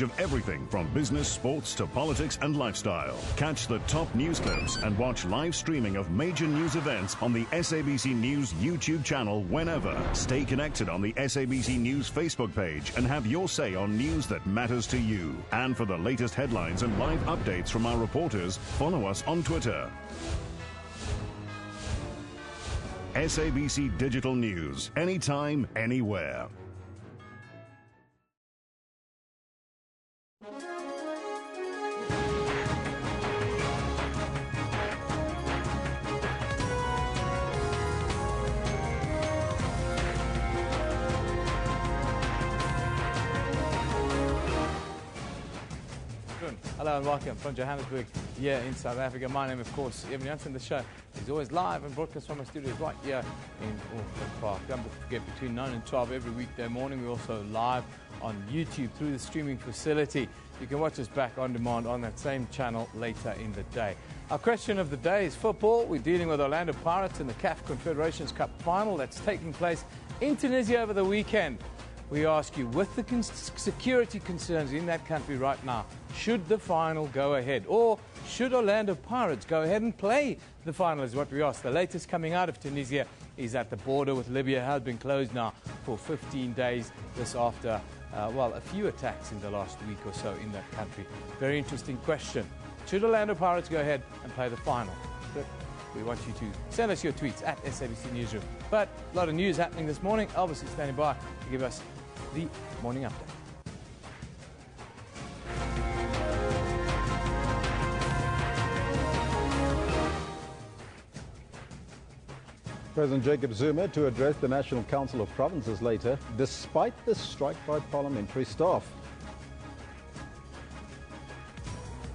of everything from business, sports to politics and lifestyle. Catch the top news clips and watch live streaming of major news events on the SABC News YouTube channel whenever. Stay connected on the SABC News Facebook page and have your say on news that matters to you. And for the latest headlines and live updates from our reporters, follow us on Twitter. SABC Digital News, anytime, anywhere. Hello and welcome from Johannesburg here in South Africa. My name, of course, Evan Jansen. The show is always live and broadcast from our studios right here in Auckland Park. Don't forget, between 9 and 12 every weekday morning, we're also live on YouTube through the streaming facility. You can watch us back on demand on that same channel later in the day. Our question of the day is football. We're dealing with Orlando Pirates in the CAF Confederations Cup final that's taking place in Tunisia over the weekend. We ask you, with the security concerns in that country right now, should the final go ahead? Or should Orlando Pirates go ahead and play the final is what we ask. The latest coming out of Tunisia is that the border with Libya has been closed now for 15 days. This after, a few attacks in the last week or so in that country. Very interesting question. Should Orlando Pirates go ahead and play the final? We want you to send us your tweets at SABC Newsroom. But a lot of news happening this morning. Elvis is standing by to give us the morning update. President Jacob Zuma to address the National Council of Provinces later, despite the strike by parliamentary staff.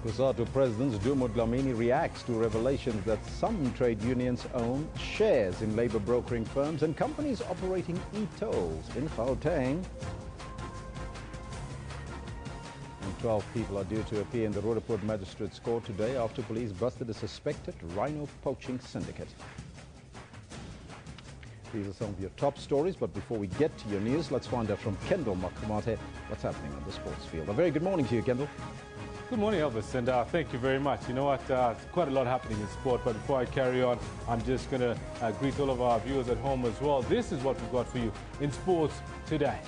COSATU President Dumo Dlamini reacts to revelations that some trade unions own shares in labour brokering firms and companies operating e-tolls in Gauteng. And 12 people are due to appear in the Roodepoort Magistrates Court today after police busted a suspected rhino poaching syndicate. These are some of your top stories, but before we get to your news, let's find out from Kendall Makamate what's happening on the sports field. A very good morning to you, Kendall. Good morning, Elvis, and thank you very much. You know what, quite a lot happening in sport, but before I carry on, I'm just going to greet all of our viewers at home as well. This is what we've got for you in sports today.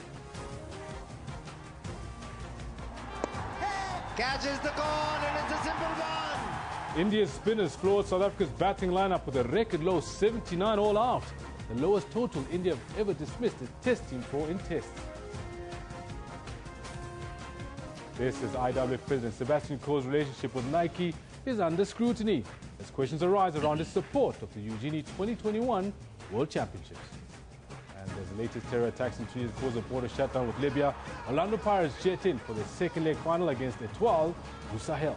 Catches the corn, and it's a simple one. India's spinners floored South Africa's batting lineup with a record low 79 all out, the lowest total India have ever dismissed its test team for in tests. This is IWF President Sebastian Coe's relationship with Nike is under scrutiny as questions arise around his support of the Eugenie 2021 World Championships. And as the latest terror attacks in Tunisia cause a border shutdown with Libya, Orlando Pirates jet in for the second leg final against Etoile du Sahel.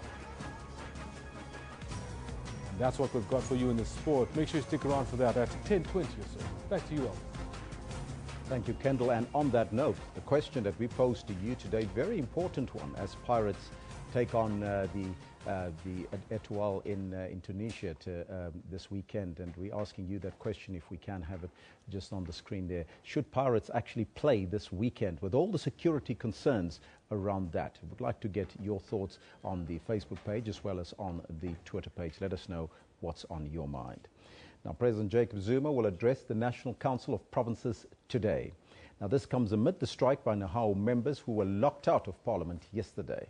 And that's what we've got for you in the sport. Make sure you stick around for that at 10:20 or so. Back to you, Al. Thank you, Kendall. And on that note, the question that we posed to you today, very important one, as Pirates take on the Etoile in Tunisia this weekend. And we're asking you that question, if we can have it just on the screen there. Should Pirates actually play this weekend with all the security concerns around that? I would like to get your thoughts on the Facebook page as well as on the Twitter page. Let us know what's on your mind. Now, President Jacob Zuma will address the National Council of Provinces today. Now, this comes amid the strike by Nahau members who were locked out of Parliament yesterday.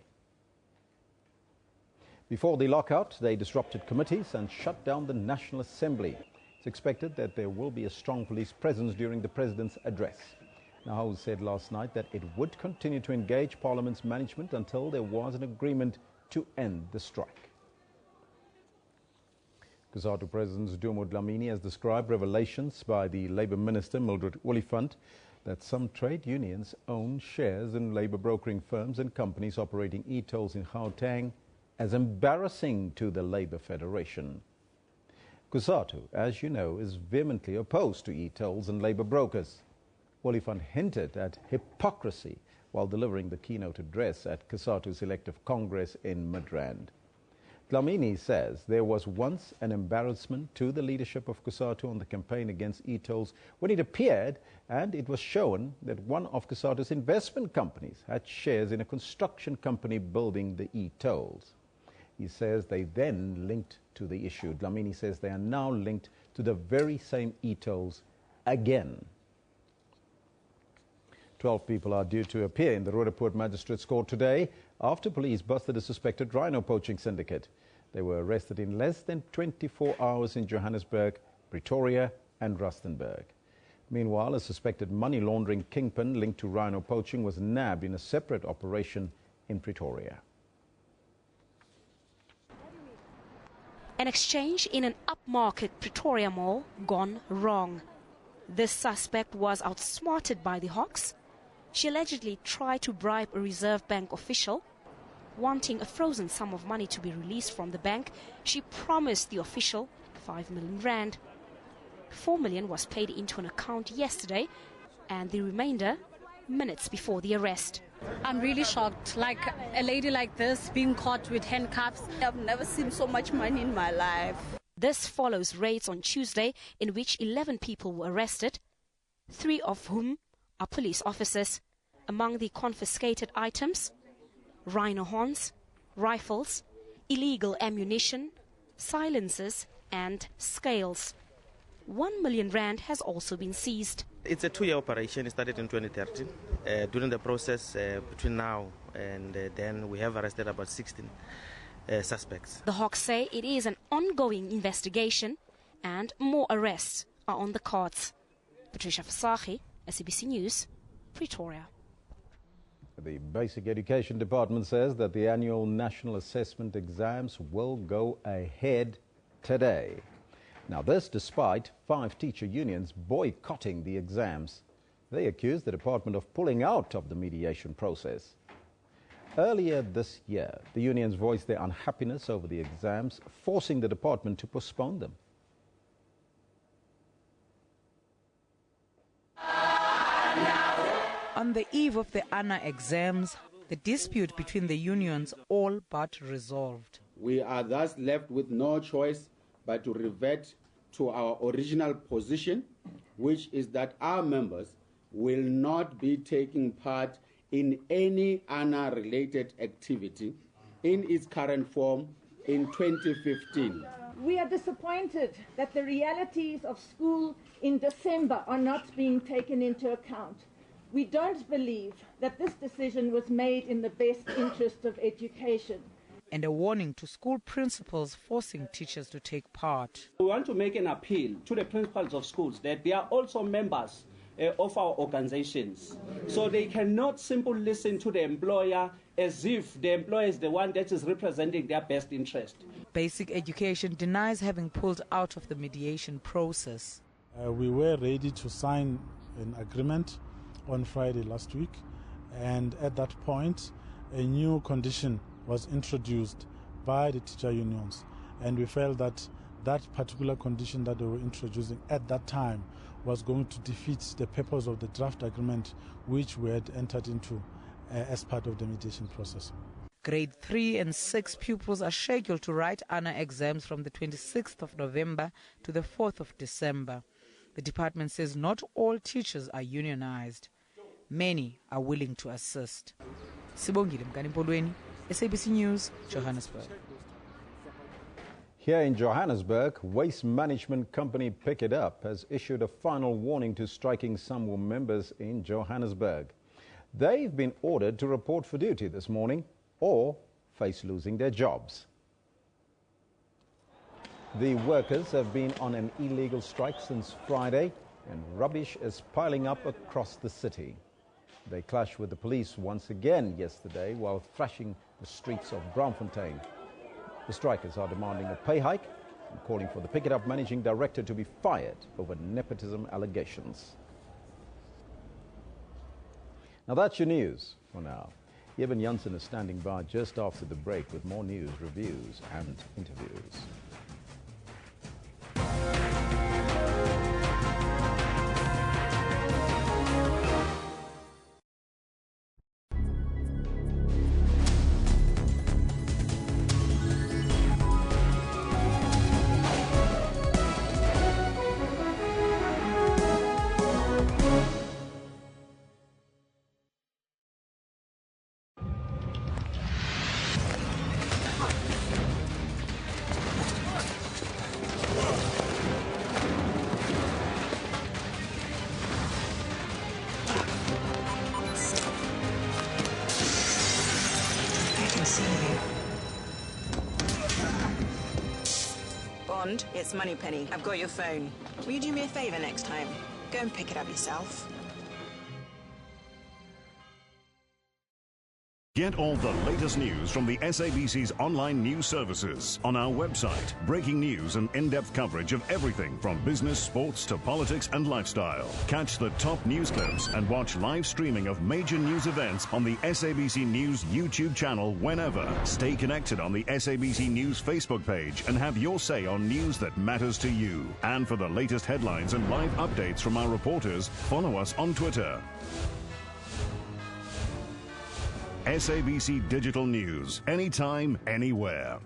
Before the lockout, they disrupted committees and shut down the National Assembly. It's expected that there will be a strong police presence during the President's address. Nahau said last night that it would continue to engage Parliament's management until there was an agreement to end the strike. COSATU President Dumo Dlamini has described revelations by the Labour Minister Mildred Oliphant that some trade unions own shares in labour brokering firms and companies operating e-tolls in Gauteng as embarrassing to the Labour Federation. COSATU, as you know, is vehemently opposed to e-tolls and labour brokers. Oliphant hinted at hypocrisy while delivering the keynote address at COSATU's elective Congress in Midrand. Dlamini says there was once an embarrassment to the leadership of COSATU on the campaign against e-tolls when it appeared and it was shown that one of COSATU's investment companies had shares in a construction company building the e-tolls. He says they then linked to the issue. Dlamini says they are now linked to the very same e-tolls again. 12 people are due to appear in the Roodepoort Magistrates Court today after police busted a suspected rhino poaching syndicate. They were arrested in less than 24 hours in Johannesburg, Pretoria and Rustenburg. Meanwhile, a suspected money laundering kingpin linked to rhino poaching was nabbed in a separate operation in Pretoria. An exchange in an upmarket Pretoria mall gone wrong. This suspect was outsmarted by the Hawks. She allegedly tried to bribe a Reserve Bank official. Wanting a frozen sum of money to be released from the bank, she promised the official 5 million rand. 4 million was paid into an account yesterday, and the remainder minutes before the arrest. I'm really shocked. Like a lady like this being caught with handcuffs. I've never seen so much money in my life. This follows raids on Tuesday in which 11 people were arrested, 3 of whom are police officers. Among the confiscated items, rhino horns, rifles, illegal ammunition, silencers and scales. 1 million rand has also been seized. It's a 2-year operation. It started in 2013. During the process between now and then, we have arrested about 16 suspects. The Hawks say it is an ongoing investigation and more arrests are on the cards. Patricia Fasahi, SABC News, Pretoria. The Basic Education Department says that the annual national assessment exams will go ahead today. Now this despite 5 teacher unions boycotting the exams. They accuse the department of pulling out of the mediation process. Earlier this year, the unions voiced their unhappiness over the exams, forcing the department to postpone them. On the eve of the ANA exams, the dispute between the unions all but resolved. We are thus left with no choice but to revert to our original position, which is that our members will not be taking part in any ANA-related activity in its current form in 2015. We are disappointed that the realities of school in December are not being taken into account. We don't believe that this decision was made in the best interest of education. And a warning to school principals forcing teachers to take part. We want to make an appeal to the principals of schools that they are also members of our organizations. So they cannot simply listen to the employer as if the employer is the one that is representing their best interest. Basic Education denies having pulled out of the mediation process. We were ready to sign an agreement on Friday last week, and at that point a new condition was introduced by the teacher unions, and we felt that that particular condition that they were introducing at that time was going to defeat the purpose of the draft agreement which we had entered into as part of the mediation process. Grade 3 and 6 pupils are scheduled to write ANA exams from the 26th of November to the 4th of December. The department says not all teachers are unionized. Many are willing to assist. Sibongile Mkanimpolweni, SABC News, Johannesburg. Here in Johannesburg, waste management company Pick It Up has issued a final warning to striking SAMWU members in Johannesburg. They've been ordered to report for duty this morning or face losing their jobs. The workers have been on an illegal strike since Friday, and rubbish is piling up across the city. They clashed with the police once again yesterday while thrashing the streets of Braamfontein. The strikers are demanding a pay hike and calling for the Pick It Up managing director to be fired over nepotism allegations. Now that's your news for now. Eben Janssen is standing by just after the break with more news, reviews and interviews. SABC. Bond, it's Moneypenny. I've got your phone. Will you do me a favour next time? Go and pick it up yourself. Get all the latest news from the SABC's online news services on our website. Breaking news and in-depth coverage of everything from business, sports to politics and lifestyle. Catch the top news clips and watch live streaming of major news events on the SABC News YouTube channel whenever. Stay connected on the SABC News Facebook page and have your say on news that matters to you. And for the latest headlines and live updates from our reporters, follow us on Twitter. SABC Digital News, anytime, anywhere.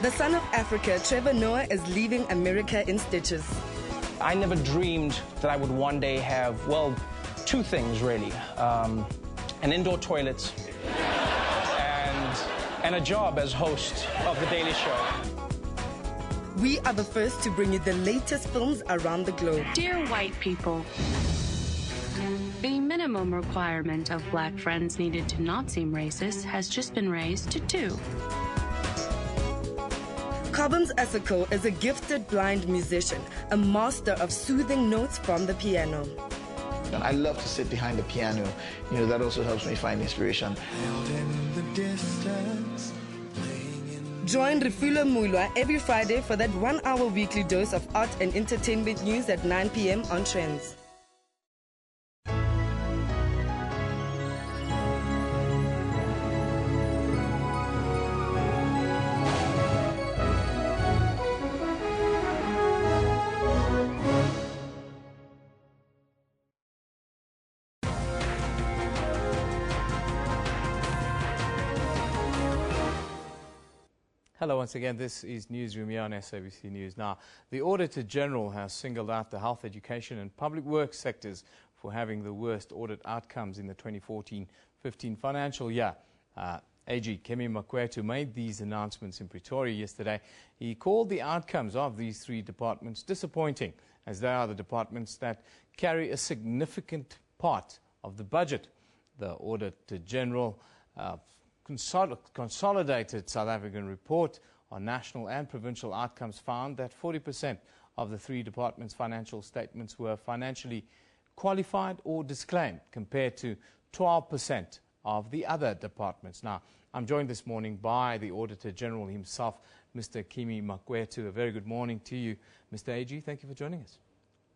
The son of Africa, Trevor Noah, is leaving America in stitches. I never dreamed that I would one day have, well, two things really. An indoor toilet and a job as host of The Daily Show. We are the first to bring you the latest films around the globe. Dear white people, the minimum requirement of black friends needed to not seem racist has just been raised to 2. Cobbins Esako is a gifted blind musician, a master of soothing notes from the piano. I love to sit behind the piano. You know, that also helps me find inspiration. Join Refulo Mulwa every Friday for that 1-hour weekly dose of art and entertainment news at 9 p.m. on Trends. Hello once again, this is Newsroom here on SABC News. Now, the Auditor General has singled out the health, education and public works sectors for having the worst audit outcomes in the 2014-15 financial year. AG Kemi Makwetu made these announcements in Pretoria yesterday. He called the outcomes of these 3 departments disappointing, as they are the departments that carry a significant part of the budget. The Auditor General consolidated South African report on national and provincial outcomes found that 40% of the 3 departments' financial statements were financially qualified or disclaimed, compared to 12% of the other departments. Now, I'm joined this morning by the Auditor General himself, Mr. Kemi Makwetu. A very good morning to you, Mr. AG. Thank you for joining us.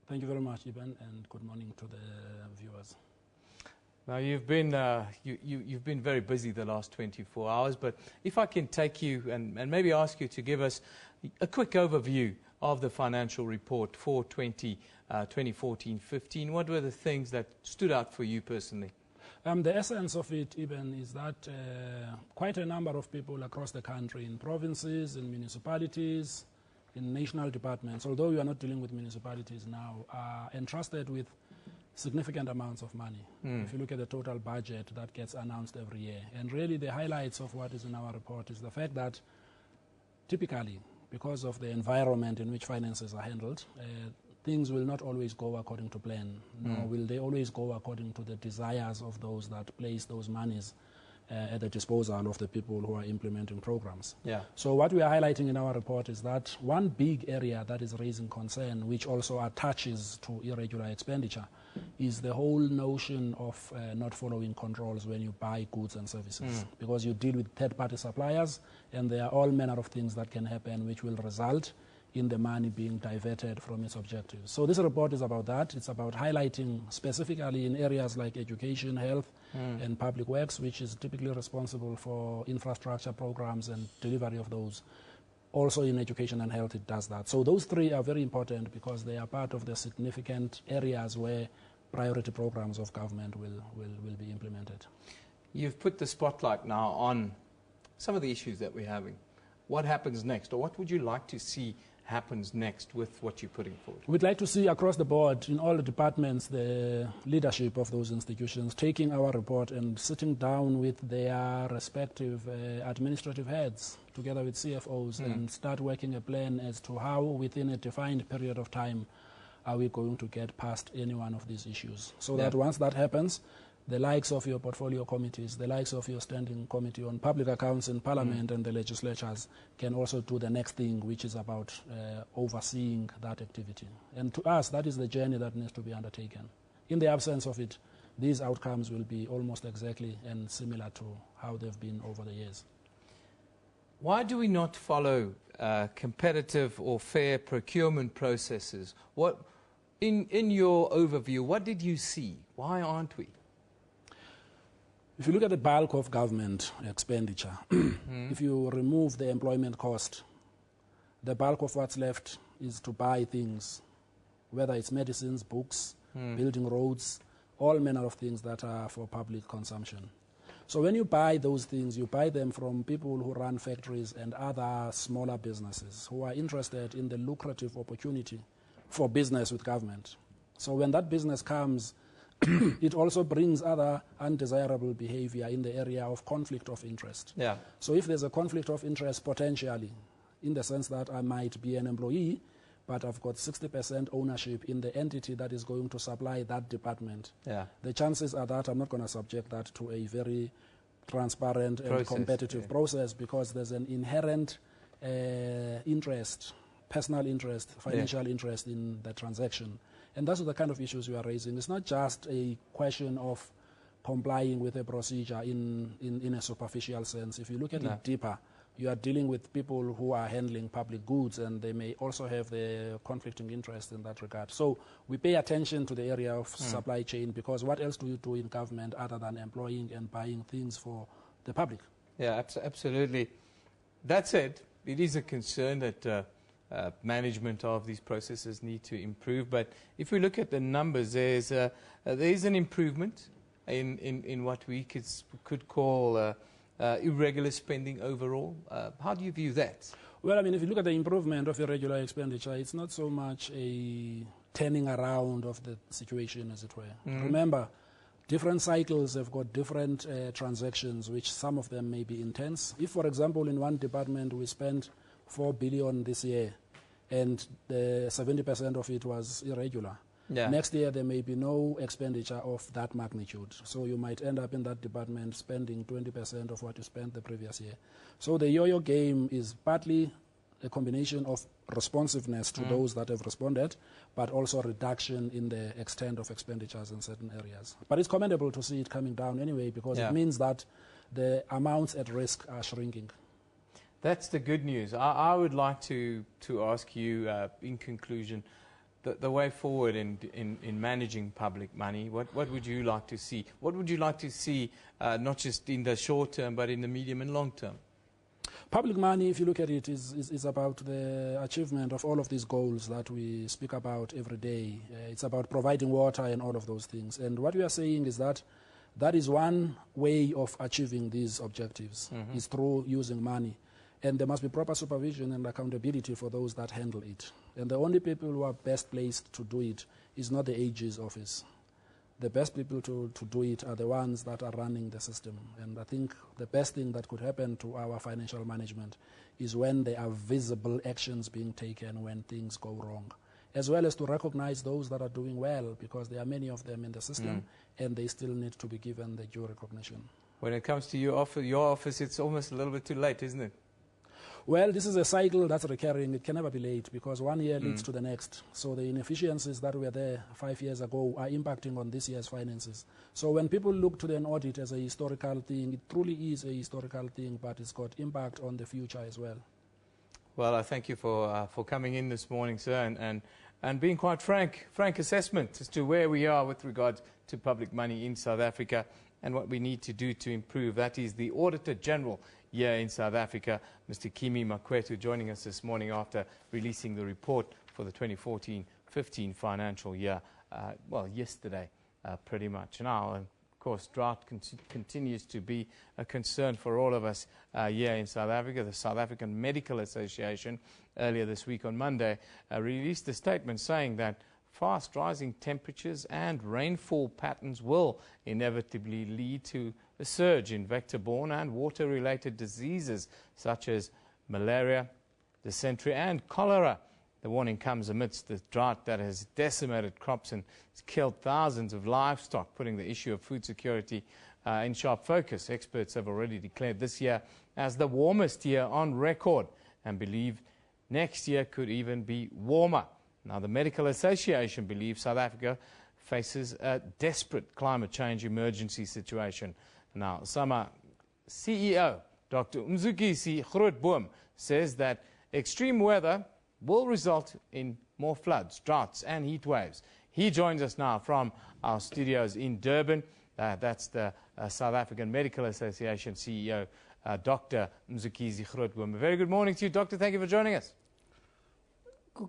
Thank you very much, Ivan, and good morning to the viewers. Now, you've been very busy the last 24 hours, but if I can take you and maybe ask you to give us a quick overview of the financial report for 2014-15, what were the things that stood out for you personally? The essence of it, Eben, is that quite a number of people across the country, in provinces, in municipalities, in national departments, although we are not dealing with municipalities now, are entrusted with significant amounts of money. If you look at the total budget that gets announced every year. And really the highlights of what is in our report is the fact that typically, because of the environment in which finances are handled, things will not always go according to plan, nor will they always go according to the desires of those that place those monies at the disposal of the people who are implementing programs. So what we are highlighting in our report is that one big area that is raising concern, which also attaches to irregular expenditure, is the whole notion of not following controls when you buy goods and services. Because you deal with third-party suppliers, and there are all manner of things that can happen which will result in the money being diverted from its objectives. So this report is about that. It's about highlighting specifically in areas like education, health, and public works, which is typically responsible for infrastructure programs and delivery of those. Also in education and health, it does that. So those 3 are very important because they are part of the significant areas where priority programs of government will be implemented. You've put the spotlight now on some of the issues that we're having. What happens next, or what would you like to see happens next with what you're putting forward? We'd like to see across the board in all the departments the leadership of those institutions taking our report and sitting down with their respective administrative heads together with CFOs and start working a plan as to how within a defined period of time are we going to get past any one of these issues. So Yeah. that once that happens, the likes of your portfolio committees, the likes of your standing committee on public accounts in Parliament and the legislatures can also do the next thing, which is about overseeing that activity. And to us, that is the journey that needs to be undertaken. In the absence of it, these outcomes will be almost exactly and similar to how they've been over the years. Why do we not follow competitive or fair procurement processes? What, in your overview, what did you see? Why aren't we? If you look at the bulk of government expenditure, if you remove the employment cost, the bulk of what's left is to buy things, whether it's medicines, books, building roads, all manner of things that are for public consumption. So when you buy those things, you buy them from people who run factories and other smaller businesses who are interested in the lucrative opportunity for business with government. So when that business comes, it also brings other undesirable behavior in the area of conflict of interest. Yeah. So if there's a conflict of interest potentially, in the sense that I might be an employee, but I've got 60% ownership in the entity that is going to supply that department, Yeah. the chances are that I'm not going to subject that to a very transparent and Process, competitive process, because there's an inherent interest, personal interest, financial interest in the transaction. And that's the kind of issues we are raising. It's not just a question of complying with a procedure in a superficial sense. If you look at it deeper, you are dealing with people who are handling public goods, and they may also have the conflicting interest in that regard. So we pay attention to the area of supply chain, because what else do you do in government other than employing and buying things for the public? Yeah, absolutely. That said, it is a concern that management of these processes need to improve. But if we look at the numbers, there is an improvement in what we could call irregular spending overall. How do you view that? Well, I mean, if you look at the improvement of irregular expenditure, it's not so much a turning around of the situation, as it were. Remember, different cycles have got different transactions, which some of them may be intense. If, for example, in one department we spent 4 billion this year, and 70% of it was irregular, next year there may be no expenditure of that magnitude. So you might end up in that department spending 20% of what you spent the previous year. So the yo-yo game is partly a combination of responsiveness to those that have responded, but also reduction in the extent of expenditures in certain areas. But it's commendable to see it coming down anyway, because it means that the amounts at risk are shrinking. That's the good news. I would like to ask you, in conclusion, the way forward in managing public money. What would you like to see? What would you like to see, not just in the short term, but in the medium and long term? Public money, if you look at it, is about the achievement of all of these goals that we speak about every day. It's about providing water and all of those things. And what we are saying is that is one way of achieving these objectives, is through using money. And there must be proper supervision and accountability for those that handle it. And the only people who are best placed to do it is not the AG's office. The best people to do it are the ones that are running the system. And I think the best thing that could happen to our financial management is when there are visible actions being taken when things go wrong, as well as to recognize those that are doing well, because there are many of them in the system, and they still need to be given the due recognition. When it comes to your office, it's almost a little bit too late, isn't it? Well, this is a cycle that's recurring. It can never be late, because one year leads to the next. So the inefficiencies that were there 5 years ago are impacting on this year's finances. So when people look to an audit as a historical thing, it truly is a historical thing, but it's got impact on the future as well. Well, I thank you for coming in this morning, sir, and being quite frank assessment as to where we are with regard to public money in South Africa and what we need to do to improve. That is the Auditor General here in South Africa, Mr. Kimi Makwetu, joining us this morning after releasing the report for the 2014-15 financial year, yesterday, pretty much. Now, of course, drought continues to be a concern for all of us here in South Africa. The South African Medical Association, earlier this week on Monday, released a statement saying that fast rising temperatures and rainfall patterns will inevitably lead to a surge in vector-borne and water-related diseases such as malaria, dysentery and cholera. The warning comes amidst the drought that has decimated crops and has killed thousands of livestock, putting the issue of food security in sharp focus. Experts have already declared this year as the warmest year on record and believe next year could even be warmer. Now, the Medical Association believes South Africa faces a desperate climate change emergency situation. Now, SAMA CEO Dr. Mzukisi Grootboom says that extreme weather will result in more floods, droughts and heat waves. He joins us now from our studios in Durban. That's the South African Medical Association CEO, Dr. Mzukisi Grootboom. A very good morning to you, Doctor. Thank you for joining us.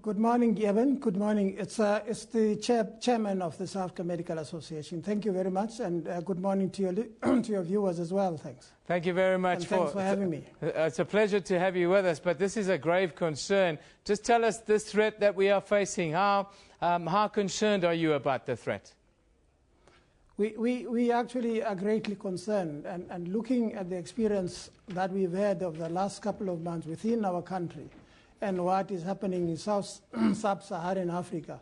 Good morning, Evan. Good morning. It's the chairman of the South African Medical Association. Thank you very much, and good morning to your viewers as well. Thanks. Thank you very much. And thanks for having me. It's a pleasure to have you with us, but this is a grave concern. Just tell us this threat that we are facing. How concerned are you about the threat? We actually are greatly concerned, and looking at the experience that we've had over the last couple of months within our country, and what is happening in sub-Saharan Africa,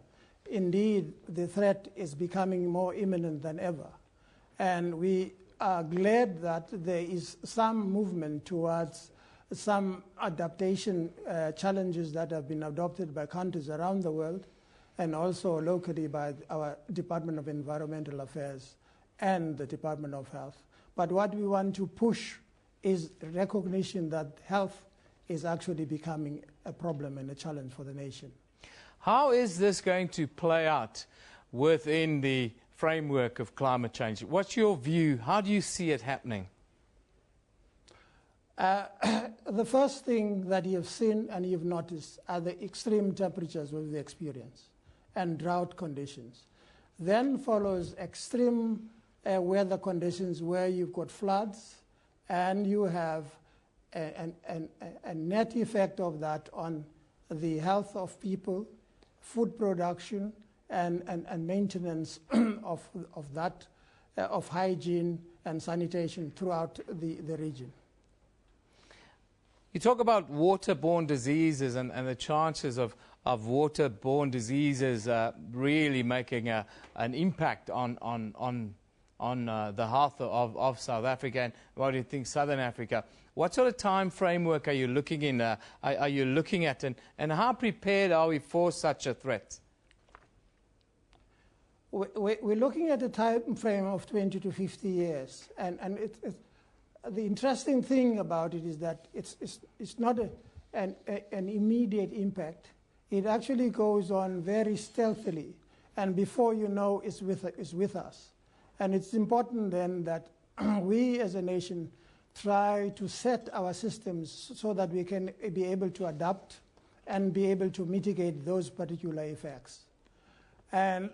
indeed the threat is becoming more imminent than ever. And we are glad that there is some movement towards some adaptation challenges that have been adopted by countries around the world, and also locally by our Department of Environmental Affairs and the Department of Health. But what we want to push is recognition that health is actually becoming a problem and a challenge for the nation. How is this going to play out within the framework of climate change? What's your view? How do you see it happening? The first thing that you've seen and you've noticed are the extreme temperatures we've experienced and drought conditions. Then follows extreme weather conditions where you've got floods, and you have a net effect of that on the health of people, food production, and maintenance of hygiene and sanitation throughout the region. You talk about waterborne diseases and the chances of waterborne diseases really making an impact on the health of South Africa, and what do you think Southern Africa? What sort of time framework are you looking in? Are you looking at, and how prepared are we for such a threat? We're looking at a time frame of 20 to 50 years, and the interesting thing about it is that it's not an immediate impact. It actually goes on very stealthily, and before you know, it's with us. And it's important then that we as a nation try to set our systems so that we can be able to adapt and be able to mitigate those particular effects. And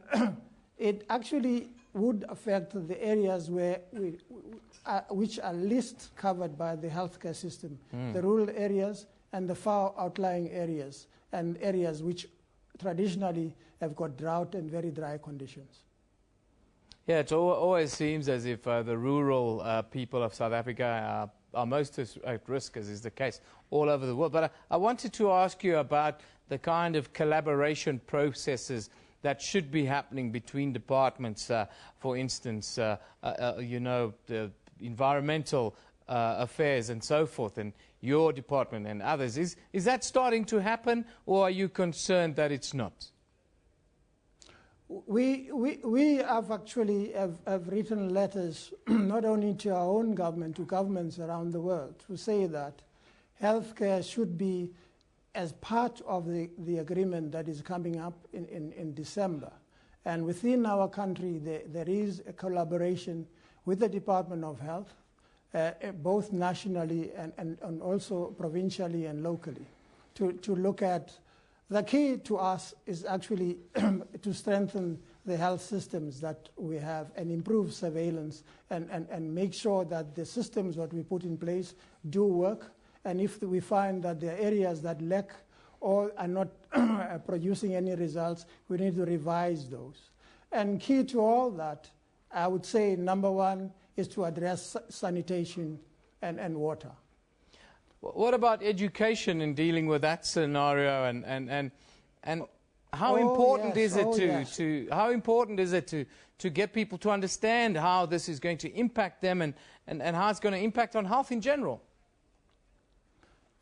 it actually would affect the areas which are least covered by the healthcare system, the rural areas and the far outlying areas, and areas which traditionally have got drought and very dry conditions. Yeah, it always seems as if the rural people of South Africa are most at risk, as is the case all over the world. But I wanted to ask you about the kind of collaboration processes that should be happening between departments, for instance, the environmental affairs and so forth, and your department and others. Is that starting to happen, or are you concerned that it's not? We have actually have written letters not only to our own government, to governments around the world, to say that healthcare should be as part of the agreement that is coming up in December. And within our country, there is a collaboration with the Department of Health, both nationally and also provincially and locally, to look at. The key to us is actually to strengthen the health systems that we have and improve surveillance and make sure that the systems that we put in place do work. And if we find that there are areas that lack or are not producing any results, we need to revise those. And key to all that, I would say, number one, is to address sanitation and water. What about education in dealing with that scenario? And And how important is it how important is it to get people to understand how this is going to impact them and how it's going to impact on health in general?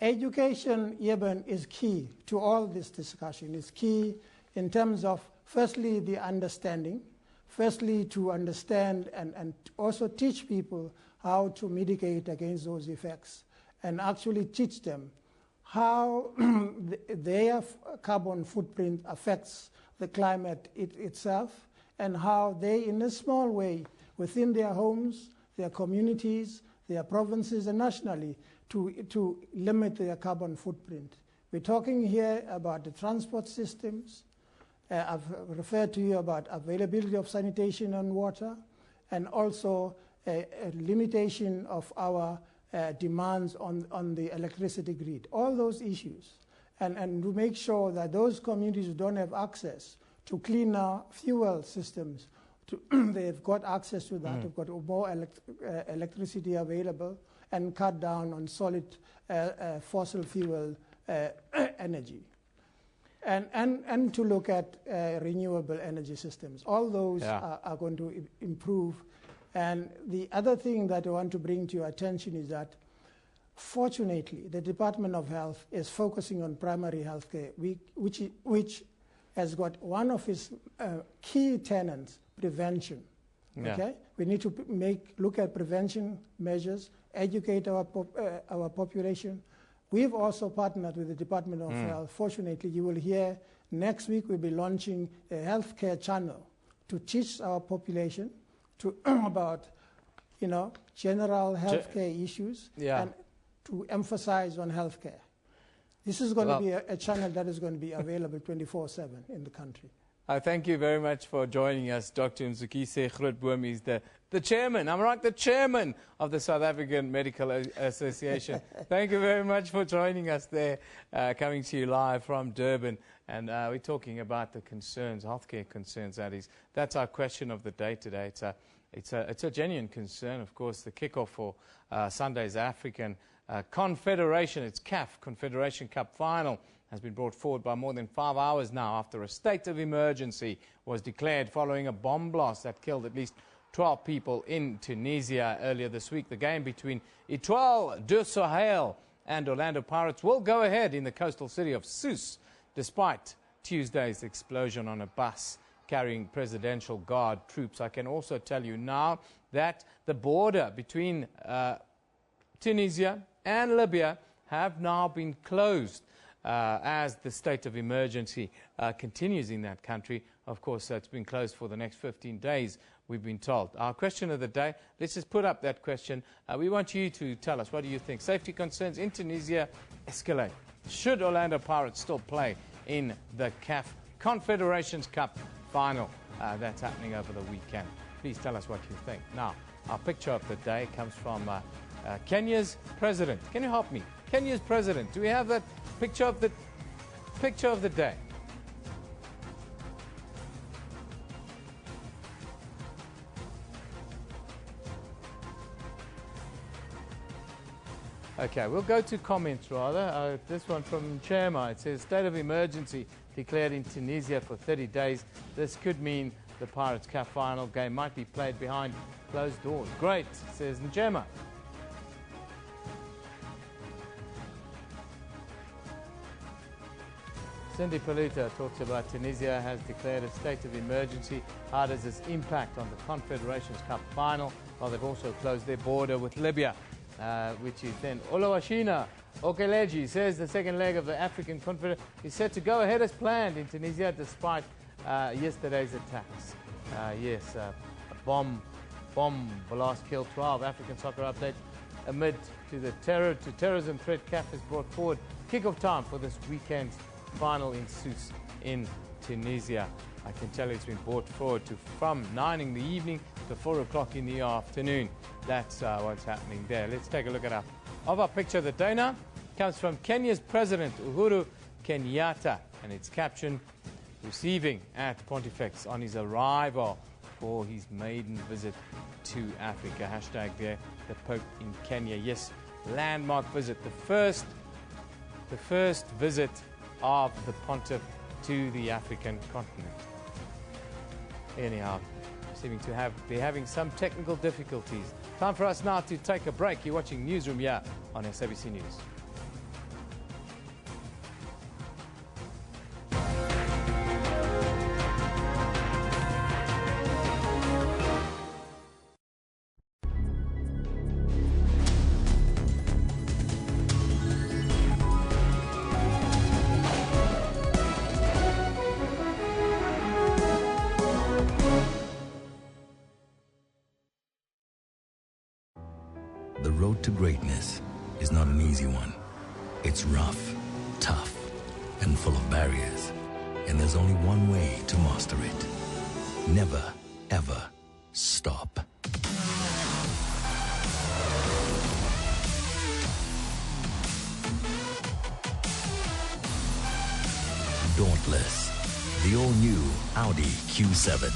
Education, Eben, is key to all this discussion. It's key in terms of, firstly, the understanding. Firstly, to understand and also teach people how to mitigate against those effects and actually teach them how their carbon footprint affects the climate itself and how they, in a small way, within their homes, their communities, their provinces and nationally, to limit their carbon footprint. We're talking here about the transport systems. I've referred to you about availability of sanitation and water, and also a limitation of our demands on the electricity grid. All those issues. And to make sure that those communities who don't have access to cleaner fuel systems, they've got access to that, they've got more electricity available, and cut down on solid fossil fuel energy. And to look at renewable energy systems. All those are going to improve. And the other thing that I want to bring to your attention is that, fortunately, the Department of Health is focusing on primary health care, which has got one of its key tenets, prevention. Yeah. Okay? We need to look at prevention measures, educate our population. We've also partnered with the Department of Health. Fortunately, you will hear next week we'll be launching a healthcare channel to teach our population about, general healthcare issues and to emphasize on healthcare. This is going to be a channel that is going to be available 24/7 in the country. Thank you very much for joining us, Dr. Mzukise Grootboom. He's the chairman, I'm right, the chairman of the South African Medical Association. Thank you very much for joining us there, coming to you live from Durban. And we're talking about the concerns, healthcare concerns, that is. That's our question of the day today. It's a genuine concern, of course. The kickoff for Sunday's African Confederation, it's CAF, Confederation Cup Final, has been brought forward by more than 5 hours now after a state of emergency was declared following a bomb blast that killed at least 12 people in Tunisia earlier this week. The game between Etoile du Sahel and Orlando Pirates will go ahead in the coastal city of Sousse, despite Tuesday's explosion on a bus carrying Presidential Guard troops. I can also tell you now that the border between Tunisia and Libya have now been closed as the state of emergency continues in that country. Of course, it's been closed for the next 15 days, we've been told. Our question of the day, let's just put up that question. We want you to tell us, what do you think? Safety concerns in Tunisia escalate. Should Orlando Pirates still play in the CAF Confederations Cup Final that's happening over the weekend? Please tell us what you think. Now, our picture of the day comes from Kenya's president. Can you help me? Kenya's president. Do we have that picture of the day? Okay, we'll go to comments rather. This one from Chema. It says, state of emergency declared in Tunisia for 30 days. This could mean the Pirates Cup final game might be played behind closed doors. Great, says Njema. Cindy Paluta talks about Tunisia has declared a state of emergency. How does this impact on the Confederations Cup final? Well, they've also closed their border with Libya, which is then Olawashina Okeleji says the second leg of the African Confederation is set to go ahead as planned in Tunisia despite yesterday's attacks. Yes, a bomb blast killed 12. African soccer update amid the terrorism threat. CAF has brought forward kickoff time for this weekend's final in Sousse in Tunisia. I can tell you it's been brought forward from 9 in the evening to 4 o'clock in the afternoon. That's what's happening there. Let's take a look at our picture of the day now. Comes from Kenya's President Uhuru Kenyatta, and it's captioned, receiving at Pontifex on his arrival for his maiden visit to Africa. Hashtag there, the Pope in Kenya. Yes, landmark visit. The first visit of the Pontiff to the African continent. Anyhow, seeming to be having some technical difficulties. Time for us now to take a break. You're watching Newsroom here on SABC News. The road to greatness is not an easy one. It's rough, tough, and full of barriers. And there's only one way to master it. Never, ever stop. Dauntless. The all-new Audi Q7.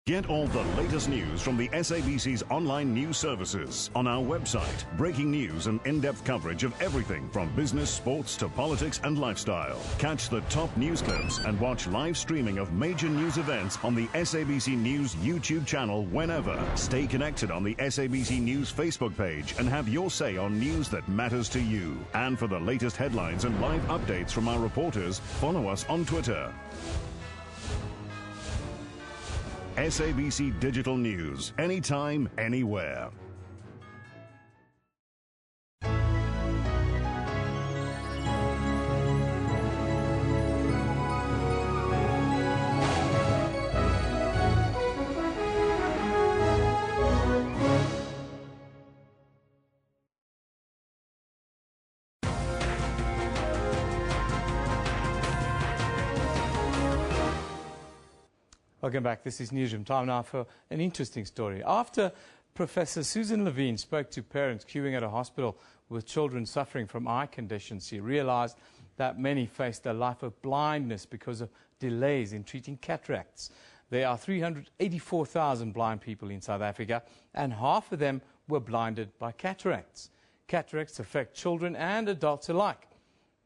Get all the latest news from the SABC's online news services on our website. Breaking news and in-depth coverage of everything from business, sports to politics and lifestyle. Catch the top news clips and watch live streaming of major news events on the SABC News YouTube channel whenever. Stay connected on the SABC News Facebook page and have your say on news that matters to you. And for the latest headlines and live updates from our reporters, follow us on Twitter. SABC Digital News, anytime, anywhere. Welcome back. This is Newsroom. Time now for an interesting story. After Professor Susan Levine spoke to parents queuing at a hospital with children suffering from eye conditions, she realized that many faced a life of blindness because of delays in treating cataracts. There are 384,000 blind people in South Africa, and half of them were blinded by cataracts. Cataracts affect children and adults alike.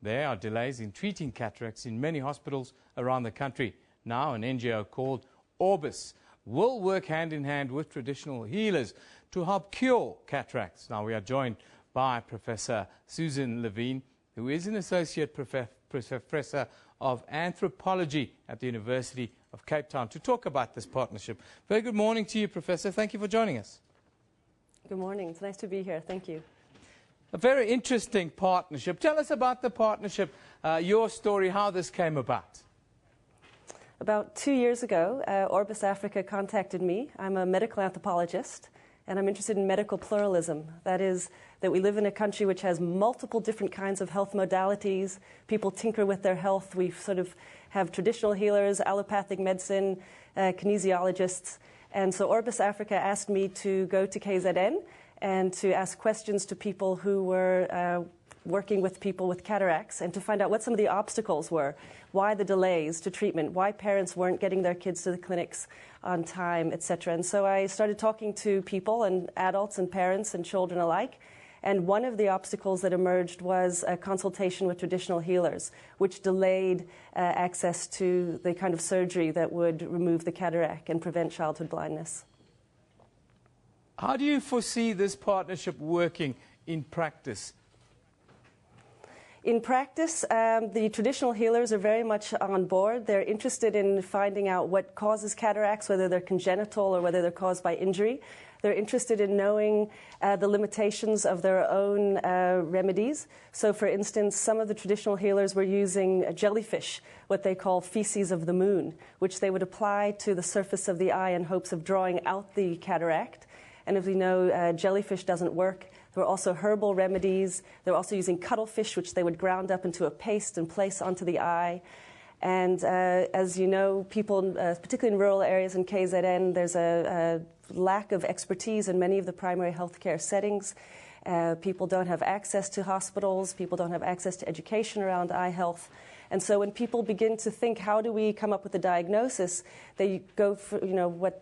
There are delays in treating cataracts in many hospitals around the country. Now, an NGO called Orbis will work hand in hand with traditional healers to help cure cataracts. Now, we are joined by Professor Susan Levine, who is an Associate Professor of Anthropology at the University of Cape Town, to talk about this partnership. Very good morning to you, Professor. Thank you for joining us. Good morning. It's nice to be here. Thank you. A very interesting partnership. Tell us about the partnership, your story, how this came about. About 2 years ago, Orbis Africa contacted me. I'm a medical anthropologist, and I'm interested in medical pluralism. That is, that we live in a country which has multiple different kinds of health modalities. People tinker with their health. We sort of have traditional healers, allopathic medicine, kinesiologists. And so Orbis Africa asked me to go to KZN and to ask questions to people who were working with people with cataracts, and to find out what some of the obstacles were, why the delays to treatment, why parents weren't getting their kids to the clinics on time, etc. And so I started talking to people, and adults and parents and children alike, and one of the obstacles that emerged was a consultation with traditional healers, which delayed access to the kind of surgery that would remove the cataract and prevent childhood blindness. How do you foresee this partnership working in practice? In practice, the traditional healers are very much on board. They're interested in finding out what causes cataracts, whether they're congenital or whether they're caused by injury. They're interested in knowing the limitations of their own remedies. So, for instance, some of the traditional healers were using jellyfish, what they call feces of the moon, which they would apply to the surface of the eye in hopes of drawing out the cataract. And as we know, jellyfish doesn't work. There were also herbal remedies. They were also using cuttlefish, which they would ground up into a paste and place onto the eye. And as you know, people, particularly in rural areas in KZN, there's a lack of expertise in many of the primary healthcare settings. People don't have access to hospitals. People don't have access to education around eye health. And so when people begin to think, how do we come up with a diagnosis, they go for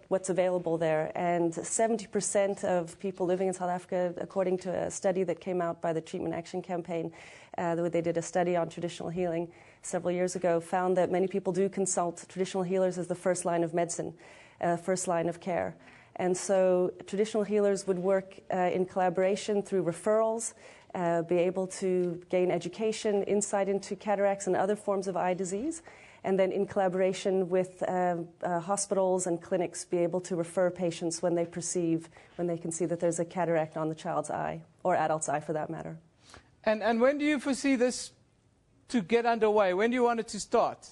what's available there. And 70% of people living in South Africa, according to a study that came out by the Treatment Action Campaign, they did a study on traditional healing several years ago, found that many people do consult traditional healers as the first line of medicine, first line of care. And so traditional healers would work in collaboration through referrals, be able to gain education, insight into cataracts and other forms of eye disease, and then in collaboration with hospitals and clinics be able to refer patients when they can see that there's a cataract on the child's eye, or adult's eye for that matter. And when do you foresee this to get underway? When do you want it to start?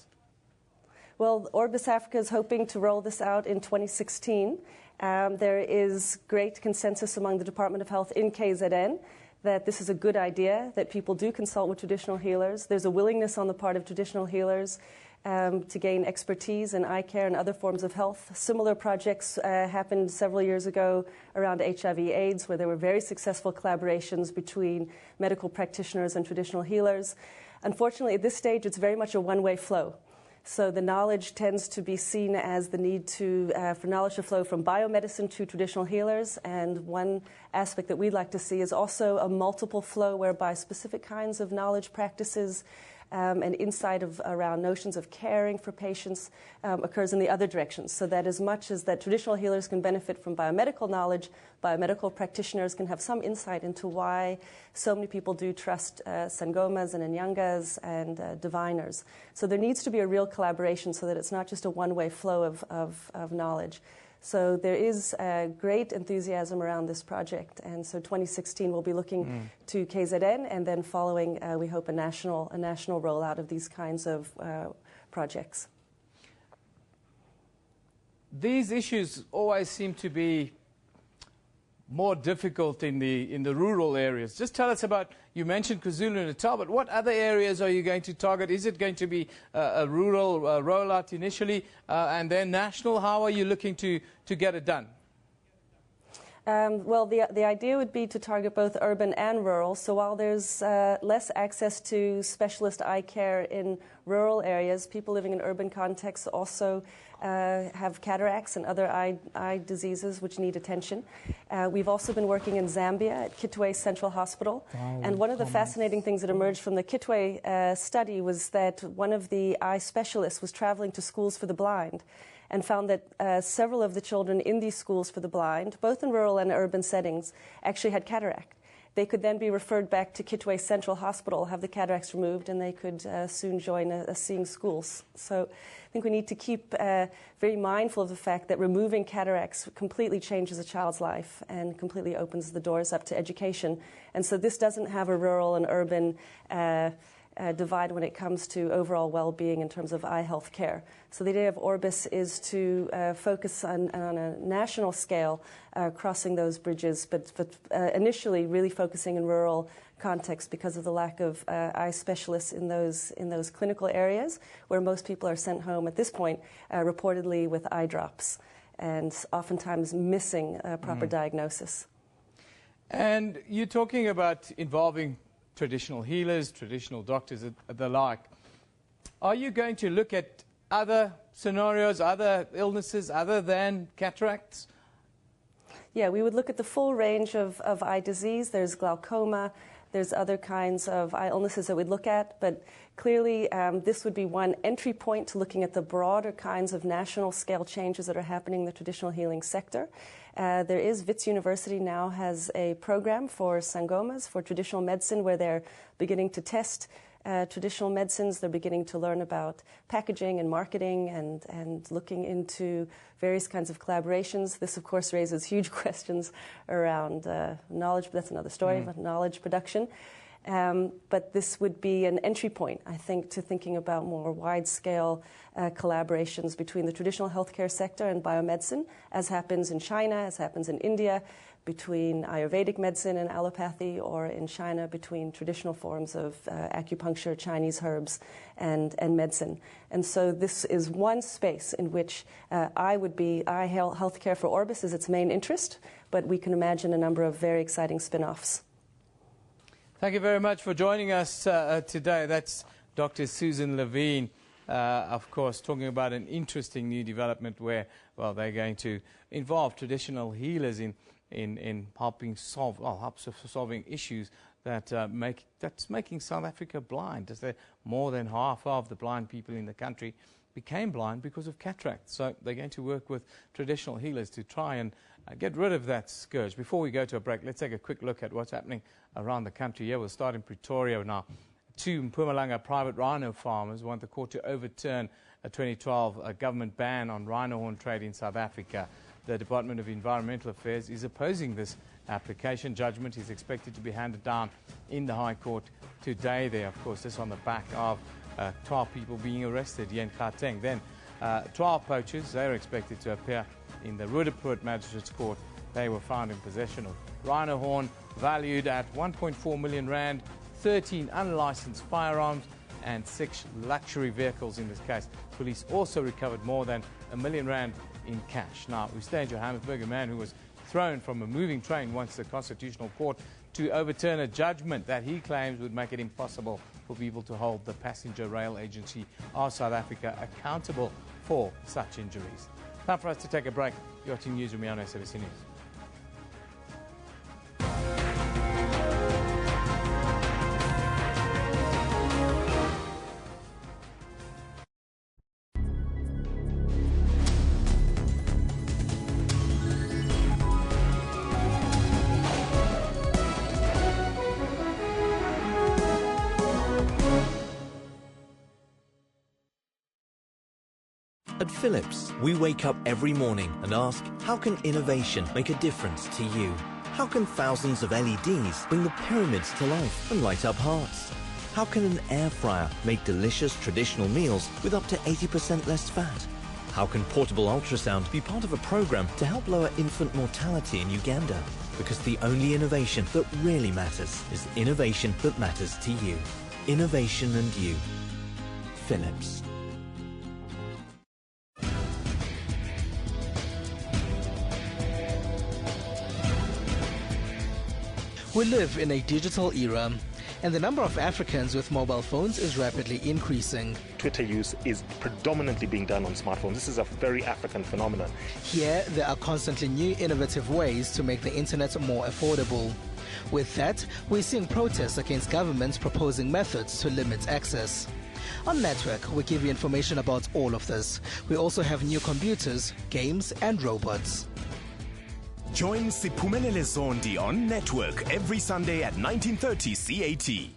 Well, Orbis Africa is hoping to roll this out in 2016. There is great consensus among the Department of Health in KZN that this is a good idea, that people do consult with traditional healers. There's a willingness on the part of traditional healers to gain expertise in eye care and other forms of health. Similar projects happened several years ago around HIV/AIDS, where there were very successful collaborations between medical practitioners and traditional healers. Unfortunately, at this stage, it's very much a one-way flow. So the knowledge tends to be seen as the need for knowledge to flow from biomedicine to traditional healers. And one aspect that we'd like to see is also a multiple flow whereby specific kinds of knowledge practices and insight around notions of caring for patients occurs in the other directions. So that as much as that traditional healers can benefit from biomedical knowledge, biomedical practitioners can have some insight into why so many people do trust sangomas and Nyangas and diviners. So there needs to be a real collaboration so that it's not just a one-way flow of knowledge. So there is great enthusiasm around this project, and so 2016 we'll be looking to KZN, and then following, we hope, a national rollout of these kinds of projects. These issues always seem to be more difficult in the rural areas. Just tell us about, you mentioned KwaZulu-Natal, but what other areas are you going to target? Is it going to be a rural rollout initially and then national? How are you looking to get it done? Well, the idea would be to target both urban and rural. So while there's less access to specialist eye care in rural areas, people living in urban contexts also have cataracts and other eye diseases which need attention. We've also been working in Zambia at Kitwe Central Hospital. And one of the fascinating things that emerged from the Kitwe study was that one of the eye specialists was traveling to schools for the blind and found that several of the children in these schools for the blind, both in rural and urban settings, actually had cataract. They could then be referred back to Kitwe Central Hospital, have the cataracts removed, and they could soon join a seeing schools. So I think we need to keep very mindful of the fact that removing cataracts completely changes a child's life and completely opens the doors up to education. And so this doesn't have a rural and urban divide when it comes to overall well-being in terms of eye health care. So the idea of Orbis is to focus on a national scale, crossing those bridges, but initially really focusing in rural contexts because of the lack of eye specialists in those clinical areas where most people are sent home at this point, reportedly with eye drops and oftentimes missing proper diagnosis. And you're talking about involving traditional healers, traditional doctors, and the like. Are you going to look at other scenarios, other illnesses other than cataracts? Yeah, we would look at the full range of eye disease. There's glaucoma, there's other kinds of eye illnesses that we'd look at, but clearly this would be one entry point to looking at the broader kinds of national scale changes that are happening in the traditional healing sector. There is, Wits University now has a program for sangomas, for traditional medicine, where they're beginning to test traditional medicines. They're beginning to learn about packaging and marketing and looking into various kinds of collaborations. This, of course, raises huge questions around knowledge, but that's another story, about knowledge production. But this would be an entry point, I think, to thinking about more wide-scale collaborations between the traditional healthcare sector and biomedicine, as happens in China, as happens in India, between Ayurvedic medicine and allopathy, or in China between traditional forms of acupuncture, Chinese herbs, and medicine. And so this is one space in which healthcare for Orbis is its main interest, but we can imagine a number of very exciting spin-offs. Thank you very much for joining us today. That's Dr. Susan Levine, of course, talking about an interesting new development where, well, they're going to involve traditional healers in helping solving issues that's making South Africa blind. More than half of the blind people in the country became blind because of cataract. So they're going to work with traditional healers to try and get rid of that scourge. Before we go to a break, let's take a quick look at what's happening around the country. Yeah, we'll start in Pretoria now. 2 Mpumalanga private rhino farmers want the court to overturn a 2012 government ban on rhino horn trade in South Africa. The Department of Environmental Affairs is opposing this application. Judgment is expected to be handed down in the High Court today. There, of course, this on the back of 12 people being arrested here in Gauteng. Then 12 poachers, they are expected to appear in the Roodepoort Magistrates Court. They were found in possession of rhino horn valued at 1.4 million rand, 13 unlicensed firearms and 6 luxury vehicles in this case. Police also recovered more than R1 million in cash. Now, we stay in Johannesburg. A man who was thrown from a moving train wants the Constitutional Court to overturn a judgment that he claims would make it impossible for people to hold the Passenger Rail Agency of South Africa accountable for such injuries. Time for us to take a break. You're watching Newsroom on SABC News. At Philips, we wake up every morning and ask, how can innovation make a difference to you? How can thousands of LEDs bring the pyramids to life and light up hearts? How can an air fryer make delicious traditional meals with up to 80% less fat? How can portable ultrasound be part of a program to help lower infant mortality in Uganda? Because the only innovation that really matters is innovation that matters to you. Innovation and you. Philips. We live in a digital era, and the number of Africans with mobile phones is rapidly increasing. Twitter use is predominantly being done on smartphones. This is a very African phenomenon. Here, there are constantly new innovative ways to make the internet more affordable. With that, we're seeing protests against governments proposing methods to limit access. On Network, we give you information about all of this. We also have new computers, games, and robots. Join Siphumelele Zondi on Network every Sunday at 19:30 CAT.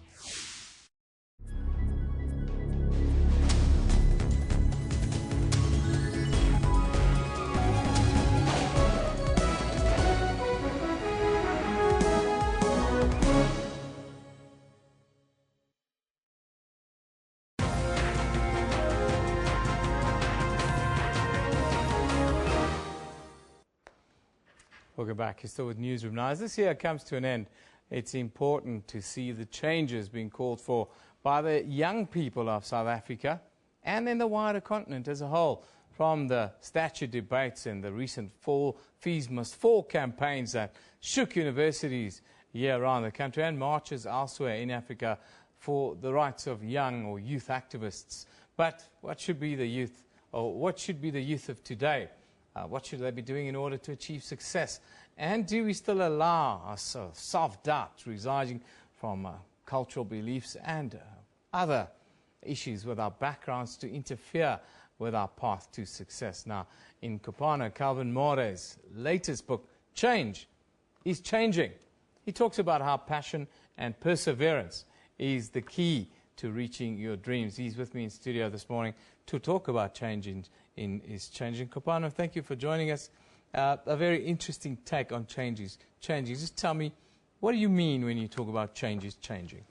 Welcome back. You're still with Newsroom. Now, as this year comes to an end, it's important to see the changes being called for by the young people of South Africa and in the wider continent as a whole. From the statute debates and the recent fees must fall campaigns that shook universities here around the country and marches elsewhere in Africa for the rights of young or youth activists. But what should be the youth, or what should be the youth of today? What should they be doing in order to achieve success? And do we still allow us self-doubt residing from cultural beliefs and other issues with our backgrounds to interfere with our path to success? Now, in Kopano, Calvin More's latest book, Change is Changing. He talks about how passion and perseverance is the key to reaching your dreams. He's with me in studio this morning to talk about changing is changing. Kopano, thank you for joining us. A very interesting take on changes. Just tell me, what do you mean when you talk about change is changing?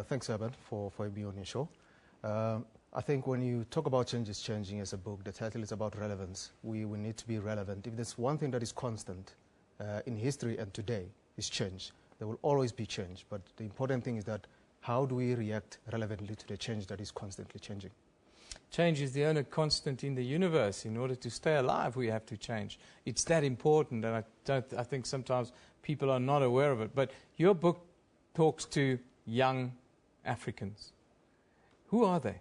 Thanks, Eben, for being on your show. I think when you talk about change is changing as a book, the title is about relevance. We need to be relevant. If there's one thing that is constant in history and today, is change. There will always be change, but the important thing is that how do we react relevantly to the change that is constantly changing? Change is the only constant in the universe. In order to stay alive, we have to change. It's that important, and I think sometimes people are not aware of it. But your book talks to young Africans. Who are they?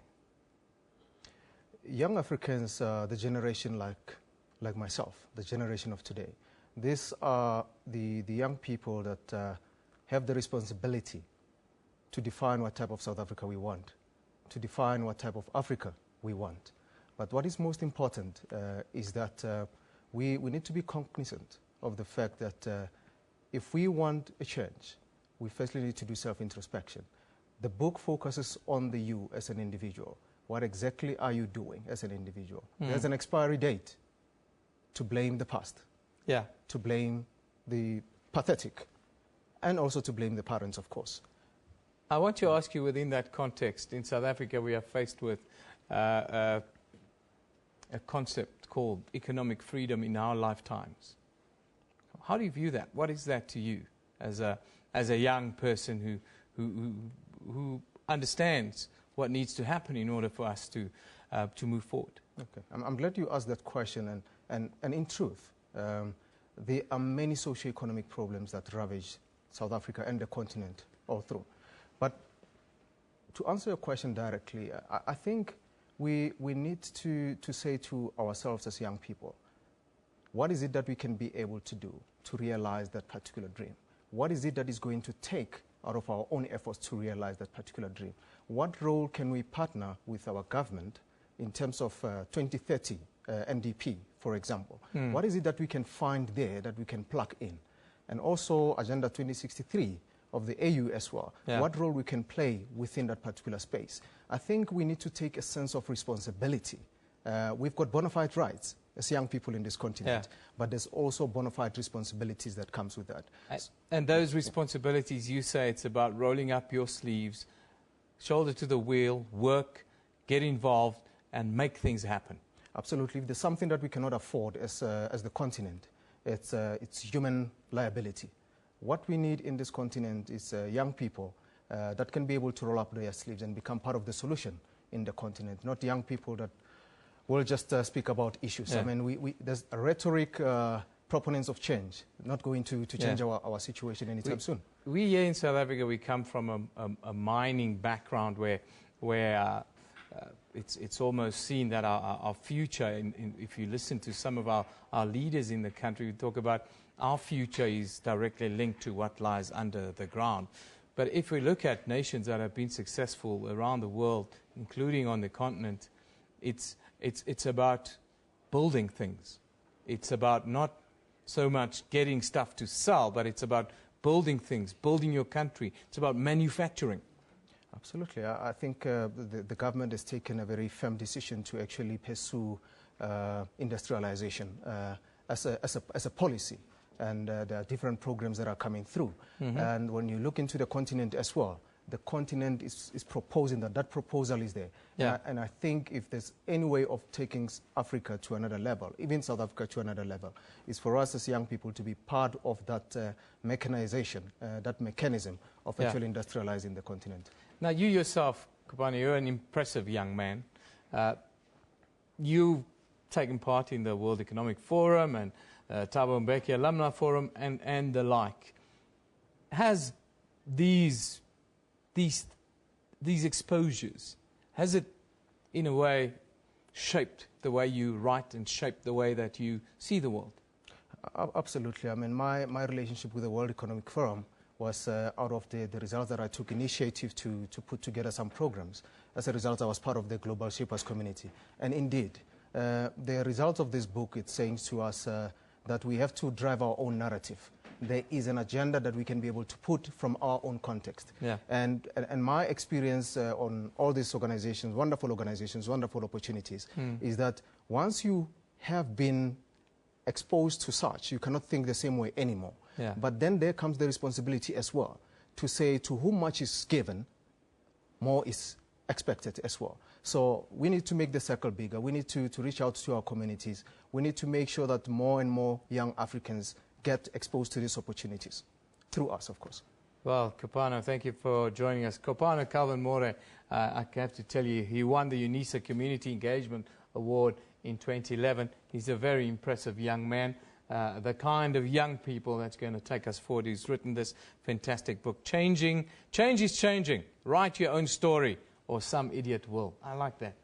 Young Africans are the generation like myself, the generation of today. These are the young people that have the responsibility to define what type of South Africa we want, to define what type of Africa we want. But what is most important is that we need to be cognizant of the fact that if we want a change, we firstly need to do self-introspection. The book focuses on the you as an individual. What exactly are you doing as an individual? There's an expiry date to blame the past, to blame the pathetic, and also to blame the parents, of course. I want to ask you, within that context, in South Africa we are faced with a concept called economic freedom in our lifetimes. How do you view that? What is that to you as a young person who understands what needs to happen in order for us to move forward? Okay, I'm glad you asked that question, and in truth, there are many socio-economic problems that ravage South Africa and the continent all through. But to answer your question directly, I think we need to say to ourselves as young people, what is it that we can be able to do to realize that particular dream? What is it that is going to take out of our own efforts to realize that particular dream? What role can we partner with our government in terms of 2030 NDP, for example? What is it that we can find there that we can plug in? And also Agenda 2063 of the AU as well. What role we can play within that particular space? I think we need to take a sense of responsibility. We've got bona fide rights as young people in this continent, but there's also bona fide responsibilities that comes with that. And those responsibilities, you say it's about rolling up your sleeves, shoulder to the wheel, work, get involved, and make things happen. Absolutely. If there's something that we cannot afford as the continent, it's human liability. What we need in this continent is young people that can be able to roll up their sleeves and become part of the solution in the continent, not young people that will just speak about issues. I mean, there's a rhetoric, proponents of change, not going to change our situation anytime soon. We here in South Africa, we come from a mining background where it's almost seen that our future, if you listen to some of our leaders in the country, we talk about our future is directly linked to what lies under the ground. But if we look at nations that have been successful around the world, including on the continent, it's about building things. It's about not so much getting stuff to sell, but it's about building things, building your country. It's about manufacturing. Absolutely. I think the government has taken a very firm decision to actually pursue industrialization as a policy. And there are different programs that are coming through. And when you look into the continent as well, the continent is proposing that proposal is there. And I think if there's any way of taking Africa to another level, even South Africa to another level, is for us as young people to be part of that mechanization, that mechanism of actually industrializing the continent. Now, you yourself, Kubani, you're an impressive young man. You've taken part in the World Economic Forum and Thabo Mbeki Alumni Forum and the like. Has these exposures, has it in a way shaped the way you write and shaped the way that you see the world? Absolutely. I mean, my relationship with the World Economic Forum was out of the results that I took initiative to put together some programs. As a result, I was part of the Global Shapers community. And indeed, the result of this book, it's saying to us that we have to drive our own narrative. There is an agenda that we can be able to put from our own context. And my experience on all these organizations, wonderful opportunities, is that once you have been exposed to such, you cannot think the same way anymore. But then there comes the responsibility as well to say to whom much is given, more is expected as well. So we need to make the circle bigger. We need to reach out to our communities. We need to make sure that more and more young Africans get exposed to these opportunities, through us, of course. Well, Kopano, thank you for joining us. Kopano Calvin More, I have to tell you, he won the UNISA Community Engagement Award in 2011. He's a very impressive young man, the kind of young people that's going to take us forward. He's written this fantastic book, Change is Changing. Write your own story, or some idiot will. I like that.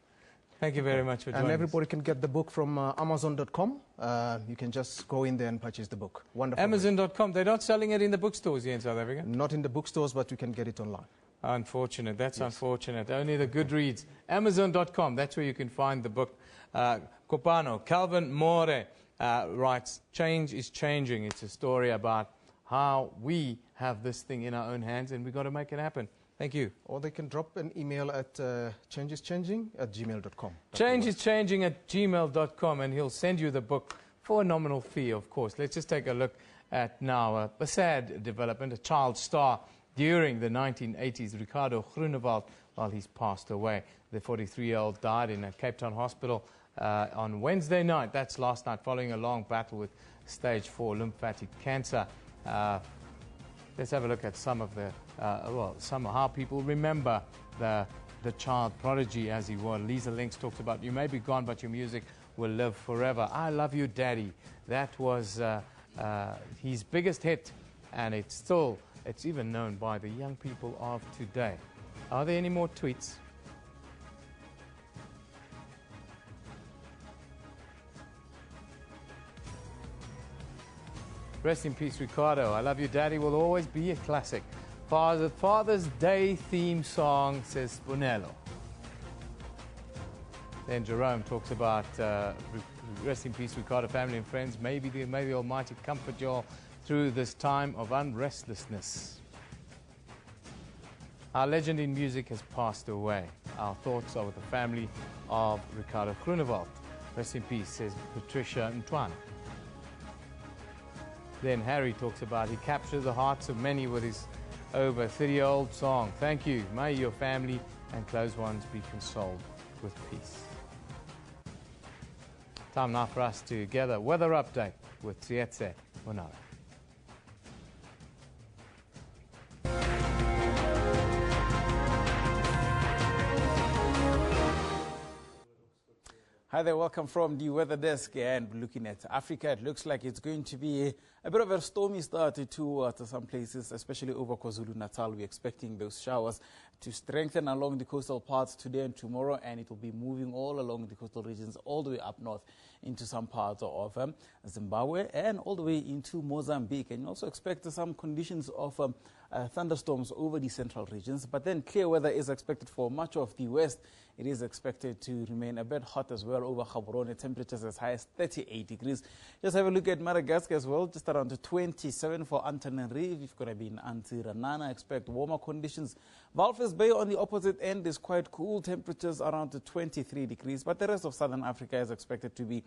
Thank you very much for joining us. And everybody can get the book from Amazon.com. You can just go in there and purchase the book. Wonderful. Amazon.com. They're not selling it in the bookstores here in South Africa? Not in the bookstores, but you can get it online. Unfortunate. That's unfortunate. Only the Goodreads. Amazon.com. That's where you can find the book. Kopano Calvin More writes, Change is Changing. It's a story about how we have this thing in our own hands and we've got to make it happen. Thank you. Or they can drop an email at changeischanging@gmail.com. Changeischanging@gmail.com, and he'll send you the book for a nominal fee, of course. Let's just take a look at now a sad development, a child star during the 1980s, Ricardo Groenewald, while he's passed away. The 43-year-old died in a Cape Town hospital on Wednesday night. That's last night, following a long battle with stage 4 lymphatic cancer. Let's have a look at some of the, how people remember the child prodigy as he was. Lisa Links talks about, you may be gone, but your music will live forever. I Love You, Daddy. That was his biggest hit, and it's even known by the young people of today. Are there any more tweets? Rest in peace, Ricardo. I Love You, Daddy will always be a classic. Father's Day theme song, says Bonello. Then Jerome talks about rest in peace, Ricardo, family and friends. May the Almighty comfort you all through this time of unrestlessness. Our legend in music has passed away. Our thoughts are with the family of Ricardo Groenewald. Rest in peace, says Patricia Ntwana. Then Harry talks about he captured the hearts of many with his over 30-year-old song. Thank you. May your family and close ones be consoled with peace. Time now for us to gather weather update with Tsietse Monara. Hi there, welcome from the weather desk, and looking at Africa, it looks like it's going to be a bit of a stormy start to some places, especially over KwaZulu-Natal. We're expecting those showers to strengthen along the coastal parts today and tomorrow, and it will be moving all along the coastal regions all the way up north into some parts of Zimbabwe and all the way into Mozambique. And you also expect some conditions of thunderstorms over the central regions, but then clear weather is expected for much of the west. It is expected to remain a bit hot as well over Gaborone, temperatures as high as 38 degrees. Just have a look at Madagascar as well, just around 27 for Antananarivo. If you're going to be in Antsiranana, expect warmer conditions. Walvis Bay on the opposite end is quite cool, temperatures around 23 degrees, but the rest of southern Africa is expected to be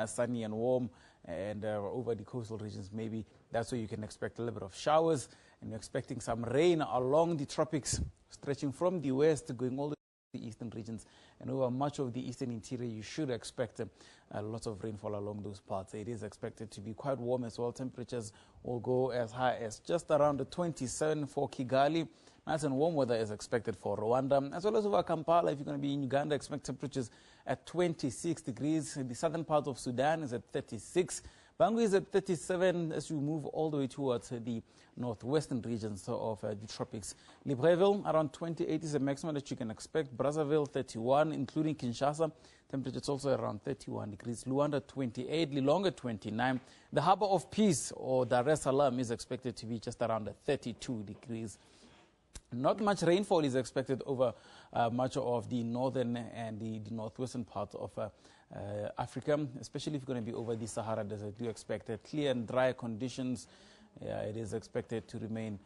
sunny and warm, and over the coastal regions maybe that's where you can expect a little bit of showers, and you're expecting some rain along the tropics, stretching from the west going all the way to the eastern regions, and over much of the eastern interior you should expect lots of rainfall along those parts. It is expected to be quite warm as well. Temperatures will go as high as just around 27 for Kigali. Nice and warm weather is expected for Rwanda, as well as over Kampala. If you're going to be in Uganda, expect temperatures at 26 degrees. The southern part of Sudan is at 36. Bangui is at 37 as you move all the way towards the northwestern regions of the tropics. Libreville, around 28 is the maximum that you can expect. Brazzaville, 31, including Kinshasa. Temperatures also around 31 degrees. Luanda, 28. Lilongwe, 29. The Harbour of Peace, or Dar es Salaam, is expected to be just around 32 degrees. Not much rainfall is expected over much of the northern and the northwestern parts of Africa, especially if you're going to be over the Sahara Desert. Do expect clear and dry conditions. It is expected to remain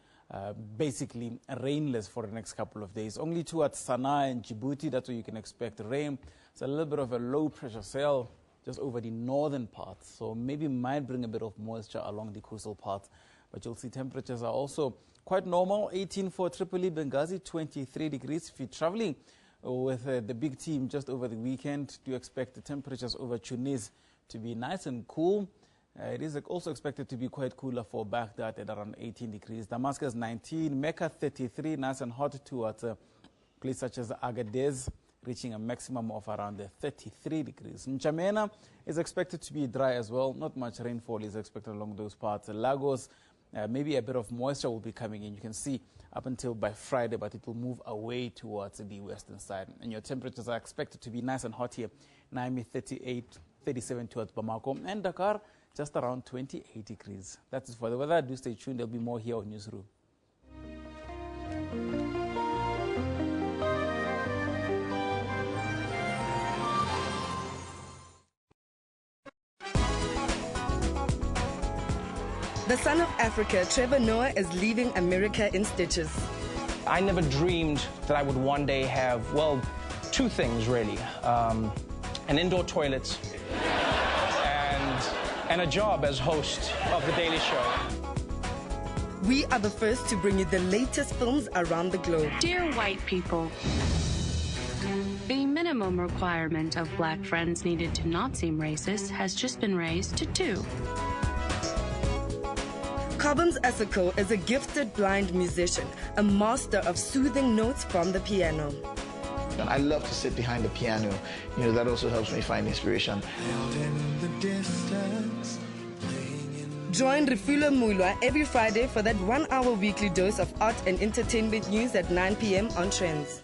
basically rainless for the next couple of days. Only towards Sana'a and Djibouti, that's where you can expect rain. It's a little bit of a low pressure cell just over the northern parts, so maybe might bring a bit of moisture along the coastal parts. But you'll see temperatures are also quite normal. 18 for Tripoli, Benghazi, 23 degrees. If you're traveling with the big team just over the weekend, do expect the temperatures over Tunis to be nice and cool. It is also expected to be quite cooler for Baghdad at around 18 degrees. Damascus 19, Mecca 33, nice and hot towards a place such as Agadez, reaching a maximum of around 33 degrees. N'Djamena is expected to be dry as well. Not much rainfall is expected along those parts. Lagos, maybe a bit of moisture will be coming in. You can see up until by Friday, but it will move away towards the western side. And your temperatures are expected to be nice and hot here. Niamey 38, 37 towards Bamako, and Dakar just around 28 degrees. That is for the weather. Do stay tuned. There'll be more here on Newsroom. The son of Africa, Trevor Noah, is leaving America in stitches. I never dreamed that I would one day have, well, two things really. An indoor toilet and a job as host of The Daily Show. We are the first to bring you the latest films around the globe. Dear white people, the minimum requirement of black friends needed to not seem racist has just been raised to 2. Cobbins Asako is a gifted blind musician, a master of soothing notes from the piano. I love to sit behind the piano. That also helps me find inspiration. Join Refulo Mulwa every Friday for that 1-hour weekly dose of art and entertainment news at 9 p.m. on Trends.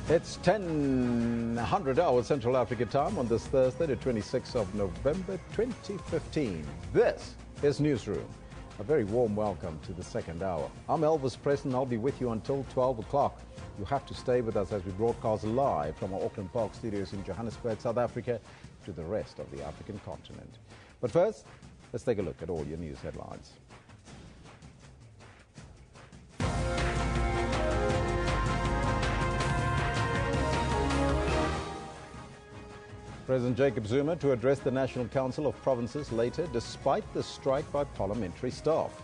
It's 10:00 hours Central Africa time on this Thursday, the 26th of November 2015. This is Newsroom. A very warm welcome to the second hour. I'm Elvis Preston. I'll be with you until 12 o'clock. You have to stay with us as we broadcast live from our Auckland Park studios in Johannesburg, South Africa, to the rest of the African continent. But first, let's take a look at all your news headlines. President Jacob Zuma to address the National Council of Provinces later, despite the strike by parliamentary staff.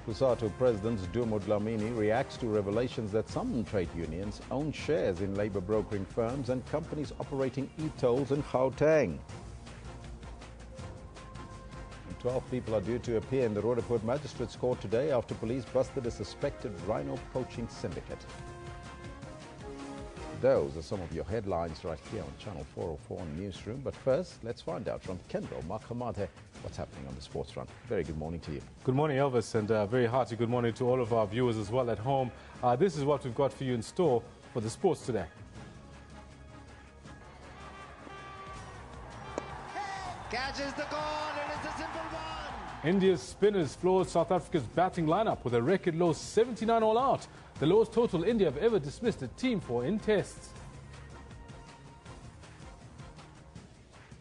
Kusatu President Dumo Dlamini reacts to revelations that some trade unions own shares in labour brokering firms and companies operating e-tolls in Gauteng. 12 people are due to appear in the Roodepoort Magistrates Court today after police busted a suspected rhino poaching syndicate. Those are some of your headlines right here on Channel 404 on Newsroom. But first, let's find out from Kendall Makamate what's happening on the sports front. Very good morning to you. Good morning, Elvis, and very hearty good morning to all of our viewers as well at home. This is what we've got for you in store for the sports today. Catches the goal, and it's a simple one. India's spinners floored South Africa's batting lineup with a record low 79 all out. The lowest total India have ever dismissed a team for in tests.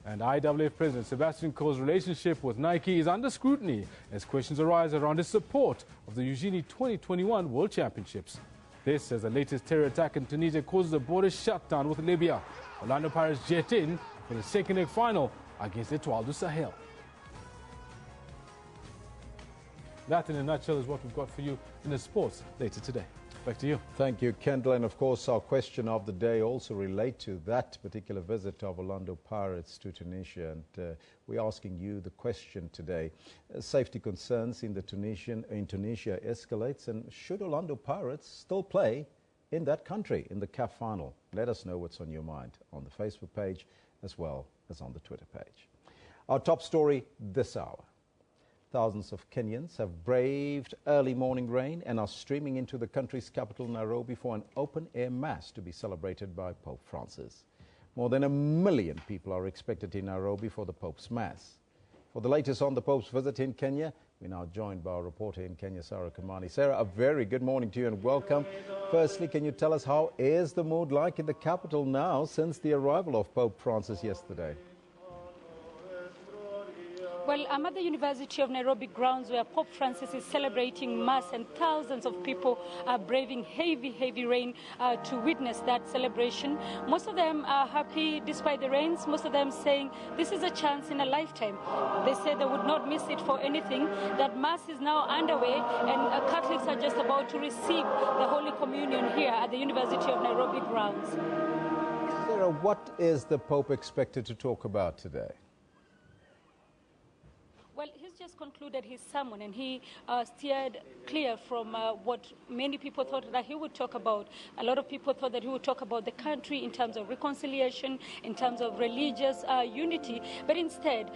And IAAF President Sebastian Coe's relationship with Nike is under scrutiny as questions arise around his support of the Eugenie 2021 World Championships. This as the latest terror attack in Tunisia causes a border shutdown with Libya. Orlando Pirates jet in for the second leg final against Etoile du Sahel. That in a nutshell is what we've got for you in the sports later today. Back to you. Thank you, Kendall. And of course, our question of the day also relates to that particular visit of Orlando Pirates to Tunisia. And we're asking you the question today. Safety concerns in Tunisia escalates. And should Orlando Pirates still play in that country in the CAF final? Let us know what's on your mind on the Facebook page as well as on the Twitter page. Our top story this hour. Thousands of Kenyans have braved early morning rain and are streaming into the country's capital, Nairobi, for an open-air mass to be celebrated by Pope Francis. More than 1 million people are expected in Nairobi for the Pope's Mass. For the latest on the Pope's visit in Kenya, we're now joined by our reporter in Kenya, Sarah Kamani. Sarah, a very good morning to you and welcome. Firstly, can you tell us how is the mood like in the capital now since the arrival of Pope Francis yesterday? Well, I'm at the University of Nairobi grounds where Pope Francis is celebrating Mass, and thousands of people are braving heavy rain to witness that celebration. Most of them are happy despite the rains, most of them saying this is a chance in a lifetime. They say they would not miss it for anything, that Mass is now underway and Catholics are just about to receive the Holy Communion here at the University of Nairobi grounds. Sarah, what is the Pope expected to talk about today? Well, he's just concluded his sermon and he steered clear from what many people thought that he would talk about. A lot of people thought that he would talk about the country in terms of reconciliation, in terms of religious unity. But instead,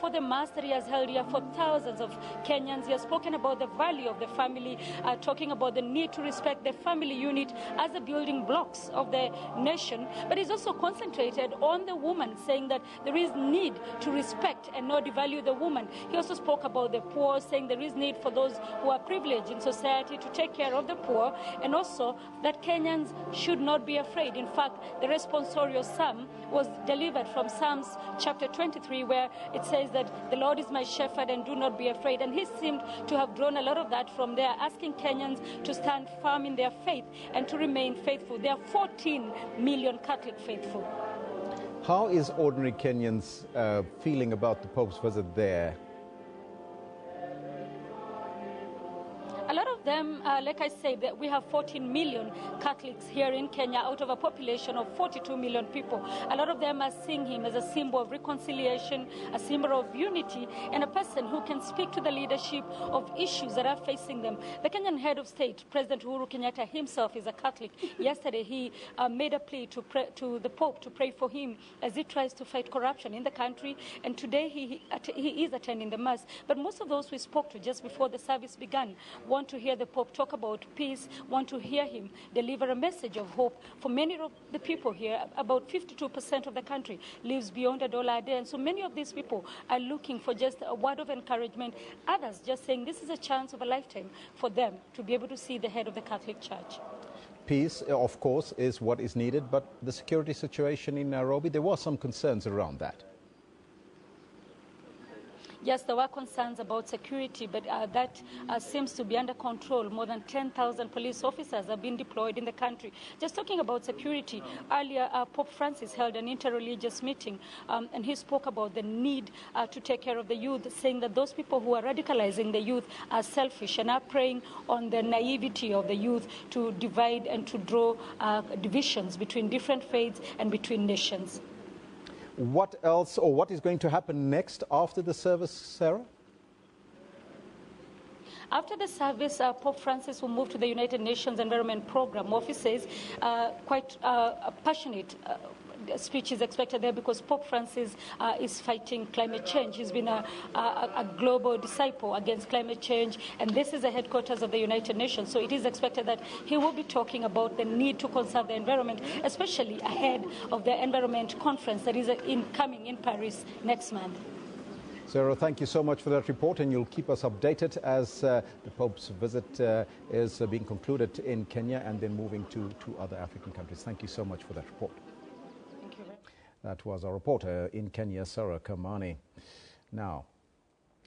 for the Mass that he has held here for thousands of Kenyans, he has spoken about the value of the family, talking about the need to respect the family unit as the building blocks of the nation. But he's also concentrated on the woman, saying that there is need to respect and not devalue the woman. He also spoke about the poor, saying there is need for those who are privileged in society to take care of the poor, and also that Kenyans should not be afraid. In fact, the responsorial psalm was delivered from Psalms chapter 23, where it says that the Lord is my shepherd and do not be afraid. And he seemed to have drawn a lot of that from there, asking Kenyans to stand firm in their faith and to remain faithful. There are 14 million Catholic faithful. How is ordinary Kenyans feeling about the Pope's visit there? A lot of them, like I said, that we have 14 million Catholics here in Kenya out of a population of 42 million people. A lot of them are seeing him as a symbol of reconciliation, a symbol of unity, and a person who can speak to the leadership of issues that are facing them. The Kenyan head of state, President Uhuru Kenyatta himself, is a Catholic. Yesterday, he made a plea to the Pope to pray for him as he tries to fight corruption in the country. And today, he is attending the Mass. But most of those we spoke to just before the service began want to hear hear the Pope talk about peace, want to hear him deliver a message of hope. For many of the people here, about 52% of the country lives beyond $1 a day. And so many of these people are looking for just a word of encouragement. Others just saying this is a chance of a lifetime for them to be able to see the head of the Catholic Church. Peace, of course, is what is needed, but the security situation in Nairobi, there were some concerns around that. Yes, there were concerns about security, but that seems to be under control. More than 10,000 police officers have been deployed in the country. Just talking about security, earlier Pope Francis held an interreligious meeting, and he spoke about the need to take care of the youth, saying that those people who are radicalizing the youth are selfish and are preying on the naivety of the youth to divide and to draw divisions between different faiths and between nations. What else, or what is going to happen next after the service, Sarah? After the service, Pope Francis will move to the United Nations Environment Program offices. Quite a passionate speech is expected there because Pope Francis is fighting climate change. He's been a global disciple against climate change, and this is the headquarters of the United Nations. So it is expected that he will be talking about the need to conserve the environment, especially ahead of the environment conference that is coming in Paris next month. Sarah, thank you so much for that report, and you'll keep us updated as the Pope's visit is being concluded in Kenya and then moving to other African countries. Thank you so much for that report. That was our reporter in Kenya, Sarah Kamani. Now,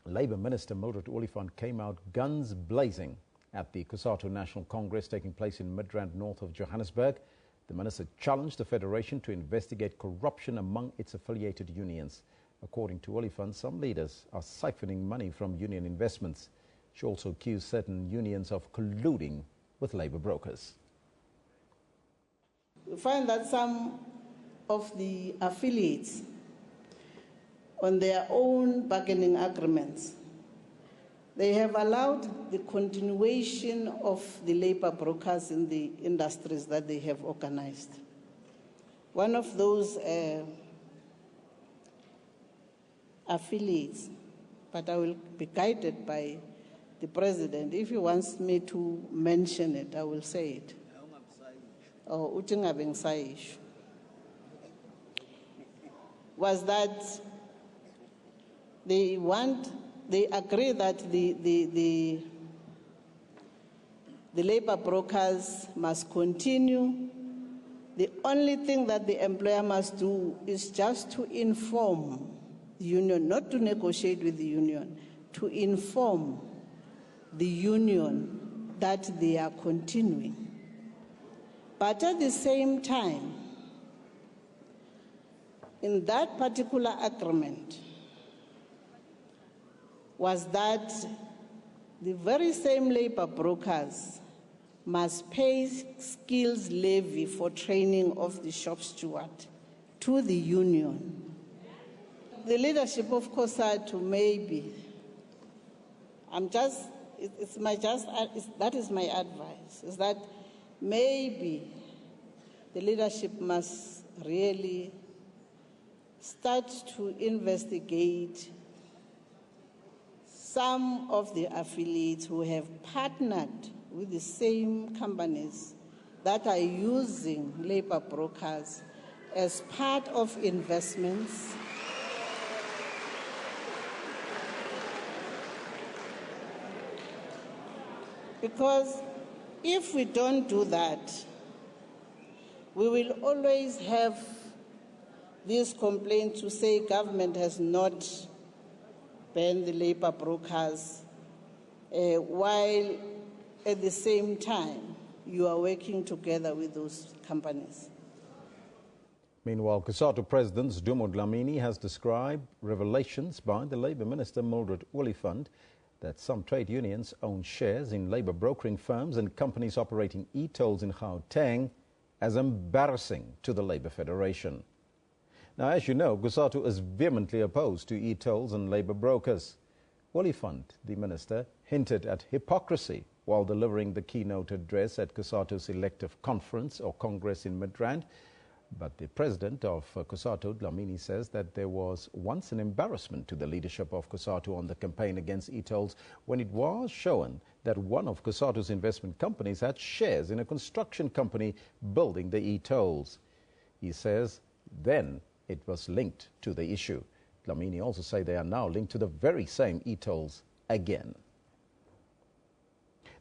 Labour Minister Mildred Oliphant came out guns blazing at the COSATU National Congress taking place in Midrand, north of Johannesburg. The minister challenged the Federation to investigate corruption among its affiliated unions. According to Oliphant, some leaders are siphoning money from union investments. She also accused certain unions of colluding with labour brokers. We find that some of the affiliates on their own bargaining agreements, they have allowed the continuation of the labor brokers in the industries that they have organized. One of those affiliates, but I will be guided by the president. If he wants me to mention it, I will say it. Was that they agree that the labor brokers must continue. The only thing that the employer must do is just to inform the union, not to negotiate with the union, to inform the union that they are continuing. But at the same time, in that particular agreement was that the very same labor brokers must pay skills levy for training of the shop steward to the union. The leadership of COSATU maybe, that is my advice, is that maybe the leadership must really start to investigate some of the affiliates who have partnered with the same companies that are using labor brokers as part of investments. Because if we don't do that, we will always have this complaint to say government has not banned the labor brokers, while at the same time you are working together with those companies. Meanwhile, COSATU President Dumo Dlamini has described revelations by the Labour Minister Mildred Oliphant that some trade unions own shares in labour brokering firms and companies operating e-tolls in Gauteng as embarrassing to the Labour Federation. Now, as you know, COSATU is vehemently opposed to e-tolls and labour brokers. Oliphant, the minister, hinted at hypocrisy while delivering the keynote address at COSATU's elective conference or congress in Midrand. But the president of COSATU, Dlamini, says that there was once an embarrassment to the leadership of COSATU on the campaign against e-tolls when it was shown that one of COSATU's investment companies had shares in a construction company building the e-tolls. He says then it was linked to the issue. Dlamini also say they are now linked to the very same e-tolls again.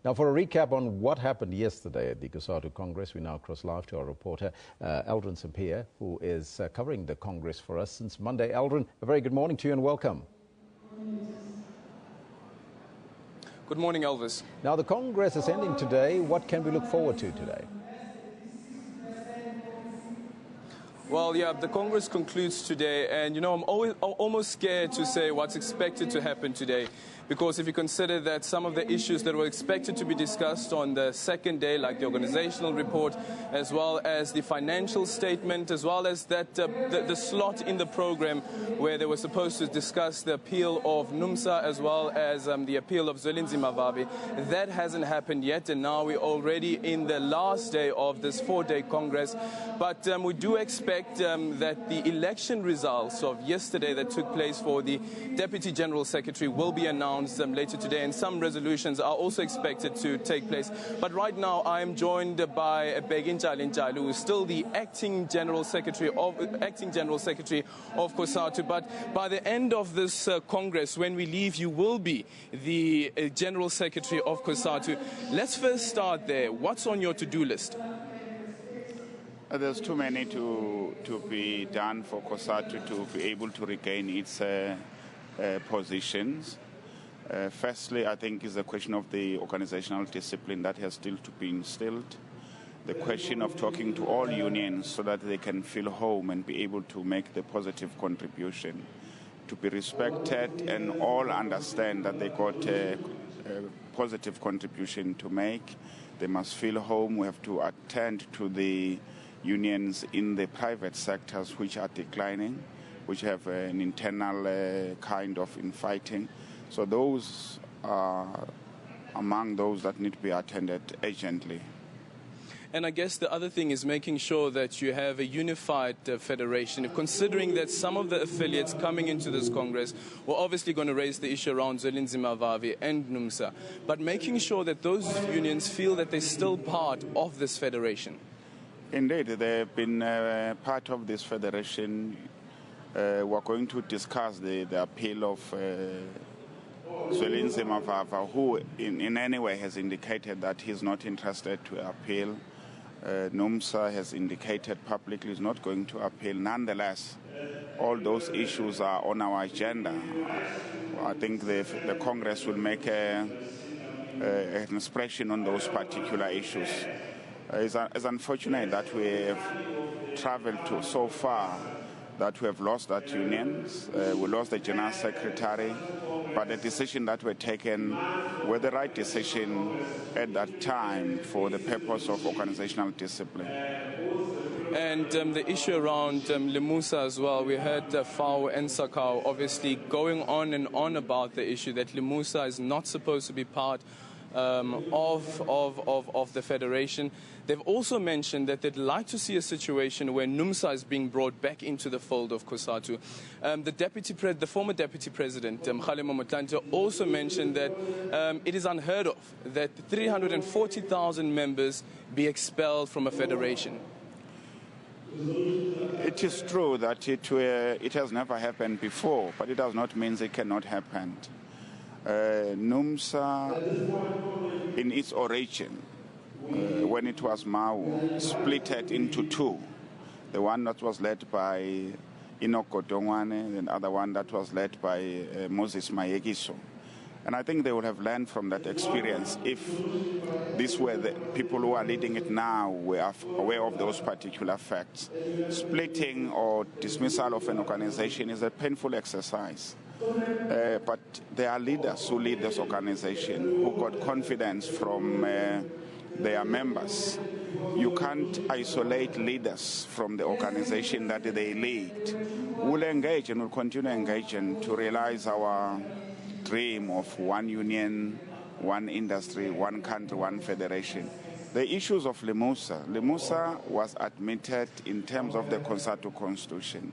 Now, for a recap on what happened yesterday at the COSATU Congress, we now cross live to our reporter, Eldrin Sampier, who is covering the Congress for us since Monday. Eldrin, a very good morning to you and welcome. Good morning, Elvis. Now, the Congress is ending today. What can we look forward to today? Well, yeah, the Congress concludes today, and, you know, I'm almost scared to say what's expected to happen today, because if you consider that some of the issues that were expected to be discussed on the second day, like the organizational report, as well as the financial statement, as well as that the slot in the program where they were supposed to discuss the appeal of NUMSA as well as the appeal of Zwelinzima Mavabe, that hasn't happened yet, and now we're already in the last day of this 4-day Congress. But we do expect that the election results of yesterday that took place for the Deputy General Secretary will be announced later today, and some resolutions are also expected to take place. But right now I am joined by Begin Njalinjalu, who is still the acting General Secretary of COSATU. But by the end of this Congress, when we leave, you will be the General Secretary of COSATU. Let's first start there. What's on your to-do list? There's too many to be done for COSATU to be able to regain its positions. Firstly, I think is the question of the organizational discipline that has still to be instilled. The question of talking to all unions so that they can feel home and be able to make the positive contribution, to be respected and all understand that they got a positive contribution to make. They must feel home. We have to attend to the unions in the private sectors which are declining, which have an internal kind of infighting. So those are among those that need to be attended urgently. And I guess the other thing is making sure that you have a unified federation, considering that some of the affiliates coming into this Congress were obviously going to raise the issue around Zwelinzima Mavabe and NUMSA, but making sure that those unions feel that they're still part of this federation. Indeed, they've been part of this federation. We're going to discuss the appeal of Zwelinzima Mavabe, who in any way has indicated that he's not interested to appeal. NUMSA has indicated publicly he's not going to appeal. Nonetheless, all those issues are on our agenda. I think the Congress will make an expression on those particular issues. It's unfortunate that we have traveled to so far that we have lost that unions. We lost the General Secretary, but the decision that were taken were the right decision at that time for the purpose of organizational discipline. And the issue around Lemusa as well, we heard Fao and Sakao obviously going on and on about the issue that Lemusa is not supposed to be part of the federation. They've also mentioned that they'd like to see a situation where NUMSA is being brought back into the fold of COSATU. The former deputy president, Kgalema Motlanthe, also mentioned that it is unheard of that 340,000 members be expelled from a federation. It is true that it has never happened before, but it does not mean it cannot happen. NUMSA, in its origin, when it was Mau, splitted into two. The one that was led by Enoch Godongwane, and the other one that was led by Moses Mayekiso. And I think they would have learned from that experience if these were the people who are leading it now were aware of those particular facts. Splitting or dismissal of an organization is a painful exercise. But there are leaders who lead this organization who got confidence from their members. You can't isolate leaders from the organization that they lead. We'll engage and we'll continue engaging to realize our dream of one union, one industry, one country, one federation. The issues of Lemusa was admitted in terms of the COSATU Constitution.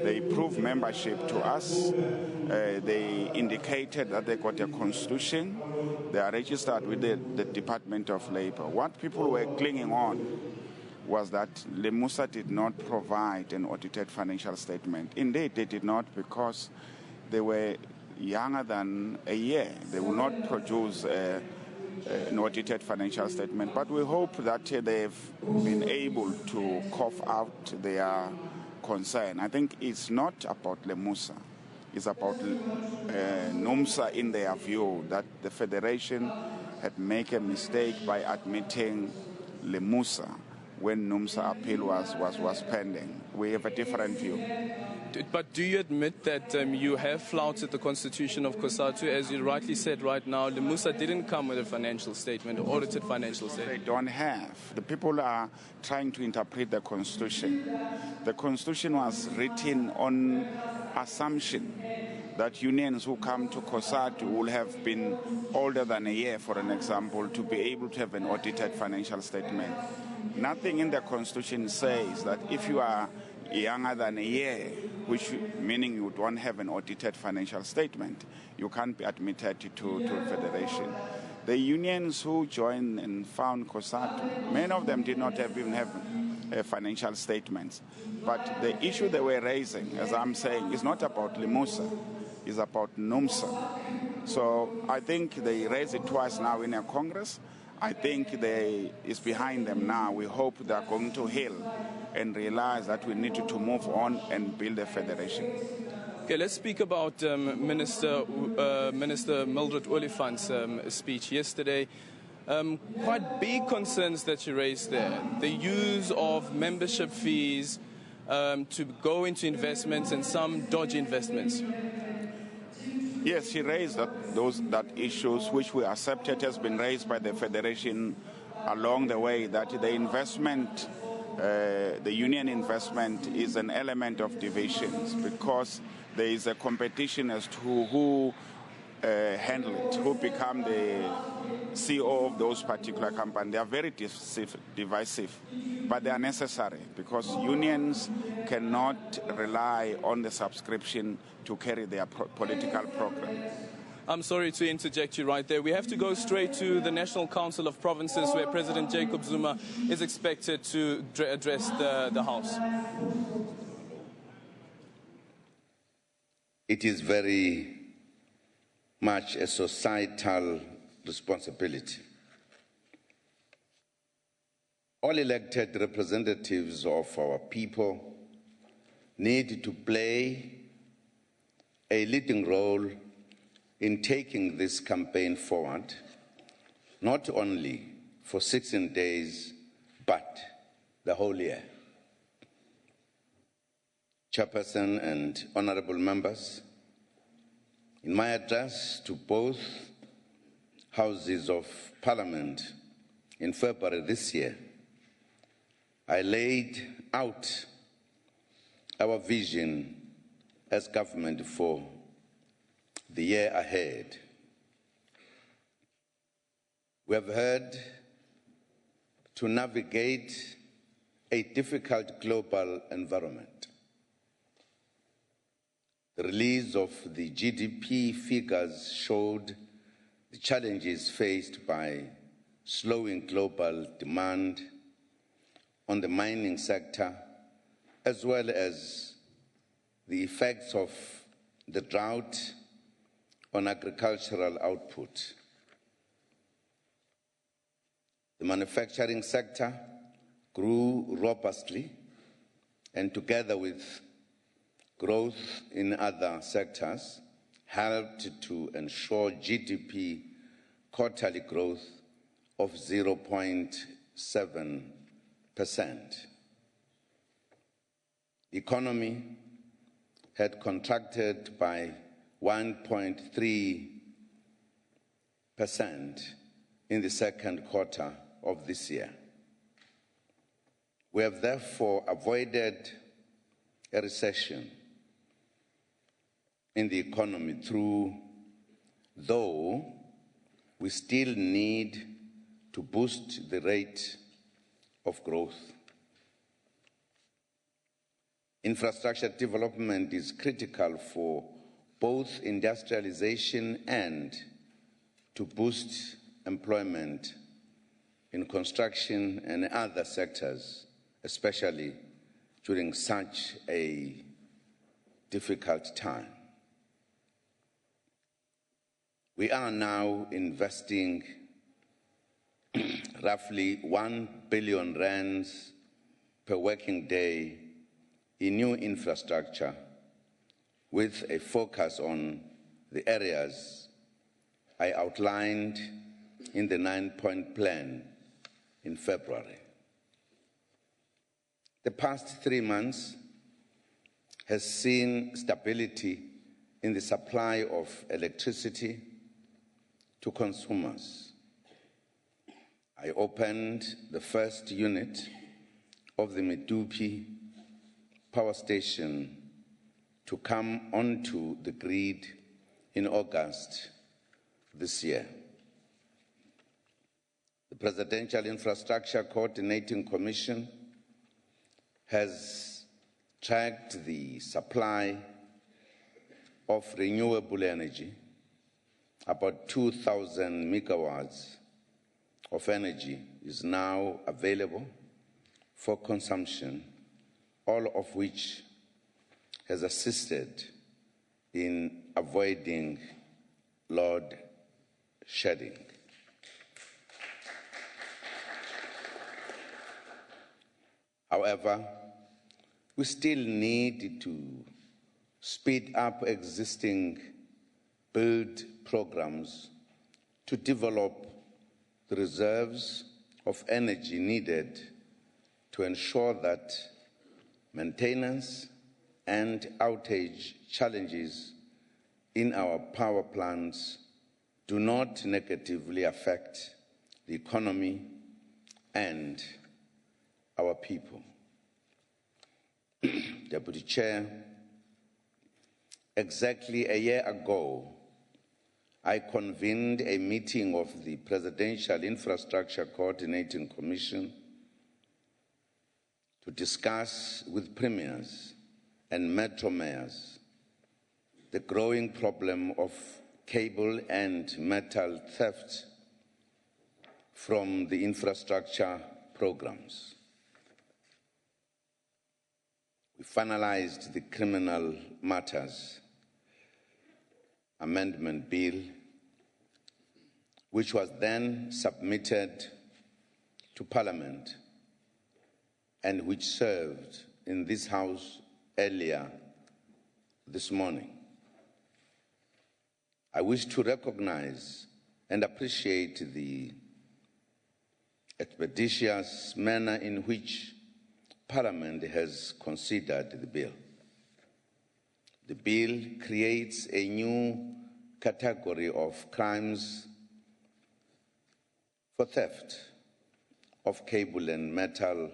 They proved membership to us. They indicated that they got a constitution. They are registered with the Department of Labor. What people were clinging on was that Lemusa did not provide an audited financial statement. Indeed, they did not, because they were younger than a year. They will not produce an audited financial statement. But we hope that they've been able to cough out their concern. I think it's not about Lemusa. It's about NUMSA in their view, that the Federation had made a mistake by admitting Lemusa when NUMSA appeal was pending. We have a different view. But do you admit that you have flouted the constitution of COSATU? As you rightly said right now, Lemusa didn't come with a financial statement, or audited financial statement. They don't have. The people are trying to interpret the constitution. The constitution was written on assumption that unions who come to COSATU will have been older than a year, for an example, to be able to have an audited financial statement. Nothing in the constitution says that if you are younger than a year, which meaning you don't have an audited financial statement, you can't be admitted to a federation. The unions who joined and found COSATU, many of them did not even have financial statements. But the issue they were raising, as I'm saying, is not about Lemusa, it's about NUMSA. So I think they raised it twice now in a Congress. I think it's behind them now. We hope they are going to heal and realize that we need to move on and build a federation. Okay, let's speak about Minister Mildred Oliphant's speech yesterday. Quite big concerns that she raised there. The use of membership fees to go into investments and some dodgy investments. Yes, she raised that issues which we accepted has been raised by the Federation along the way, that the investment, the union investment is an element of divisions, because there is a competition as to who handle it, who become the CEO of those particular companies. They are very divisive, but they are necessary, because unions cannot rely on the subscription to carry their political program. I'm sorry to interject you right there. We have to go straight to the National Council of Provinces, where President Jacob Zuma is expected to address the House. It is very much a societal responsibility. All elected representatives of our people need to play a leading role in taking this campaign forward, not only for 16 days, but the whole year. Chairperson and honorable members, in my address to both houses of Parliament in February this year, I laid out our vision as government for the year ahead. We have had to navigate a difficult global environment. The release of the GDP figures showed the challenges faced by slowing global demand on the mining sector, as well as the effects of the drought on agricultural output. The manufacturing sector grew robustly, and together with growth in other sectors, helped to ensure GDP quarterly growth of 0.7%. The economy had contracted by 1.3% in the second quarter of this year. We have therefore avoided a recession in the economy, though we still need to boost the rate of growth. Infrastructure development is critical for both industrialization and to boost employment in construction and other sectors, especially during such a difficult time. We are now investing roughly 1 billion rands per working day in new infrastructure with a focus on the areas I outlined in the 9-point plan in February. The past 3 months has seen stability in the supply of electricity to consumers. I opened the first unit of the Medupi power station to come onto the grid in August this year. The Presidential Infrastructure Coordinating Commission has tracked the supply of renewable energy. About 2,000 megawatts of energy is now available for consumption, all of which has assisted in avoiding load shedding. However, we still need to speed up existing build programs to develop the reserves of energy needed to ensure that maintenance and outage challenges in our power plants do not negatively affect the economy and our people. Deputy Chair, exactly a year ago, I convened a meeting of the Presidential Infrastructure Coordinating Commission to discuss with premiers and metro mayors the growing problem of cable and metal theft from the infrastructure programs. We finalized the Criminal Matters Amendment Bill, which was then submitted to Parliament and which served in this House earlier this morning. I wish to recognize and appreciate the expeditious manner in which Parliament has considered the bill. The bill creates a new category of crimes for theft of cable and metal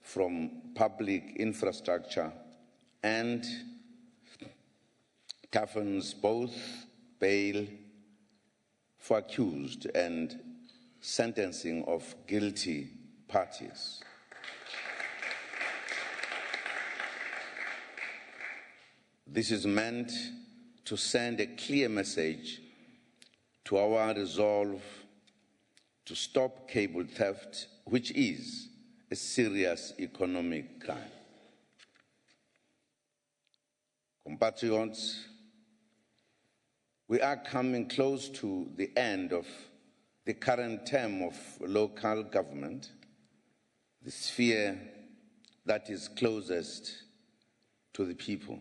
from public infrastructure and toughens both bail for accused and sentencing of guilty parties. This is meant to send a clear message to our resolve to stop cable theft, which is a serious economic crime. Compatriots, we are coming close to the end of the current term of local government, the sphere that is closest to the people.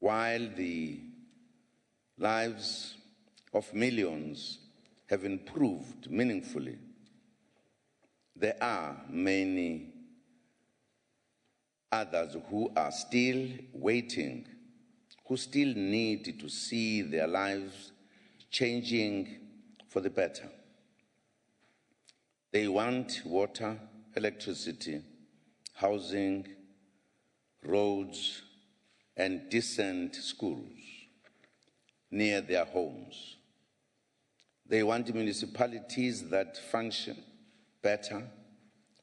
While the lives of millions have improved meaningfully, there are many others who are still waiting, who still need to see their lives changing for the better. They want water, electricity, housing, roads, and decent schools near their homes. They want municipalities that function better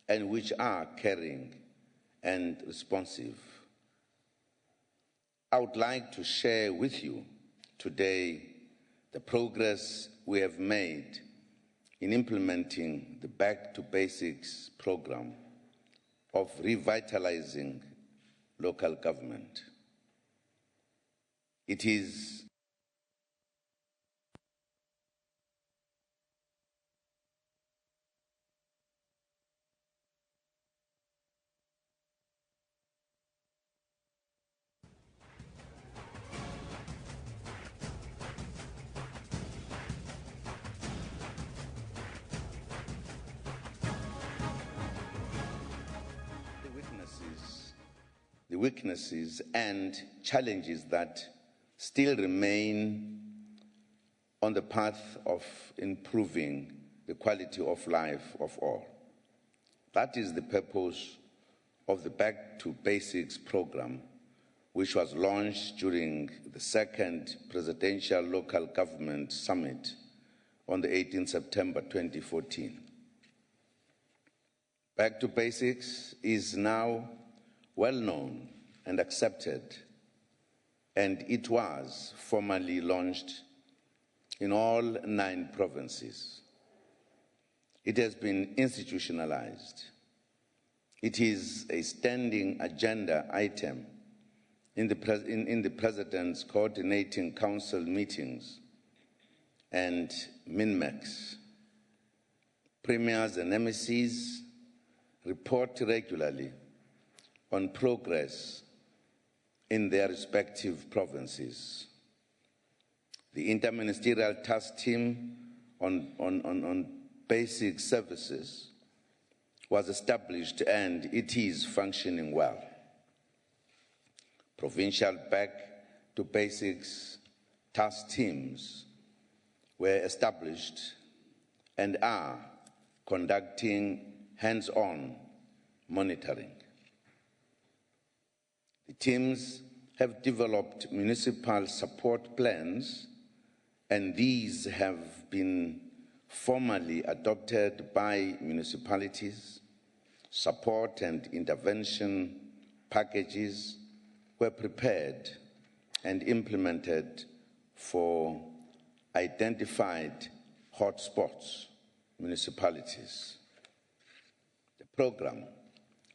and which are caring and responsive. I would like to share with you today the progress we have made in implementing the Back to Basics program of revitalizing local government. It is the weaknesses and challenges that still remain on the path of improving the quality of life of all. That is the purpose of the Back to Basics program, which was launched during the second Presidential Local Government Summit on the 18th September 2014. Back to Basics is now well known and accepted, and it was formally launched in all 9 provinces. It has been institutionalized. It is a standing agenda item in the President's Coordinating Council meetings and MINMEX. Premiers and MECs report regularly on progress in their respective provinces. The Interministerial Task Team on Basic Services was established and it is functioning well. Provincial Back to Basics task teams were established and are conducting hands-on monitoring. The teams have developed municipal support plans, and these have been formally adopted by municipalities. Support and intervention packages were prepared and implemented for identified hotspots municipalities. The program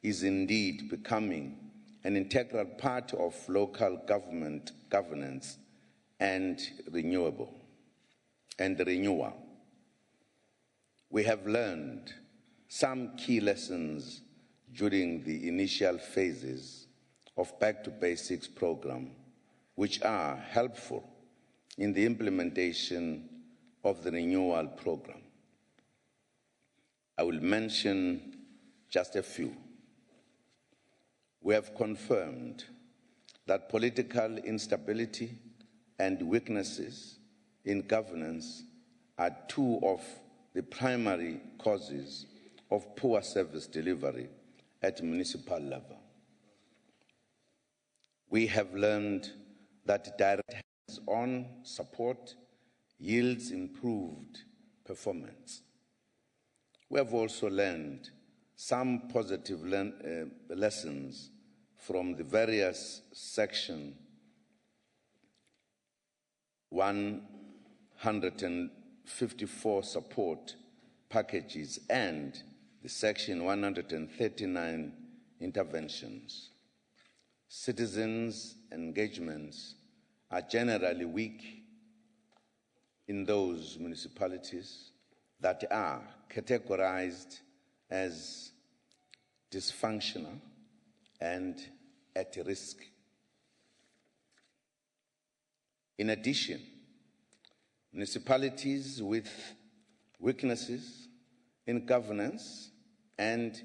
is indeed becoming an integral part of local government governance and renewal. We have learned some key lessons during the initial phases of Back to Basics program, which are helpful in the implementation of the renewal program. I will mention just a few. We have confirmed that political instability and weaknesses in governance are 2 of the primary causes of poor service delivery at municipal level. We have learned that direct hands-on support yields improved performance. We have also learned some positive lessons from the various Section 154 support packages and the Section 139 interventions. Citizens' engagements are generally weak in those municipalities that are categorized as dysfunctional and at risk. In addition, municipalities with weaknesses in governance and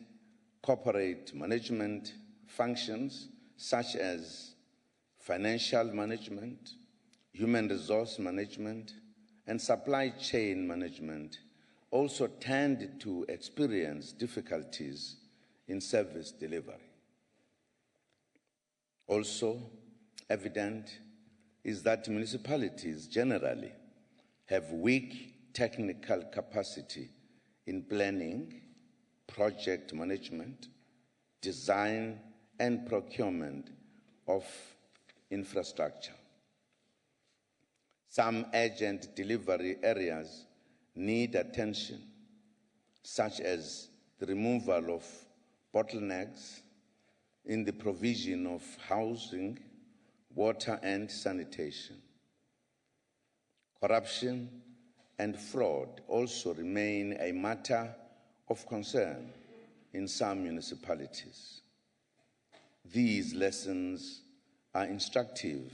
corporate management functions such as financial management, human resource management, and supply chain management also tend to experience difficulties in service delivery. Also evident is that municipalities generally have weak technical capacity in planning, project management, design, and procurement of infrastructure. Some urgent delivery areas need attention, such as the removal of bottlenecks in the provision of housing, water, and sanitation. Corruption and fraud also remain a matter of concern in some municipalities. These lessons are instructive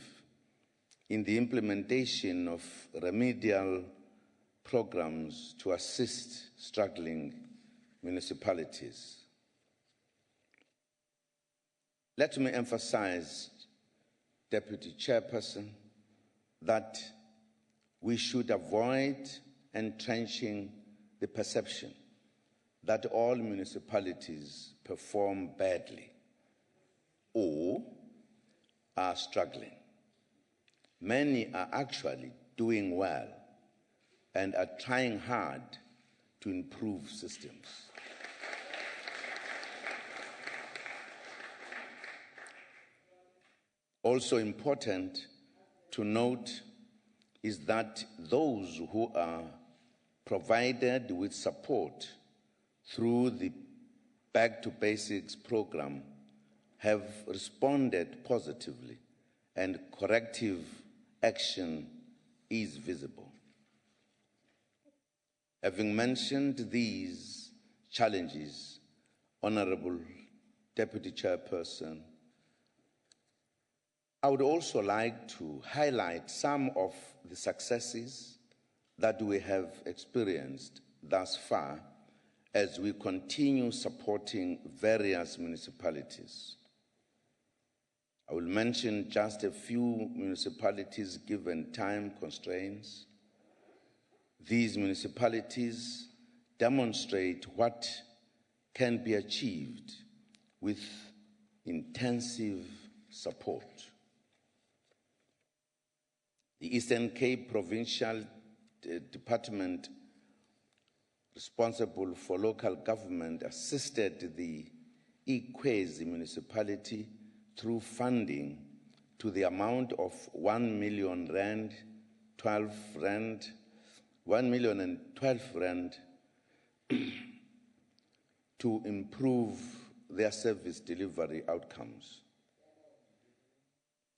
in the implementation of remedial programs to assist struggling municipalities. Let me emphasize, Deputy Chairperson, that we should avoid entrenching the perception that all municipalities perform badly or are struggling. Many are actually doing well and are trying hard to improve systems. Also important to note is that those who are provided with support through the Back to Basics program have responded positively, and corrective action is visible. Having mentioned these challenges, Honorable Deputy Chairperson, I would also like to highlight some of the successes that we have experienced thus far as we continue supporting various municipalities. I will mention just a few municipalities given time constraints. These municipalities demonstrate what can be achieved with intensive support. The Eastern Cape Provincial Department responsible for local government assisted the Ikwezi municipality through funding to the amount of 1 million rand, 1 million and 12 rand to improve their service delivery outcomes.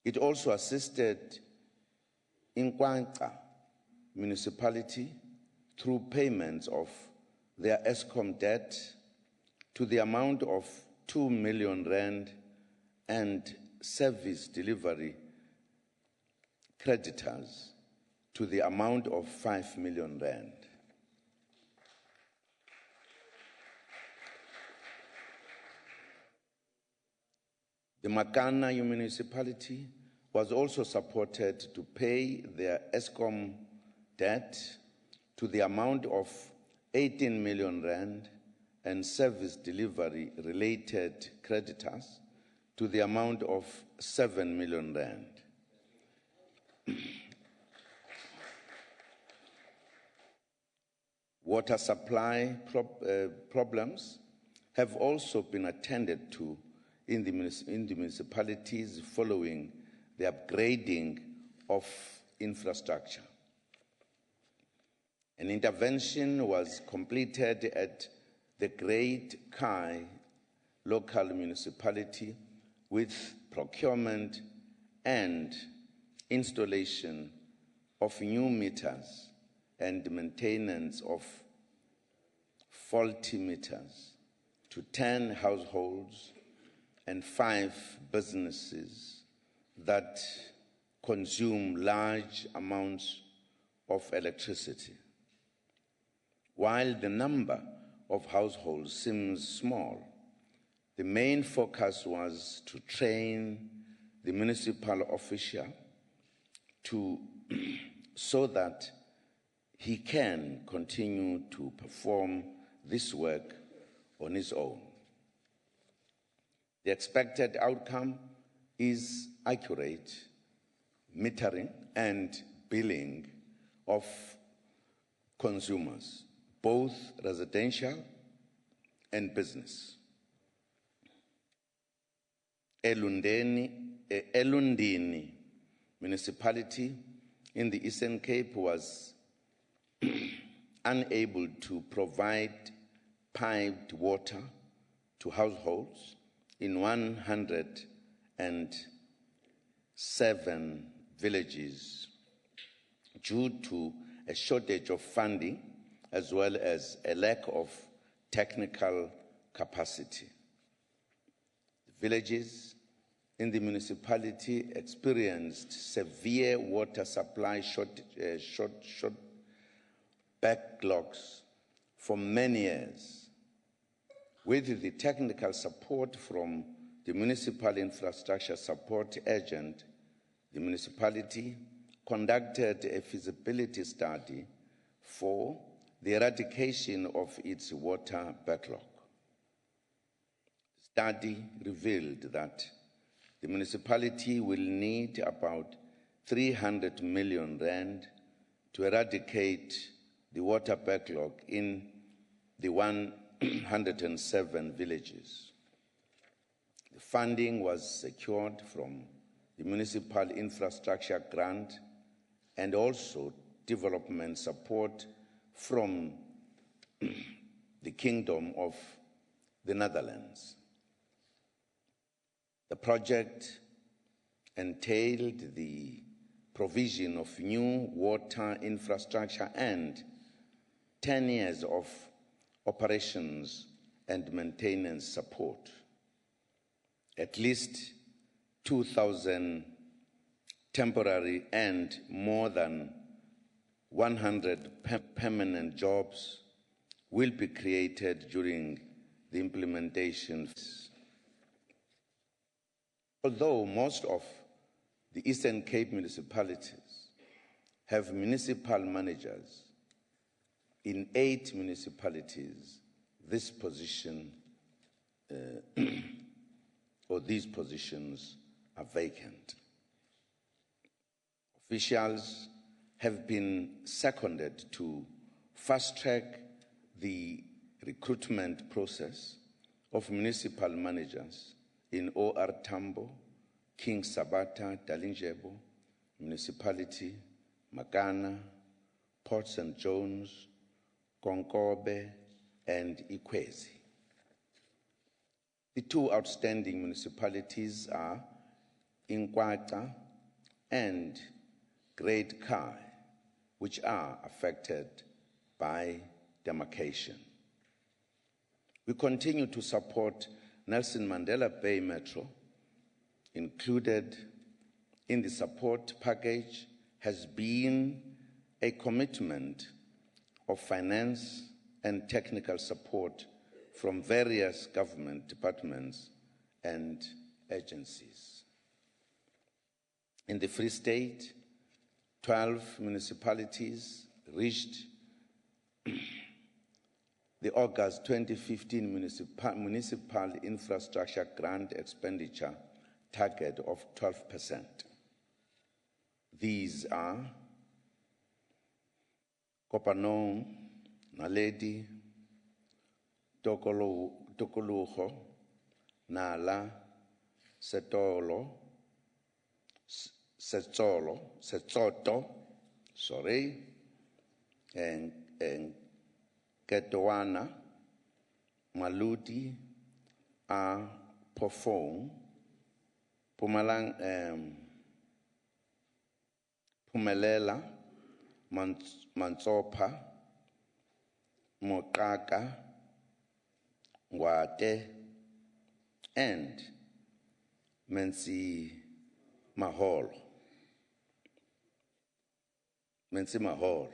It also assisted Inkwanqa municipality through payments of their Eskom debt to the amount of 2 million rand and service delivery creditors to the amount of 5 million rand. The Makana municipality was also supported to pay their Eskom debt to the amount of 18 million rand and service delivery related creditors to the amount of 7 million rand. Water supply problems have also been attended to in the municipalities following the upgrading of infrastructure. An intervention was completed at the Great Kai local municipality with procurement and installation of new meters and maintenance of faulty meters to 10 households and 5 businesses that consume large amounts of electricity. While the number of households seems small, the main focus was to train the municipal official so that he can continue to perform this work on his own. The expected outcome is accurate metering and billing of consumers, both residential and business. Elundini municipality in the Eastern Cape was unable to provide piped water to households in 107 villages due to a shortage of funding as well as a lack of technical capacity. The villages in the municipality experienced severe water supply backlogs for many years. With the technical support from the Municipal Infrastructure Support Agent, the municipality conducted a feasibility study for the eradication of its water backlog. The study revealed that the municipality will need about 300 million rand to eradicate the water backlog in the 107 villages. The funding was secured from the Municipal Infrastructure Grant and also development support from the Kingdom of the Netherlands. The project entailed the provision of new water infrastructure and 10 years of operations and maintenance support. At least 2,000 temporary and more than 100 permanent jobs will be created during the implementation. Although most of the Eastern Cape municipalities have municipal managers, in 8 municipalities, this position or these positions are vacant. Officials have been seconded to fast-track the recruitment process of municipal managers in OR Tambo, King Sabata, Dalinjebo Municipality, Magana, Port St. John's, Konkobe, and Ikwezi. The 2 outstanding municipalities are Inkwata and Great Kai, which are affected by demarcation. We continue to support Nelson Mandela Bay Metro. Included in the support package has been a commitment of finance and technical support from various government departments and agencies. In the Free State, 12 municipalities reached the August 2015 municipal infrastructure grant expenditure target of 12%. These are Kopanong, Naledi, Tokoloho, Nala, Setolo, Setsoto, and Ketowana, Maluti, Pofong, Pumelela, Mantsopa, Mokaka, Ngwate, and Mensi Mahol. Mensi Mahol.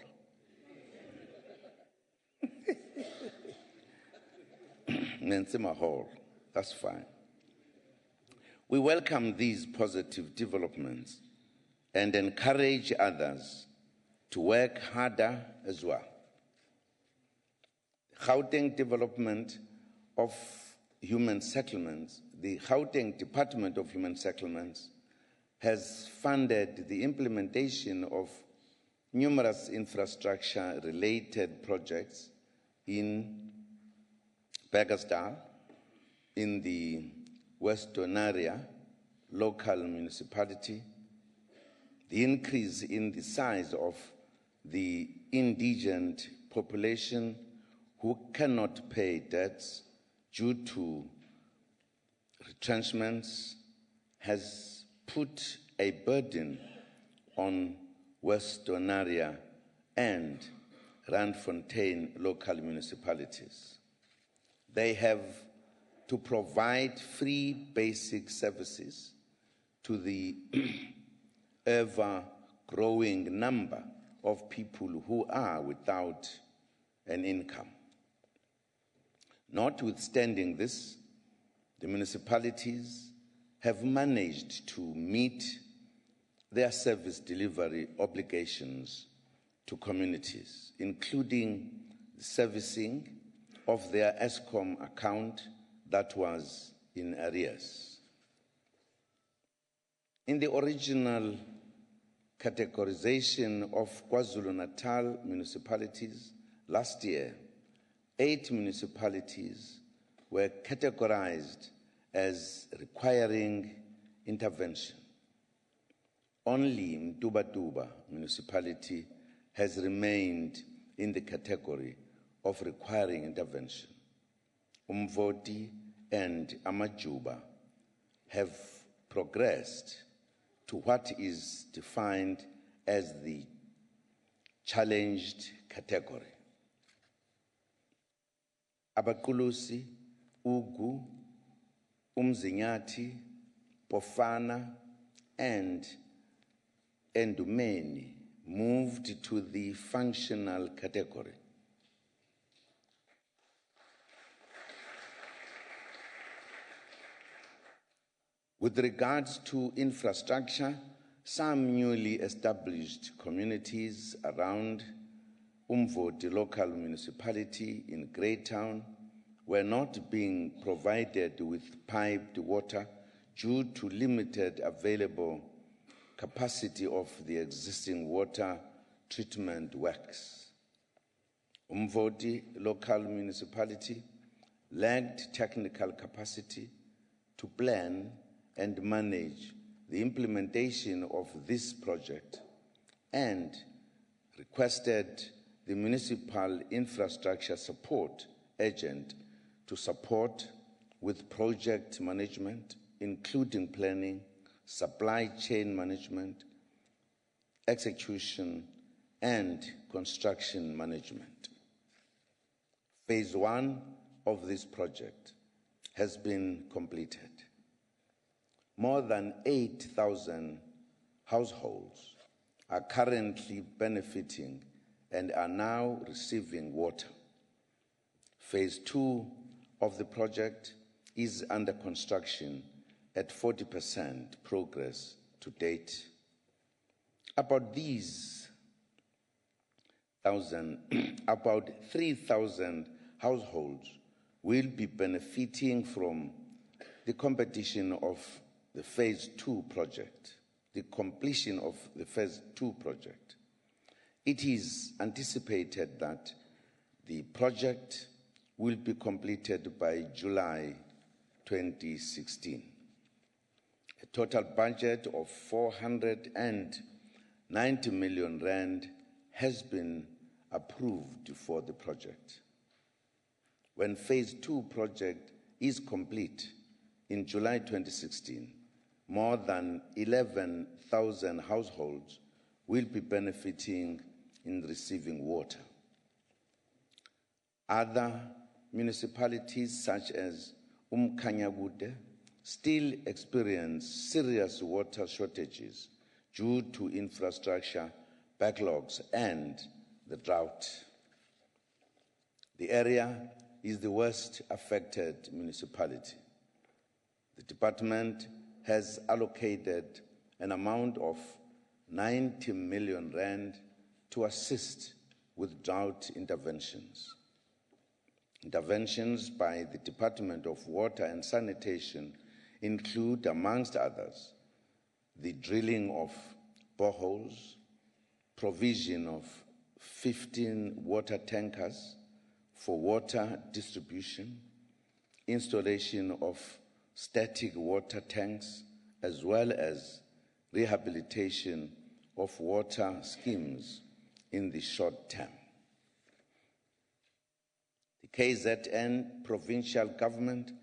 Mensi Mahol. That's fine. We welcome these positive developments and encourage others to work harder as well. Gauteng Development of Human Settlements, the Gauteng Department of Human Settlements has funded the implementation of numerous infrastructure-related projects in Bakersdal, in the Westonaria local municipality, the increase in the size of the indigent population who cannot pay debts due to retrenchments has put a burden on Westonaria and Randfontein local municipalities. They have to provide free basic services to the ever-growing number of people who are without an income. Notwithstanding this, the municipalities have managed to meet their service delivery obligations to communities, including the servicing of their ESCOM account that was in arrears. In the original categorization of KwaZulu-Natal municipalities last year, 8 municipalities were categorized as requiring intervention. Only Mtuba municipality has remained in the category of requiring intervention. Umvoti and Amajuba have progressed to what is defined as the challenged category. Abakulusi, Ugu, Umzinyati, Pofana, and Endumeni moved to the functional category. With regards to infrastructure, some newly established communities around Umvoti local municipality in Greytown were not being provided with piped water due to limited available capacity of the existing water treatment works. Umvoti local municipality lacked technical capacity to plan and manage the implementation of this project and requested the municipal infrastructure support agent to support with project management, including planning, supply chain management, execution, and construction management. Phase 1 of this project has been completed. More than 8,000 households are currently benefiting and are now receiving water. Phase 2 of the project is under construction at 40% progress to date. About 3,000 households will be benefiting from the completion of the Phase 2 project, the completion of the Phase 2 project. It is anticipated that the project will be completed by July 2016. A total budget of 490 million rand has been approved for the project. When Phase 2 project is complete in July 2016, more than 11,000 households will be benefiting in receiving water. Other municipalities such as Umkhanyakude still experience serious water shortages due to infrastructure backlogs and the drought. The area is the worst affected municipality. The department has allocated an amount of 90 million rand to assist with drought interventions. Interventions by the Department of Water and Sanitation include, amongst others, the drilling of boreholes, provision of 15 water tankers for water distribution, installation of static water tanks, as well as rehabilitation of water schemes in the short term. The KZN provincial government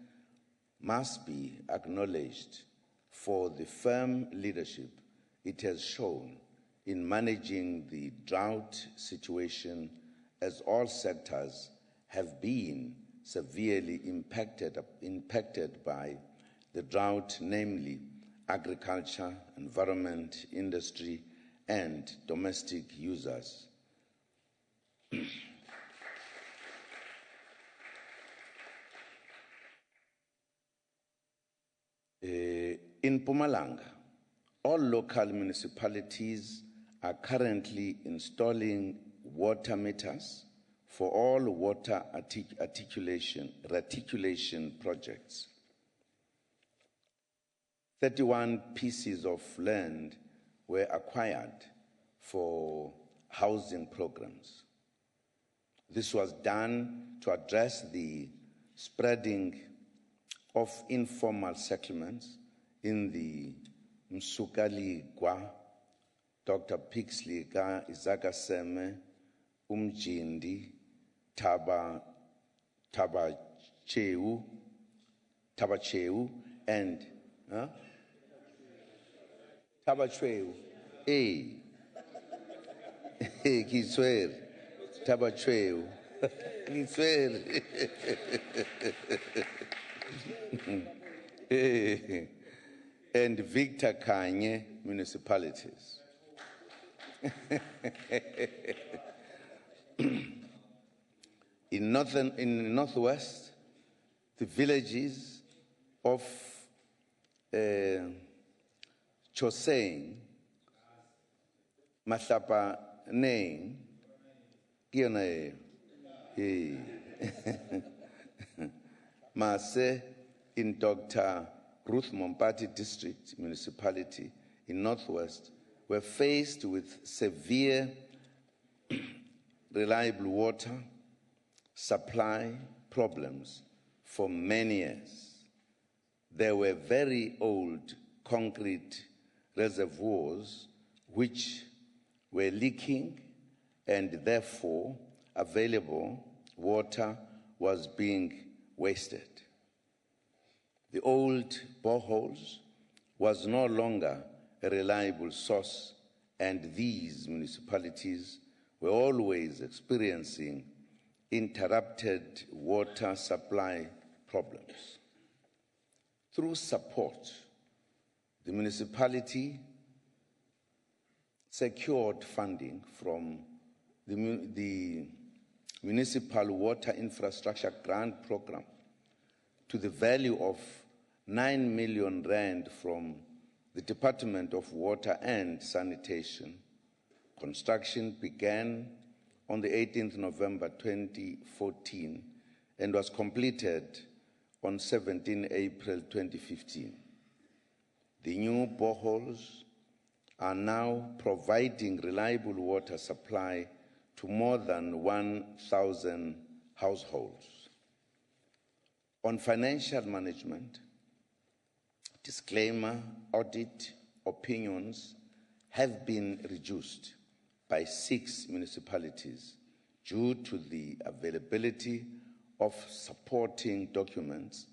must be acknowledged for the firm leadership it has shown in managing the drought situation, as all sectors have been severely impacted by the drought, namely agriculture, environment, industry, and domestic users. In Mpumalanga, all local municipalities are currently installing water meters for all water reticulation projects. 31 pieces of land were acquired for housing programs. This was done to address the spreading of informal settlements in the Msukaligwa, Dr. Pixley, Isaka Seme, Umjindi, Tabacheu, and Tabacheu, Kiswer, Tabacheu, Kiswer, and Victor Kanye municipalities. In Northwest, the villages of Chosein, Mahlapa Neng, Mase in Dr. Ruth Mompati District Municipality in Northwest were faced with severe reliable water supply problems for many years. There were very old concrete reservoirs which were leaking, and therefore available water was being wasted. The old boreholes was no longer a reliable source, and these municipalities were always experiencing interrupted water supply problems. Through support, the municipality secured funding from the Municipal Water Infrastructure Grant Program to the value of 9 million rand from the Department of Water and Sanitation. Construction began on the 18th November 2014 and was completed on 17 April 2015. The new boreholes are now providing reliable water supply to more than 1,000 households. On financial management, disclaimer audit opinions have been reduced by 6 municipalities due to the availability of supporting documents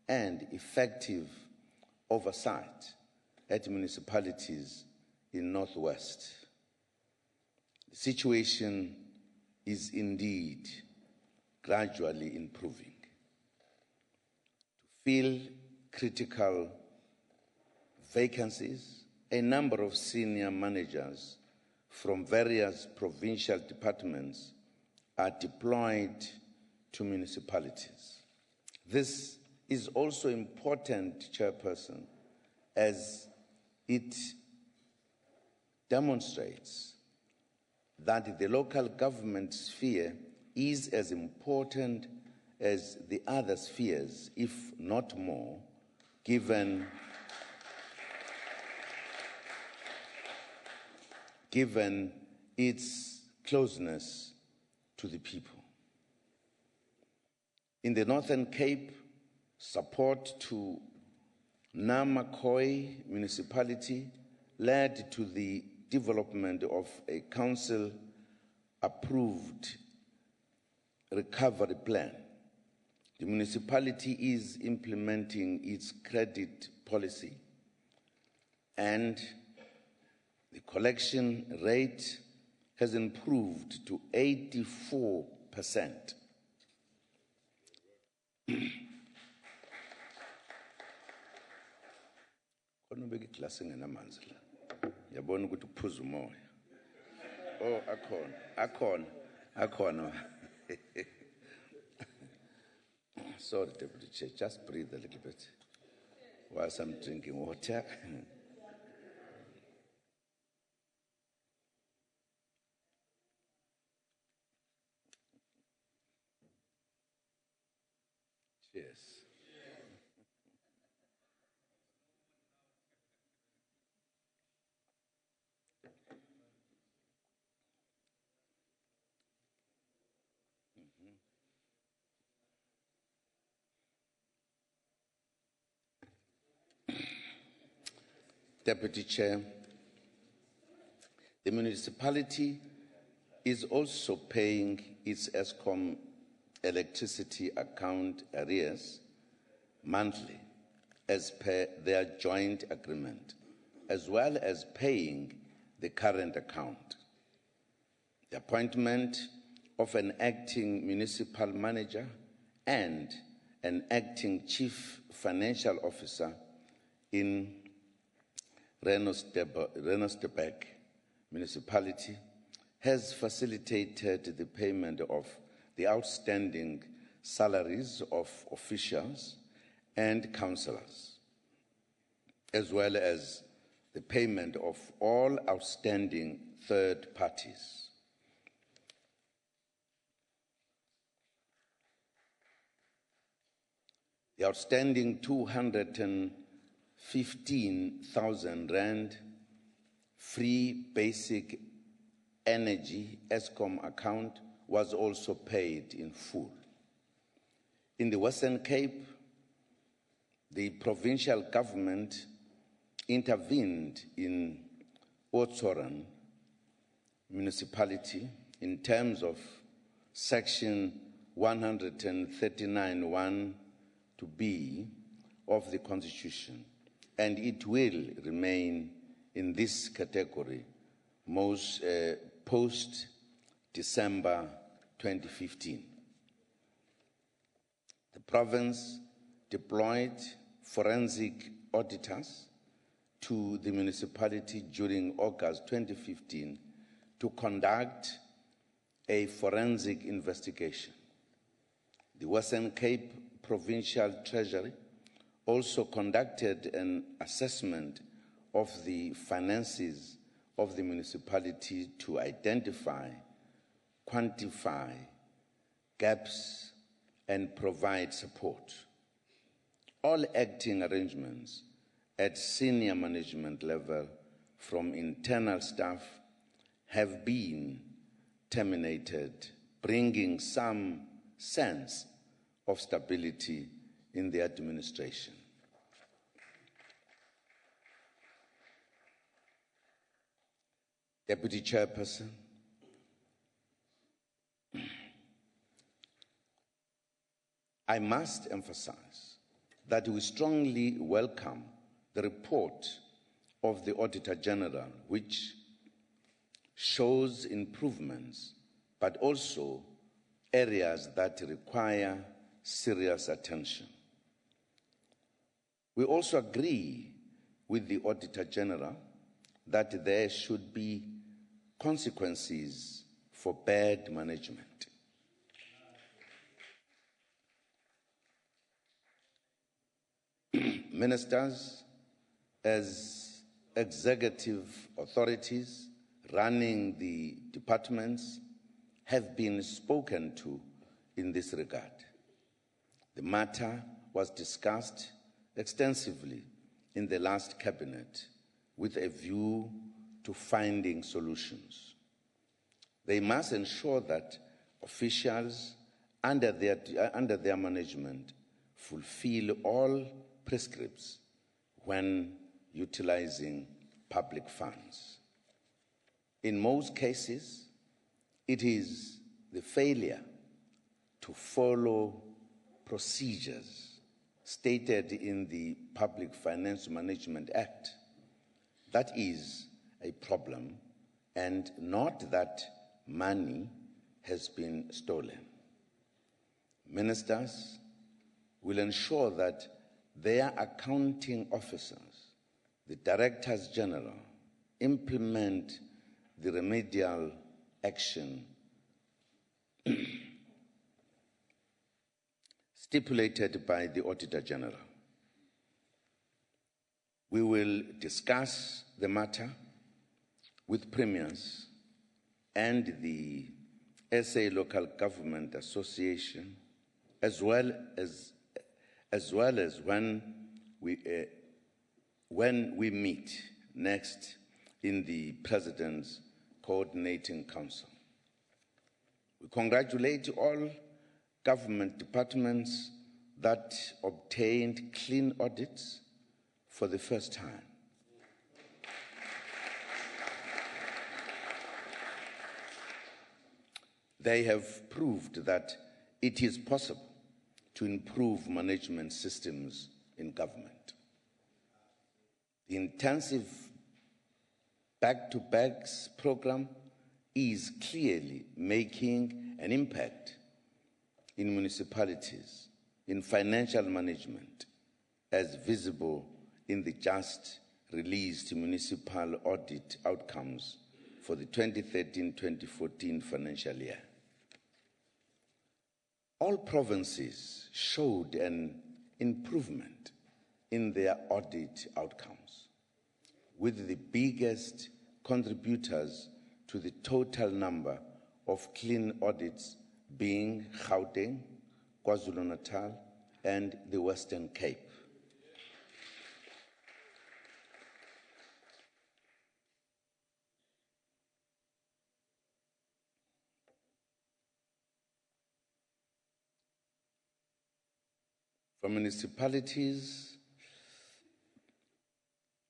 and effective oversight at municipalities in Northwest. The situation is indeed gradually improving. To fill critical vacancies, a number of senior managers from various provincial departments are deployed to municipalities. This is also important, Chairperson, as it demonstrates that the local government sphere is as important as the other spheres, if not more, given its closeness to the people. In the Northern Cape, support to Namakoi municipality led to the development of a council-approved recovery plan. The municipality is implementing its credit policy, and the collection rate has improved to 84%. Konobeke classing enamanzi la. Yabona ukuthi uphuza umoya. Oh, akhona. Sorry, Deputy Chair, just breathe a little bit whilst I'm drinking water. Cheers. Deputy Chair, the municipality is also paying its ESCOM electricity account arrears monthly as per their joint agreement, as well as paying the current account. The appointment of an acting municipal manager and an acting chief financial officer in Renostebeek municipality has facilitated the payment of the outstanding salaries of officials and councillors, as well as the payment of all outstanding third parties. The outstanding 215,000 rand free basic energy ESCOM account was also paid in full. In the Western Cape, the provincial government intervened in Oudtshoorn municipality in terms of Section 139(1) to B of the Constitution, and it will remain in this category post-December 2015. The province deployed forensic auditors to the municipality during August 2015 to conduct a forensic investigation. The Western Cape Provincial Treasury also conducted an assessment of the finances of the municipality to identify, quantify gaps, and provide support. All acting arrangements at senior management level from internal staff have been terminated, bringing some sense of stability in the administration. Deputy Chairperson, I must emphasize that we strongly welcome the report of the Auditor General, which shows improvements, but also areas that require serious attention. We also agree with the Auditor General that there should be consequences for bad management. Ministers, as executive authorities running the departments, have been spoken to in this regard. The matter was discussed extensively in the last cabinet with a view to finding solutions. They must ensure that officials under their management fulfill all prescripts when utilizing public funds. In most cases, it is the failure to follow procedures stated in the Public Finance Management Act that is a problem, and not that money has been stolen. Ministers will ensure that their accounting officers, the Directors General, implement the remedial action stipulated by the Auditor General. We will discuss the matter with premiers and the SA Local Government Association, as well as when we meet next in the President's Coordinating Council. We congratulate all government departments that obtained clean audits for the first time. They have proved that it is possible to improve management systems in government. The intensive back-to-backs program is clearly making an impact in municipalities, in financial management, as visible in the just released municipal audit outcomes for the 2013-2014 financial year. All provinces showed an improvement in their audit outcomes, with the biggest contributors to the total number of clean audits being Gauteng, KwaZulu-Natal, and the Western Cape. For municipalities,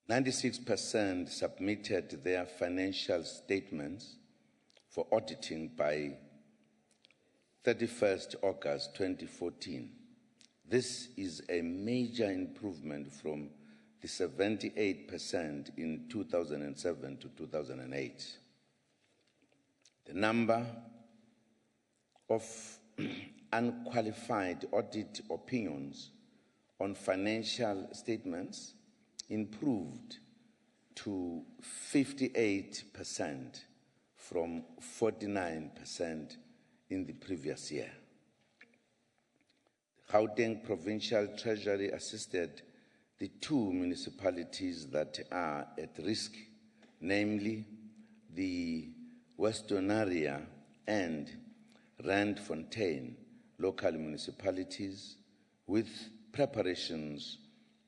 96% submitted their financial statements for auditing by 31st August 2014. This is a major improvement from the 78% in 2007 to 2008. The number of unqualified audit opinions on financial statements improved to 58% from 49% in the previous year. The Gauteng Provincial Treasury assisted the two municipalities that are at risk, namely the Westonaria and Randfontein local municipalities, with preparations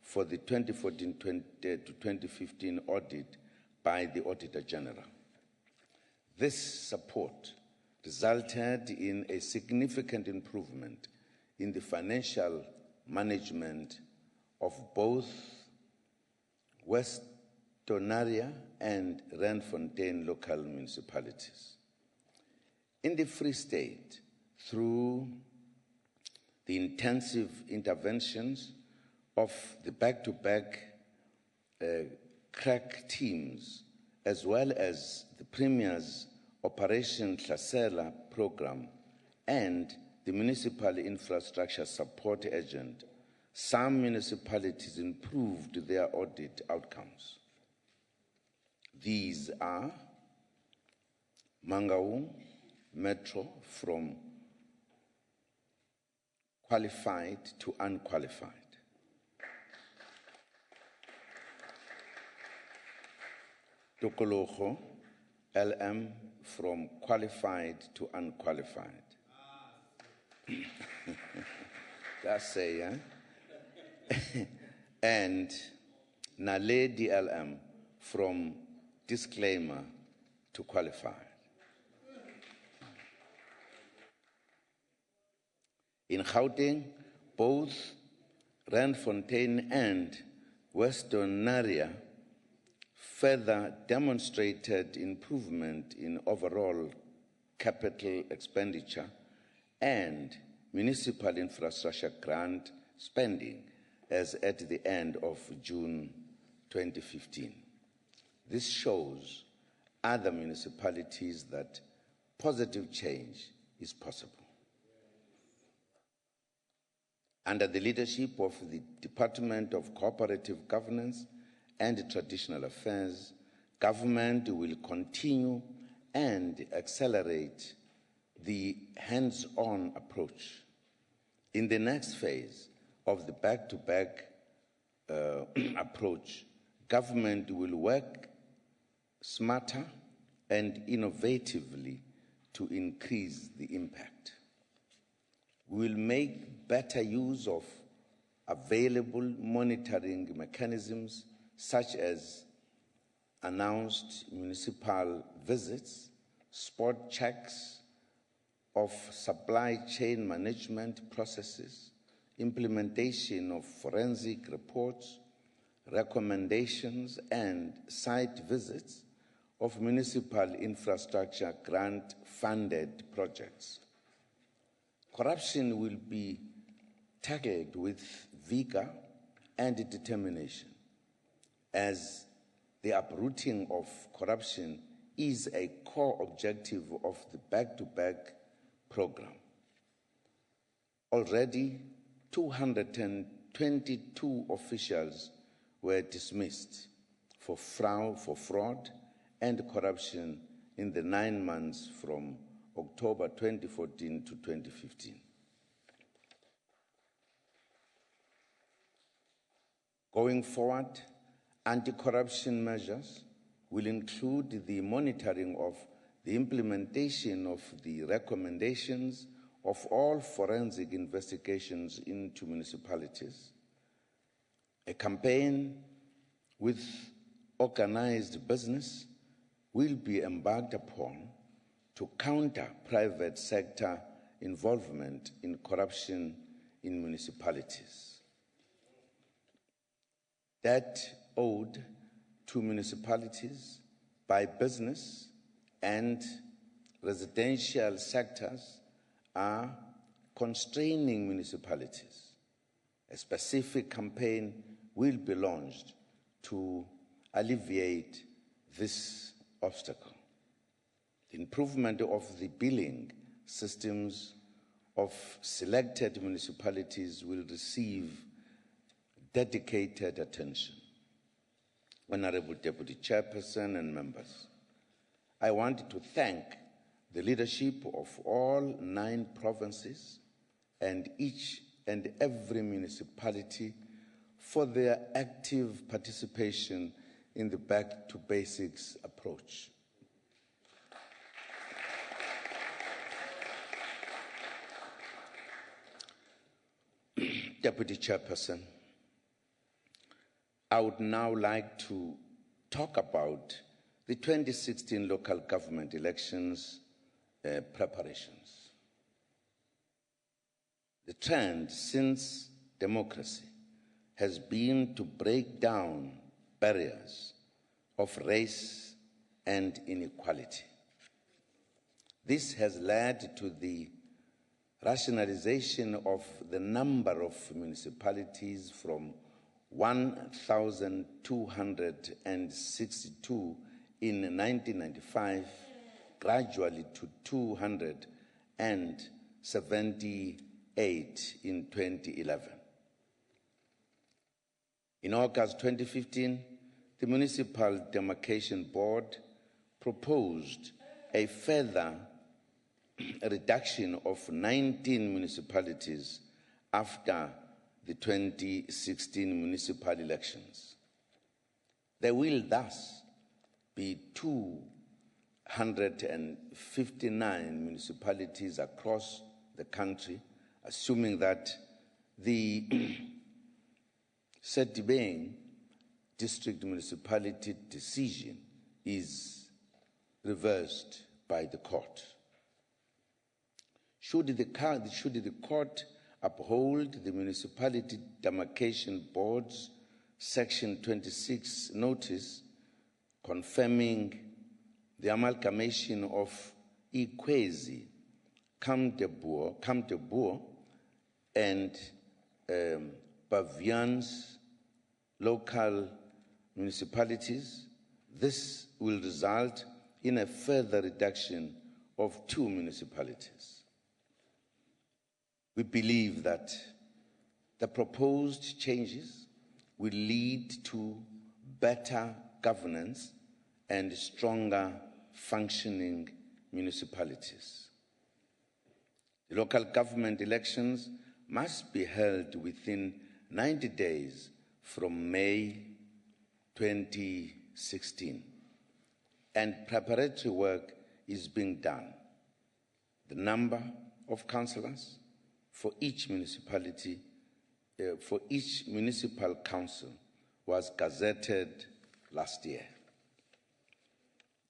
for the 2014 to 2015 audit by the Auditor General. This support resulted in a significant improvement in the financial management of both Westonaria and Randfontein local municipalities. In the Free State, through the intensive interventions of the back-to-back crack teams, as well as the Premier's Operation Hlasela program and the Municipal Infrastructure Support Agent, some municipalities improved their audit outcomes. These are Mangaung Metro from qualified to unqualified. Tokologo, LM from qualified to unqualified. That's say, eh? And Naledi LM from disclaimer to qualified. In Gauteng, both Randfontein and Western Naria further demonstrated improvement in overall capital expenditure and municipal infrastructure grant spending as at the end of June 2015. This shows other municipalities that positive change is possible. Under the leadership of the Department of Cooperative Governance and Traditional Affairs, government will continue and accelerate the hands-on approach. In the next phase of the back-to-back approach, government will work smarter and innovatively to increase the impact. We will make better use of available monitoring mechanisms such as announced municipal visits, spot checks of supply chain management processes, implementation of forensic reports, recommendations and site visits of municipal infrastructure grant-funded projects. Corruption will be tackled with vigor and determination, as the uprooting of corruption is a core objective of the back-to-back program. Already, 222 officials were dismissed for fraud and corruption in the 9 months from October 2014 to 2015. Going forward, anti-corruption measures will include the monitoring of the implementation of the recommendations of all forensic investigations into municipalities, a campaign with organized business will be embarked upon to counter private sector involvement in corruption in municipalities. Debt owed to municipalities by business and residential sectors are constraining municipalities. A specific campaign will be launched to alleviate this obstacle. The improvement of the billing systems of selected municipalities will receive dedicated attention. Honorable Deputy Chairperson and members, I want to thank the leadership of all 9 provinces and each and every municipality for their active participation in the Back to Basics approach. Deputy Chairperson, I would now like to talk about the 2016 local government elections preparations. The trend since democracy has been to break down barriers of race and inequality. This has led to the rationalization of the number of municipalities from 1,262 in 1995 gradually to 278 in 2011. In August 2015, the Municipal Demarcation Board proposed a further reduction of 19 municipalities after the 2016 municipal elections. There will thus be 259 municipalities across the country, assuming that the Sedibeng district municipality decision is reversed by the court. Should the court uphold the Municipality Demarcation Board's Section 26 notice confirming the amalgamation of Ikwezi, Kamdeboer, and Bavian's local municipalities. This will result in a further reduction of 2 municipalities. We believe that the proposed changes will lead to better governance and stronger functioning municipalities. The local government elections must be held within 90 days from May 2016, and preparatory work is being done. The number of councillors for each municipality, for each municipal council was gazetted last year.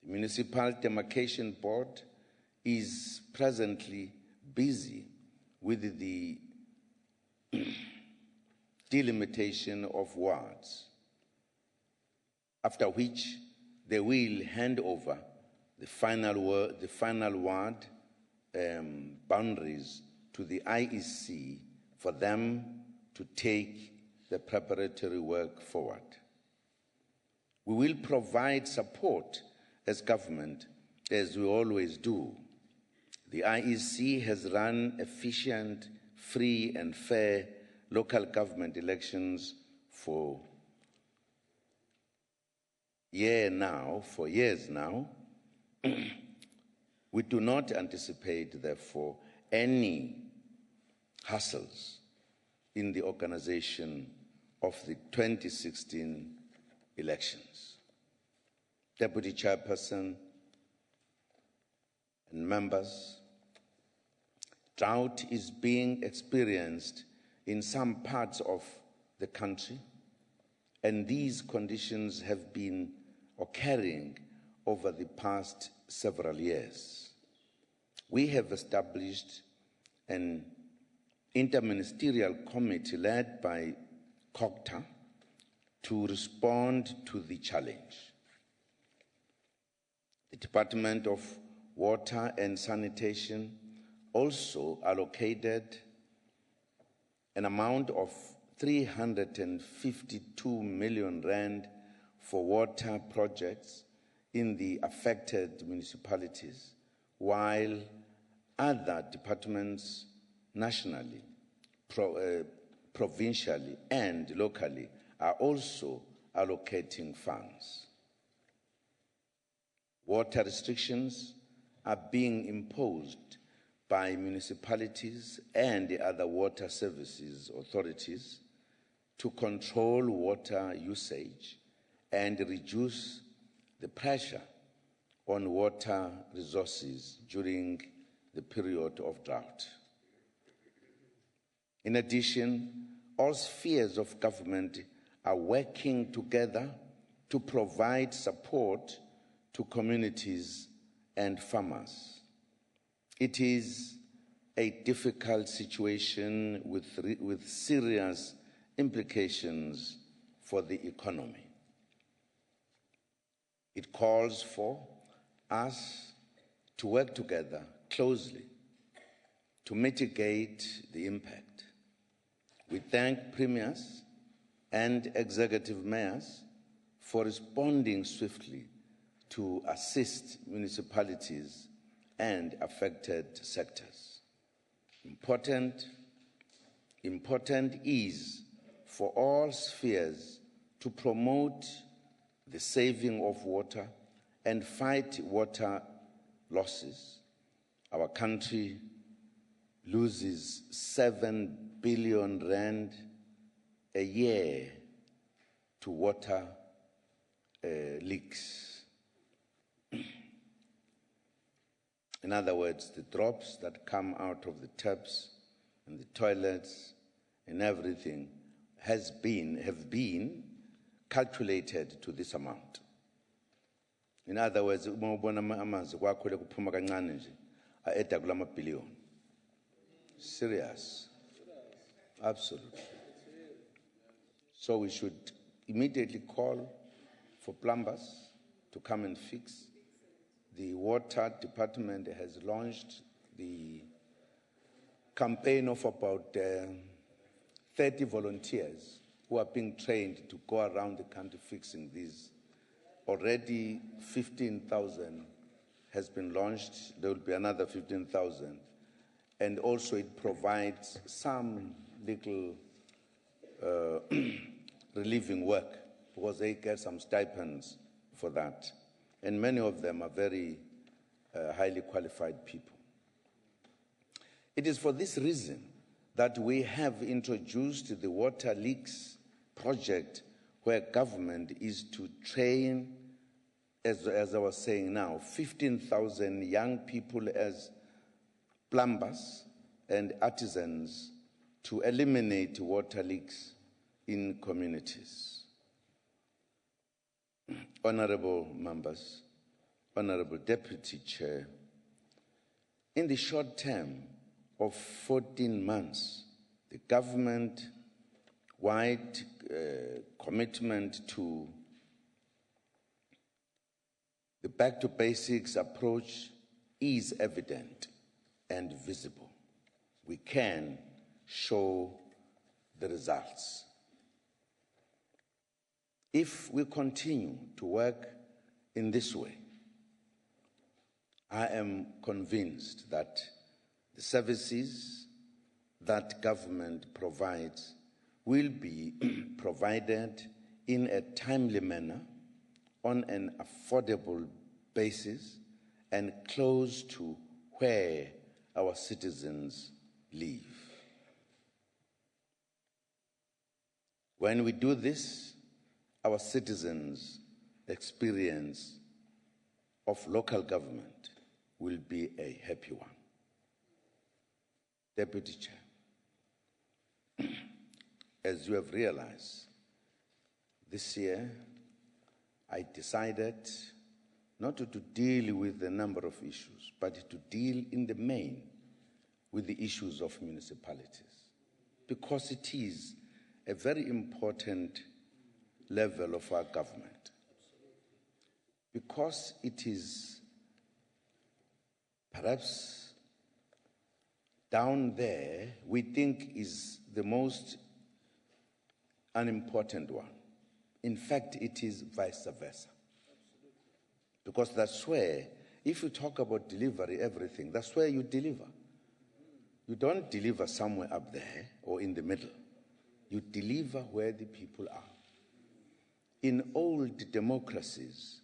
The Municipal Demarcation Board is presently busy with the delimitation of wards, after which they will hand over the final ward boundaries to the IEC for them to take the preparatory work forward. We will provide support as government, as we always do. The IEC has run efficient, free and fair local government elections for years now. We do not anticipate, therefore, any hassles in the organization of the 2016 elections. Deputy Chairperson and members, drought is being experienced in some parts of the country, and these conditions have been occurring over the past several years. We have established an interministerial committee led by COGTA to respond to the challenge. The Department of Water and Sanitation also allocated an amount of 352 million rand for water projects in the affected municipalities, while other departments nationally, provincially and locally are also allocating funds. Water restrictions are being imposed by municipalities and the other water services authorities to control water usage and reduce the pressure on water resources during the period of drought. In addition, all spheres of government are working together to provide support to communities and farmers. It is a difficult situation with serious implications for the economy. It calls for us to work together closely to mitigate the impact. We thank premiers and executive mayors for responding swiftly to assist municipalities and affected sectors. Important is for all spheres to promote the saving of water and fight water losses. Our country loses 7 billion rand a year to water leaks. In other words, the drops that come out of the taps and the toilets and everything have been calculated to this amount. In other words, uma ubona amanzi kwakhole kuphuma kancane nje aeda kulama billion. Serious. Absolutely. So we should immediately call for plumbers to come and fix. The water department has launched the campaign of about 30 volunteers who are being trained to go around the country fixing these. Already 15,000 has been launched. There will be another 15,000. And also it provides some little relieving work because they get some stipends for that. And many of them are very highly qualified people. It is for this reason that we have introduced the Water Leaks project, where government is to train, as I was saying now, 15,000 young people as plumbers and artisans to eliminate water leaks in communities. Honorable members, Honorable Deputy Chair, in the short term of 14 months, the government-wide commitment to the back-to-basics approach is evident and visible. We can show the results. If we continue to work in this way, I am convinced that the services that government provides will be provided in a timely manner, on an affordable basis, and close to where our citizens live. When we do this, our citizens' experience of local government will be a happy one. Deputy Chair, as you have realized, this year I decided not to deal with a number of issues, but to deal in the main with the issues of municipalities, because it is a very important level of our government, because it is perhaps down there we think is the most unimportant one. In fact, it is vice versa. Because that's where, if you talk about delivery, everything, that's where you deliver. You don't deliver somewhere up there or in the middle. You deliver where the people are. In old democracies,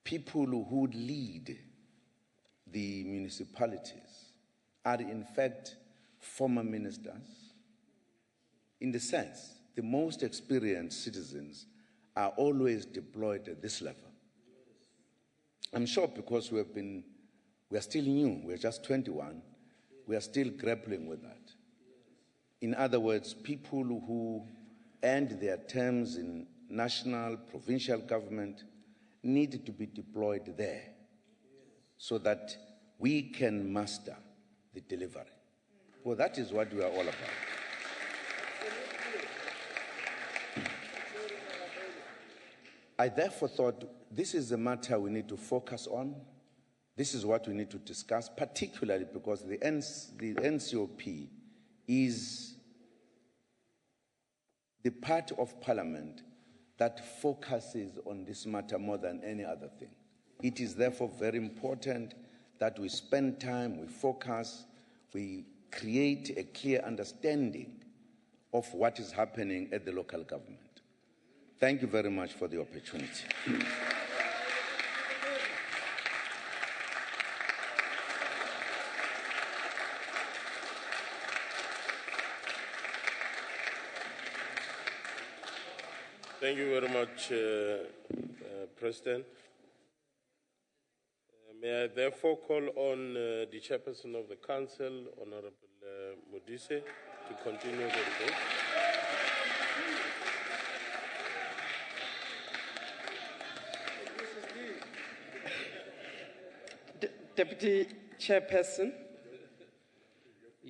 people who lead the municipalities are in fact former ministers. In the sense, the most experienced citizens are always deployed at this level. I'm sure because we are still new, we're just 21, we are still grappling with that. In other words, people who end their terms in national, provincial government need to be deployed there so that we can master the delivery. Well, that is what we are all about. I therefore thought this is a matter we need to focus on. This is what we need to discuss, particularly because the NCOP is the part of Parliament that focuses on this matter more than any other thing. It is therefore very important that we spend time, we focus, we create a clear understanding of what is happening at the local government. Thank you very much for the opportunity. Thank you very much, President. May I therefore call on the Chairperson of the Council, Honorable Modise, to continue the debate. Deputy Chairperson,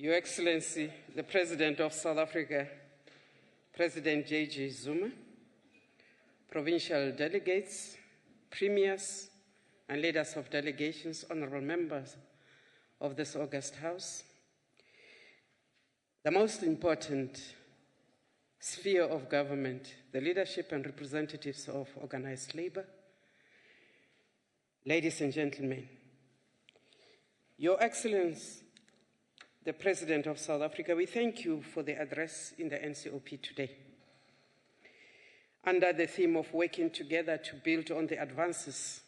Your Excellency, the President of South Africa, President J.J. Zuma, provincial delegates, premiers, and leaders of delegations, honorable members of this august House, the most important sphere of government, the leadership and representatives of organized labor, ladies and gentlemen, Your Excellency, the President of South Africa, we thank you for the address in the NCOP today. Under the theme of working together to build on the advances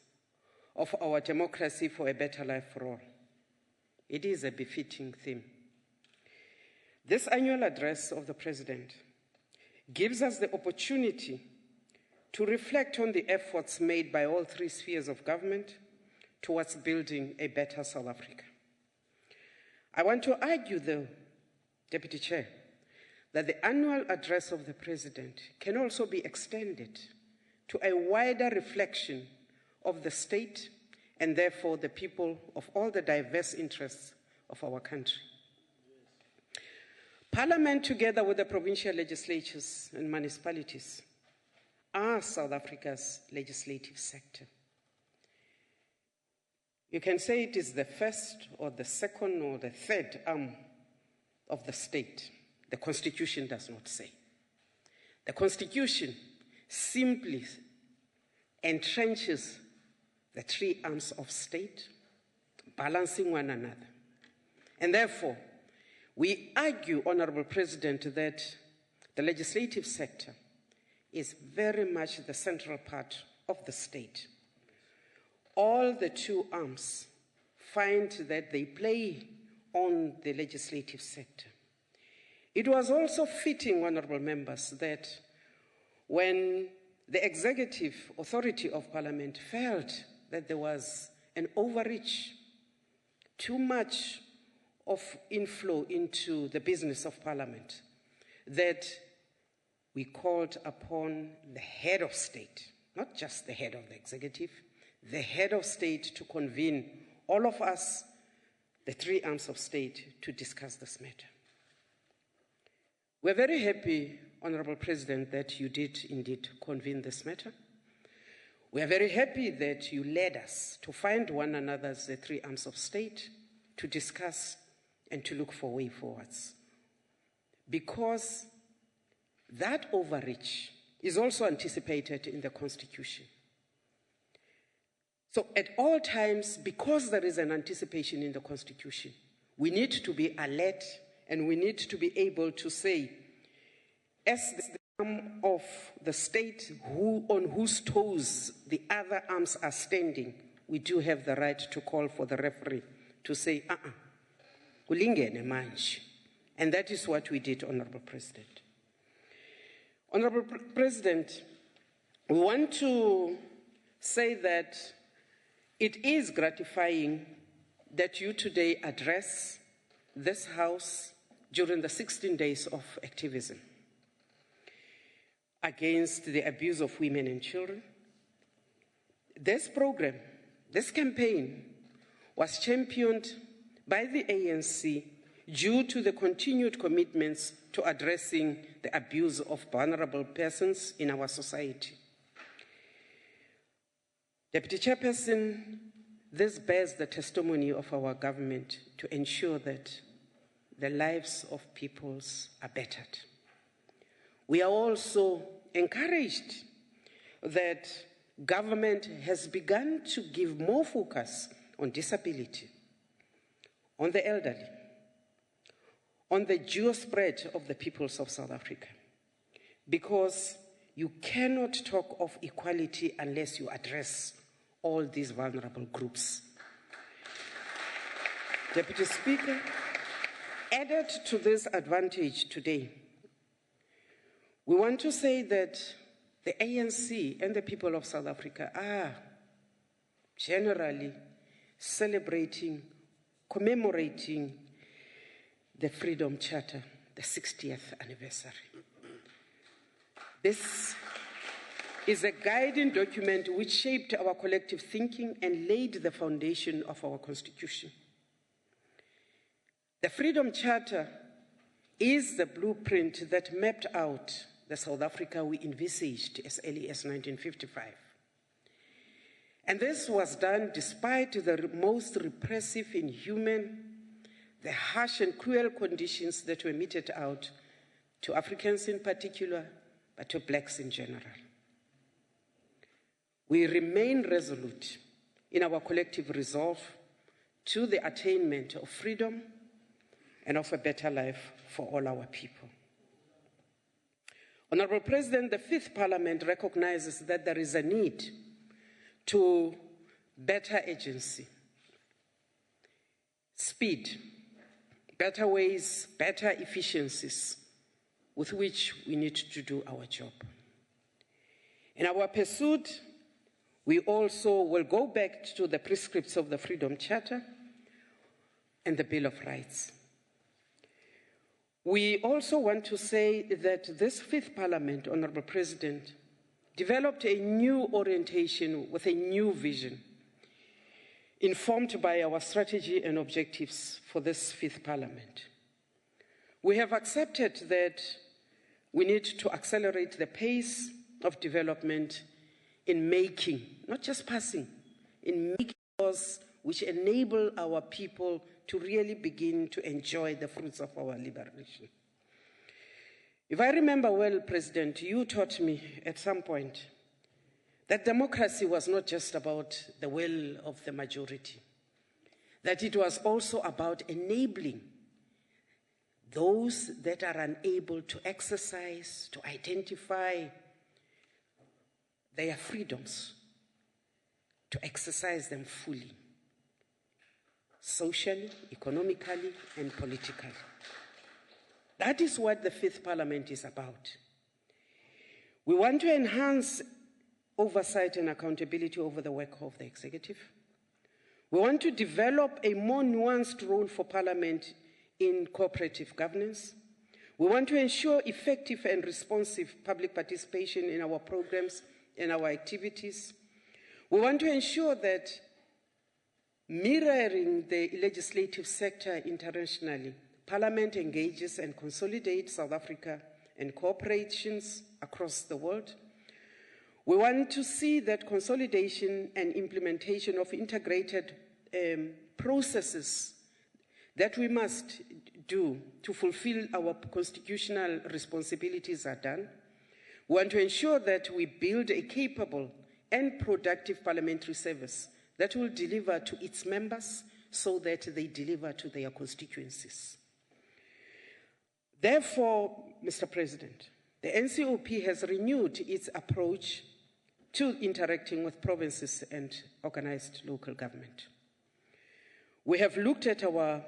of our democracy for a better life for all. It is a befitting theme. This annual address of the President gives us the opportunity to reflect on the efforts made by all three spheres of government towards building a better South Africa. I want to argue, though, Deputy Chair, that the annual address of the President can also be extended to a wider reflection of the state and therefore the people of all the diverse interests of our country. Parliament, together with the provincial legislatures and municipalities, are South Africa's legislative sector. You can say it is the first or the second or the third arm of the state. The Constitution does not say. The Constitution simply entrenches the three arms of state, balancing one another. And therefore, we argue, Honorable President, that the legislative sector is very much the central part of the state. All the two arms find that they play on the legislative sector. It was also fitting, honorable members, that when the executive authority of Parliament felt that there was an overreach, too much of inflow into the business of Parliament, that we called upon the head of state, not just the head of the executive, the head of state to convene all of us, the three arms of state, to discuss this matter. We're very happy, Honorable President, that you did indeed convene this matter. We are very happy that you led us to find one another as the three arms of state, to discuss and to look for way forwards. Because that overreach is also anticipated in the Constitution. So at all times, because there is an anticipation in the Constitution, we need to be alert and we need to be able to say, as the arm of the state on whose toes the other arms are standing, we do have the right to call for the referee to say, kulingene manje. And that is what we did, Honorable President. Honorable President, we want to say that it is gratifying that you today address this House during the 16 days of activism against the abuse of women and children. This program, this campaign, was championed by the ANC due to the continued commitments to addressing the abuse of vulnerable persons in our society. Deputy Chairperson, this bears the testimony of our government to ensure that the lives of peoples are bettered. We are also encouraged that government has begun to give more focus on disability, on the elderly, on the dual spread of the peoples of South Africa, because you cannot talk of equality unless you address all these vulnerable groups. Deputy Speaker, added to this advantage today, we want to say that the ANC and the people of South Africa are generally celebrating, commemorating the Freedom Charter, the 60th anniversary. This is a guiding document which shaped our collective thinking and laid the foundation of our Constitution. The Freedom Charter is the blueprint that mapped out the South Africa we envisaged as early as 1955. And this was done despite the most repressive, inhuman, the harsh and cruel conditions that were meted out to Africans in particular, but to blacks in general. We remain resolute in our collective resolve to the attainment of freedom and of a better life for all our people. Honorable President, the Fifth Parliament recognizes that there is a need to better agency, speed, better ways, better efficiencies with which we need to do our job. In our pursuit, we also will go back to the prescripts of the Freedom Charter and the Bill of Rights. We also want to say that this Fifth Parliament, Honorable President, developed a new orientation with a new vision, informed by our strategy and objectives for this Fifth Parliament. We have accepted that we need to accelerate the pace of development in making, not just passing, in making laws which enable our people to really begin to enjoy the fruits of our liberation. If I remember well, President, you taught me at some point that democracy was not just about the will of the majority, that it was also about enabling those that are unable to exercise, to identify their freedoms, to exercise them fully, socially, economically, and politically. That is what the Fifth Parliament is about. We want to enhance oversight and accountability over the work of the executive. We want to develop a more nuanced role for Parliament in cooperative governance. We want to ensure effective and responsive public participation in our programs and our activities. We want to ensure that mirroring the legislative sector internationally, Parliament engages and consolidates South Africa and cooperations across the world. We want to see that consolidation and implementation of integrated processes that we must do to fulfill our constitutional responsibilities are done. We want to ensure that we build a capable and productive parliamentary service that will deliver to its members so that they deliver to their constituencies. Therefore, Mr. President, the NCOP has renewed its approach to interacting with provinces and organized local government. We have looked at our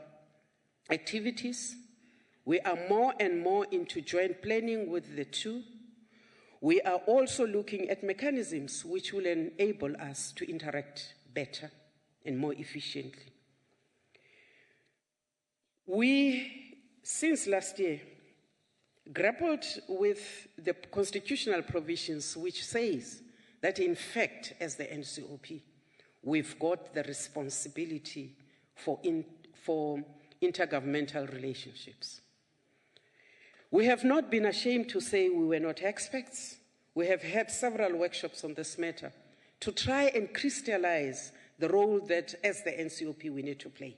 activities. We are more and more into joint planning with the two. We are also looking at mechanisms which will enable us to interact better and more efficiently. We, since last year, grappled with the constitutional provisions which says that in fact, as the NCOP, we've got the responsibility for intergovernmental relationships. We have not been ashamed to say we were not experts. We have had several workshops on this matter to try and crystallize the role that, as the NCOP, we need to play.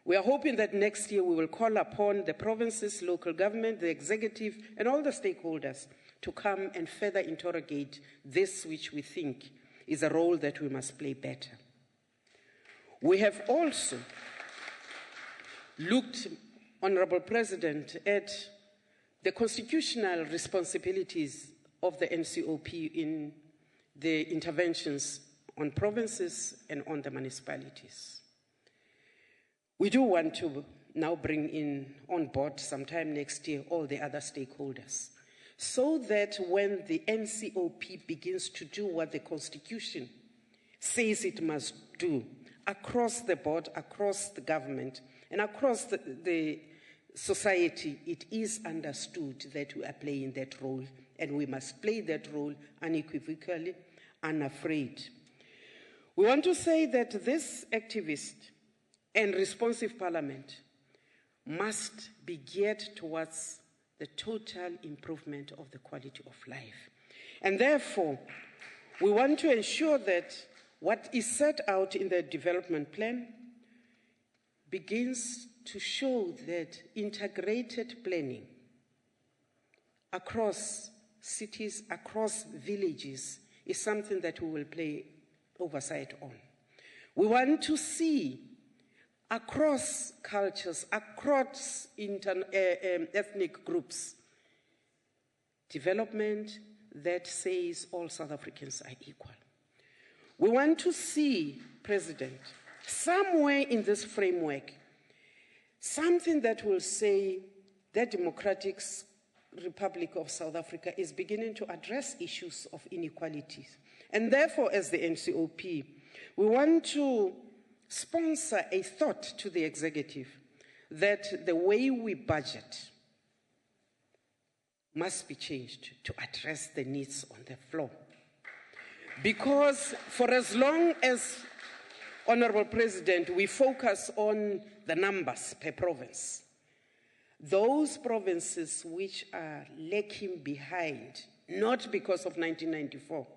We are hoping that next year we will call upon the provinces, local government, the executive, and all the stakeholders to come and further interrogate this, which we think is a role that we must play better. We have also looked, Honorable President, at the constitutional responsibilities of the NCOP in the interventions on provinces and on the municipalities. We do want to now bring in on board sometime next year all the other stakeholders, so that when the NCOP begins to do what the Constitution says it must do, across the board, across the government, and across the society, it is understood that we are playing that role, and we must play that role unequivocally, unafraid. We want to say that this activist and responsive parliament must be geared towards the total improvement of the quality of life. And therefore, we want to ensure that what is set out in the development plan begins to show that integrated planning across cities, across villages, is something that we will play oversight on. We want to see across cultures, across ethnic groups, development that says all South Africans are equal. We want to see, President, somewhere in this framework, something that will say the Democratic Republic of South Africa is beginning to address issues of inequalities. And therefore, as the NCOP, we want to sponsor a thought to the executive that the way we budget must be changed to address the needs on the floor. Because for as long as, Honorable President, we focus on the numbers per province, those provinces which are lagging behind, not because of 1994,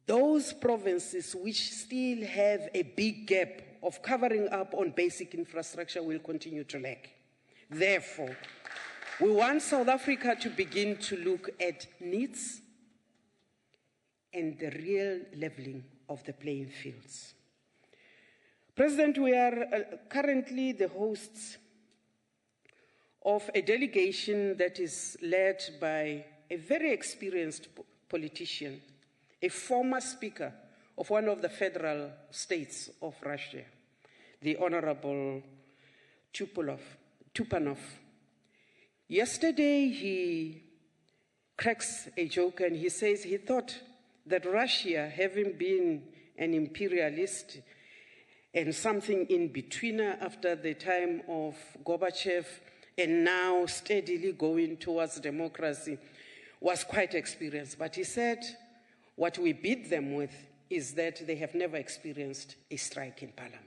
those provinces which still have a big gap of covering up on basic infrastructure will continue to lag. Therefore, we want South Africa to begin to look at needs and the real leveling of the playing fields. President, we are currently the hosts of a delegation that is led by a very experienced politician, a former speaker of one of the federal states of Russia, the Honorable Tupanov. Yesterday, he cracks a joke and he says he thought that Russia, having been an imperialist and something in between after the time of Gorbachev and now steadily going towards democracy, was quite experienced. But he said what we beat them with is that they have never experienced a strike in parliament.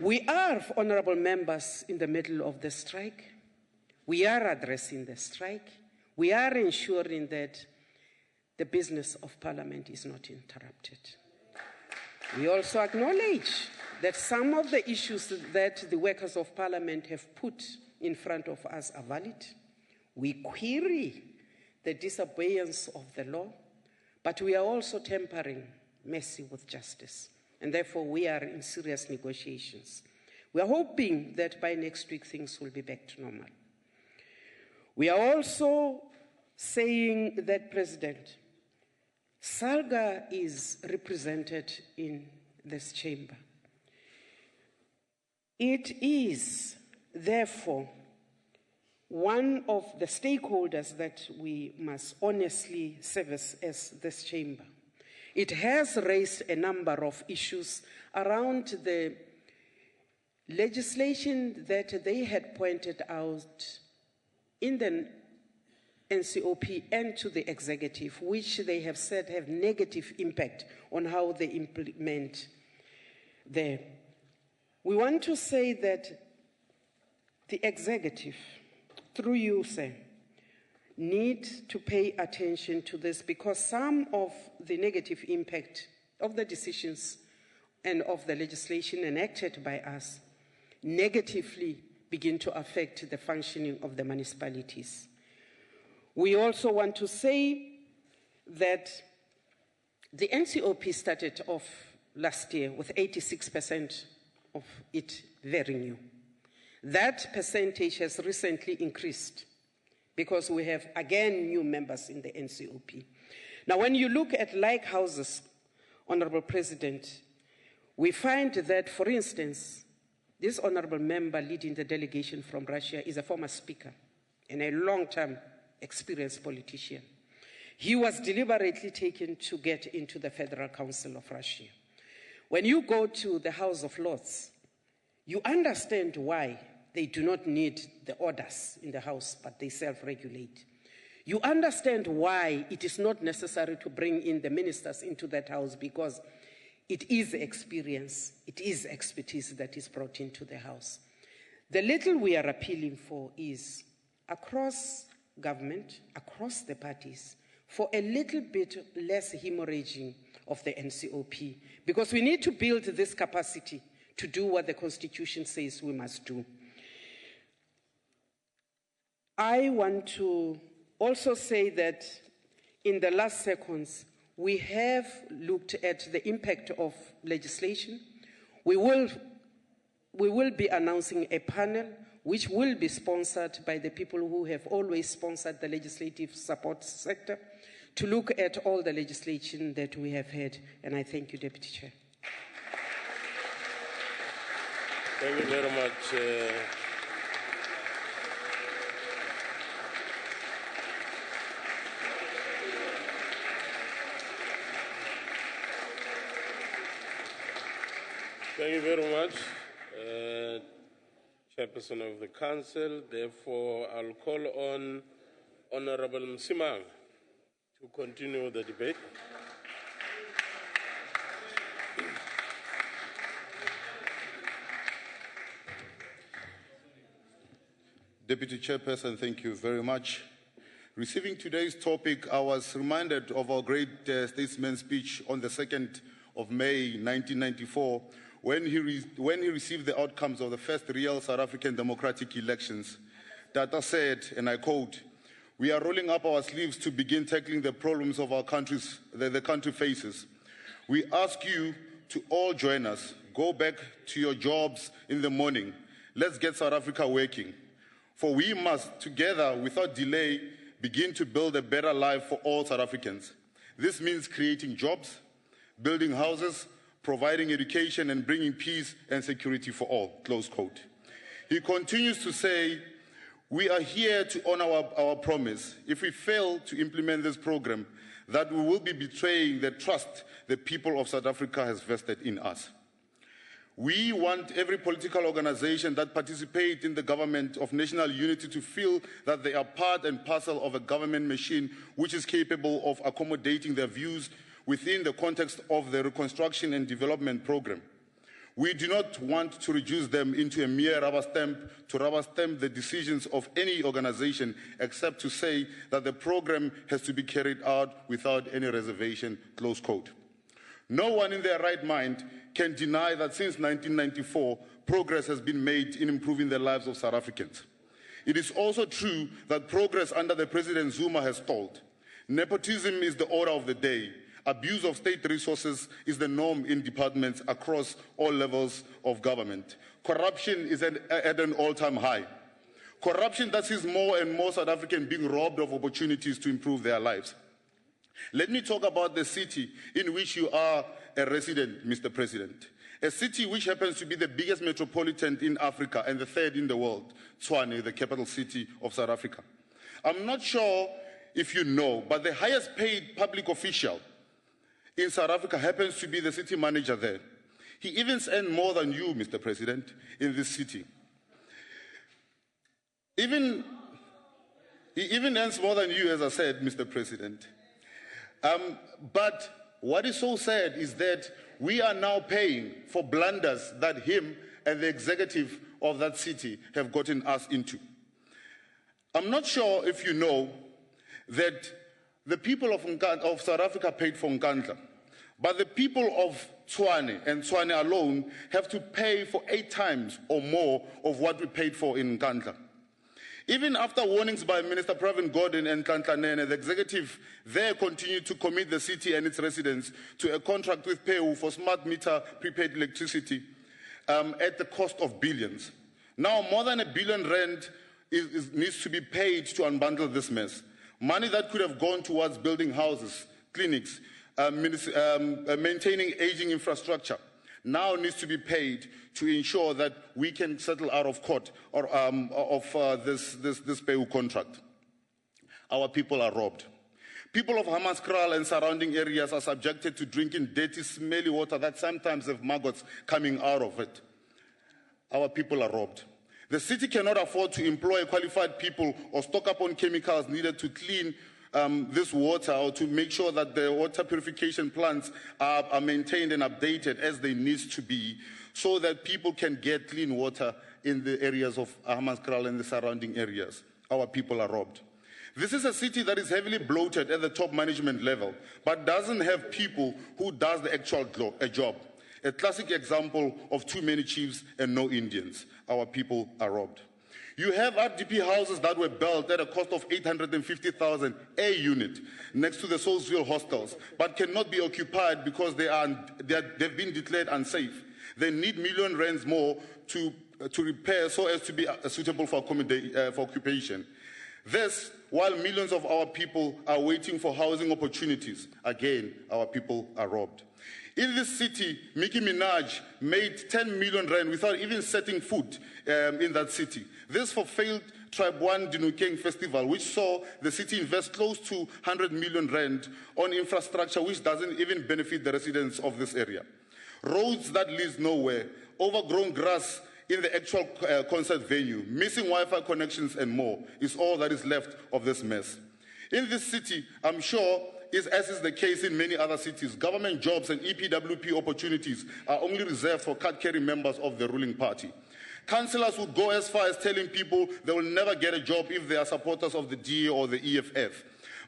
We are, honorable members, in the middle of the strike. We are addressing the strike. We are ensuring that the business of parliament is not interrupted. We also acknowledge that some of the issues that the workers of parliament have put in front of us are valid. We query the disobedience of the law, but we are also tempering mercy with justice. And therefore, we are in serious negotiations. We are hoping that by next week, things will be back to normal. We are also saying that, President, SALGA is represented in this chamber. It is, therefore, one of the stakeholders that we must honestly service as this chamber. It has raised a number of issues around the legislation that they had pointed out in the NCOP and to the executive, which they have said have negative impact on how they implement them. We want to say that the executive, through you, sir, need to pay attention to this, because some of the negative impact of the decisions and of the legislation enacted by us negatively begin to affect the functioning of the municipalities. We also want to say that the NCOP started off last year with 86% of it very new. That percentage has recently increased because we have, again, new members in the NCOP. Now, when you look at like houses, Honorable President, we find that, for instance, this honorable member leading the delegation from Russia is a former speaker and a long-term experienced politician. He was deliberately taken to get into the Federal Council of Russia. When you go to the House of Lords, you understand why they do not need the orders in the House, but they self-regulate. You understand why it is not necessary to bring in the ministers into that House, because it is experience, it is expertise that is brought into the House. The little we are appealing for is across government, across the parties, for a little bit less hemorrhaging of the NCOP, because we need to build this capacity to do what the Constitution says we must do. I want to also say that in the last seconds, we have looked at the impact of legislation. We will be announcing a panel which will be sponsored by the people who have always sponsored the legislative support sector to look at all the legislation that we have had. And I thank you, Deputy Chair. Thank you very much. Thank you very much, Chairperson of the Council. Therefore, I'll call on Honorable Msimang to continue the debate. Deputy Chairperson, thank you very much. Receiving today's topic, I was reminded of our great statesman's speech on the 2nd of May 1994, when he received the outcomes of the first real South African democratic elections. Tata said, and I quote, "We are rolling up our sleeves to begin tackling the problems of our countries, the country faces. We ask you to all join us. Go back to your jobs in the morning. Let's get South Africa working. For we must, together, without delay, begin to build a better life for all South Africans. This means creating jobs, building houses, providing education, and bringing peace and security for all," close quote. He continues to say, "We are here to honor our promise. If we fail to implement this program, that we will be betraying the trust the people of South Africa has vested in us. We want every political organization that participates in the government of national unity to feel that they are part and parcel of a government machine which is capable of accommodating their views within the context of the reconstruction and development program. We do not want to reduce them into a mere rubber stamp to rubber stamp the decisions of any organization, except to say that the program has to be carried out without any reservation," close quote. No one in their right mind can deny that since 1994, progress has been made in improving the lives of South Africans. It is also true that progress under the President Zuma has stalled. Nepotism is the order of the day. Abuse of state resources is the norm in departments across all levels of government. Corruption is at an all-time high. Corruption that sees more and more South Africans being robbed of opportunities to improve their lives. Let me talk about the city in which you are a resident, Mr. President. A city which happens to be the biggest metropolitan in Africa and the third in the world, Tshwane, the capital city of South Africa. I'm not sure if you know, but the highest paid public official in South Africa happens to be the city manager there. He even earns more than you, Mr. President, in this city. He even earns more than you, as I said, Mr. President. But what is so sad is that we are now paying for blunders that him and the executive of that city have gotten us into. I'm not sure if you know that the people of South Africa paid for Nkandla, but the people of Tshwane and Tshwane alone have to pay for 8 times or more of what we paid for in Nkandla. Even after warnings by Minister Pravin Gordhan and Nhlanhla Nene, the executive there continued to commit the city and its residents to a contract with PEU for smart meter prepaid electricity at the cost of billions. Now, more than R1 billion needs to be paid to unbundle this mess. Money that could have gone towards building houses, clinics, maintaining aging infrastructure, now needs to be paid to ensure that we can settle out of court or of this PEU contract. Our people are robbed. People of Hammanskraal and surrounding areas are subjected to drinking dirty, smelly water that sometimes have maggots coming out of it. Our people are robbed. The city cannot afford to employ qualified people or stock up on chemicals needed to clean this water, or to make sure that the water purification plants are maintained and updated as they need to be, so that people can get clean water in the areas of Hammanskraal and the surrounding areas. Our people are robbed. This is a city that is heavily bloated at the top management level, but doesn't have people who does the actual job. A classic example of too many chiefs and no Indians. Our people are robbed. You have RDP houses that were built at a cost of 850,000 a unit next to the Soulsville hostels, but cannot be occupied because they've been declared unsafe. They need million rands more to repair so as to be suitable for occupation. This, while millions of our people are waiting for housing opportunities, again, our people are robbed. In this city, Nicki Minaj made 10 million rand without even setting foot in that city. This for failed Tribe 1 Dinukeng Festival, which saw the city invest close to 100 million rand on infrastructure which doesn't even benefit the residents of this area. Roads that lead nowhere, overgrown grass in the actual concert venue, missing Wi-Fi connections and more is all that is left of this mess. In this city, I'm sure, as is the case in many other cities, government jobs and EPWP opportunities are only reserved for card-carrying members of the ruling party. Councillors would go as far as telling people they will never get a job if they are supporters of the DA or the EFF.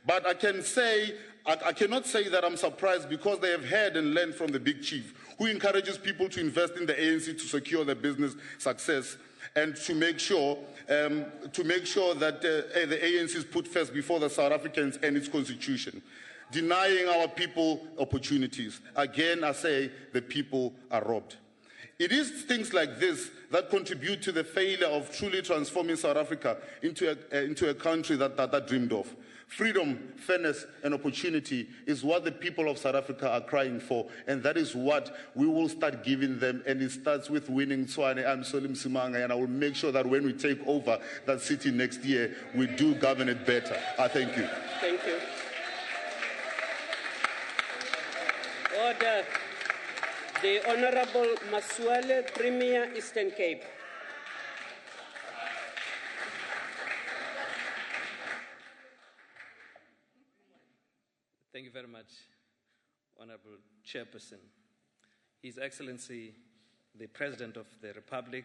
But I cannot say that I'm surprised, because they have heard and learned from the big chief, who encourages people to invest in the ANC to secure their business success and to make sure that the ANC is put first before the South Africans and its constitution, denying our people opportunities. Again, I say the people are robbed. It is things like this that contribute to the failure of truly transforming South Africa into a country that dreamed of. Freedom, fairness, and opportunity is what the people of South Africa are crying for, and that is what we will start giving them, and it starts with winning Tshwane. I'm Solim Simanga, and I will make sure that when we take over that city next year, we do govern it better. I thank you. Thank you. Order. The Honourable Masuele, Premier, Eastern Cape. Thank you very much, Honourable Chairperson. His Excellency, the President of the Republic,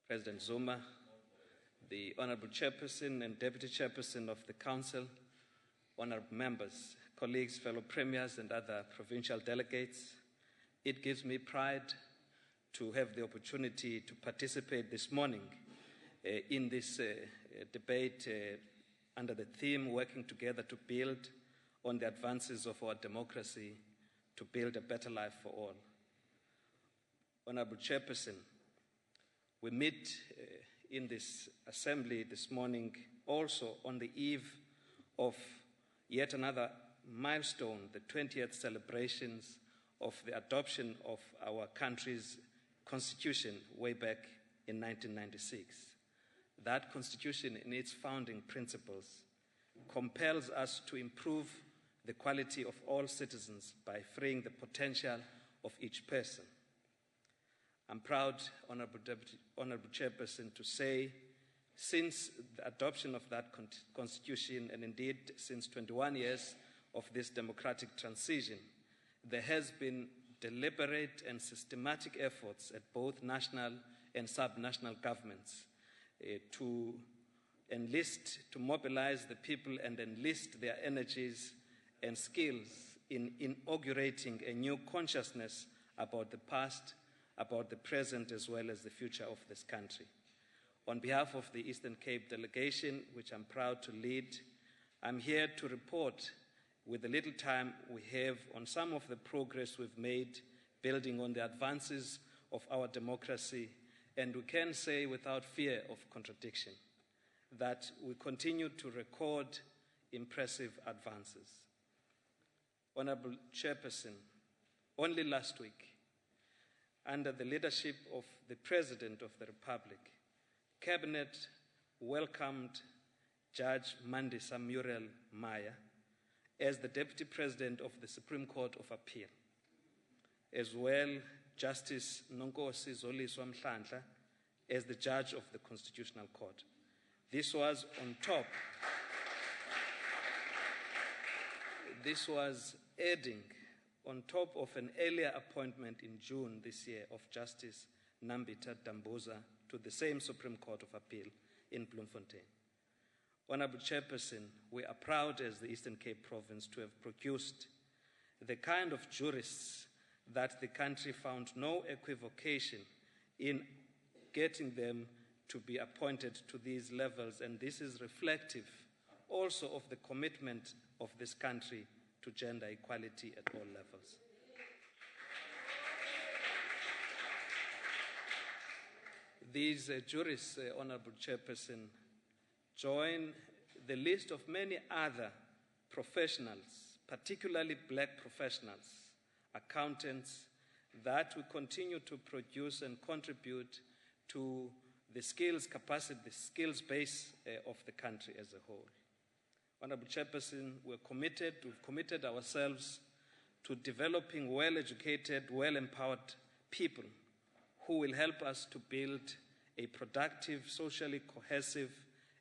President Zuma, the Honourable Chairperson and Deputy Chairperson of the Council, honourable members, colleagues, fellow premiers and other provincial delegates, it gives me pride to have the opportunity to participate this morning in this debate under the theme, working together to build on the advances of our democracy to build a better life for all. Honourable Chairperson, we meet in this assembly this morning also on the eve of yet another milestone, the 20th celebrations of the adoption of our country's constitution way back in 1996. That constitution, in its founding principles, compels us to improve the quality of all citizens by freeing the potential of each person. I'm proud, Honourable Chairperson, to say since the adoption of that constitution, and indeed since 21 years of this democratic transition, there has been deliberate and systematic efforts at both national and subnational governments to mobilize the people and enlist their energies and skills in inaugurating a new consciousness about the past, about the present, as well as the future of this country. On behalf of the Eastern Cape delegation, which I'm proud to lead, I'm here to report, with the little time we have, on some of the progress we've made, building on the advances of our democracy, and we can say without fear of contradiction that we continue to record impressive advances. Honourable Chairperson, only last week, under the leadership of the President of the Republic, Cabinet welcomed Judge Mandisa Muriel Maya as the Deputy President of the Supreme Court of Appeal, as well Justice Nonkosi Zoliswa Mhlanhla as the Judge of the Constitutional Court. This was on top this was adding on top of an earlier appointment in June this year of Justice Nambita Dambuza to the same Supreme Court of Appeal in Bloemfontein. Honorable Chairperson, we are proud as the Eastern Cape Province to have produced the kind of jurists that the country found no equivocation in getting them to be appointed to these levels, and this is reflective also of the commitment of this country to gender equality at all levels. These jurists, Honorable Chairperson, join the list of many other professionals, particularly black professionals, accountants, that we continue to produce and contribute to the skills capacity, the skills base of the country as a whole. Honorable Chairperson, we've committed ourselves to developing well-educated, well-empowered people who will help us to build a productive, socially cohesive,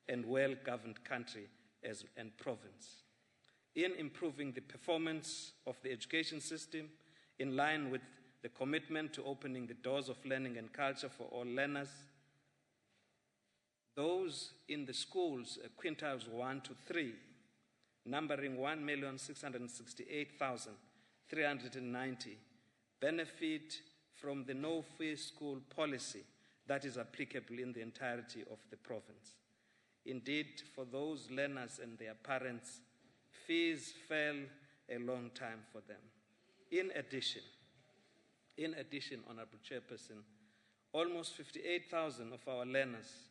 and well-governed country and province. In improving the performance of the education system, in line with the commitment to opening the doors of learning and culture for all learners, those in the schools, quintiles 1 to 3, numbering 1,668,390, benefit from the no-fee school policy that is applicable in the entirety of the province. Indeed, for those learners and their parents, fees fell a long time for them. In addition, Honorable Chairperson, almost 58,000 of our learners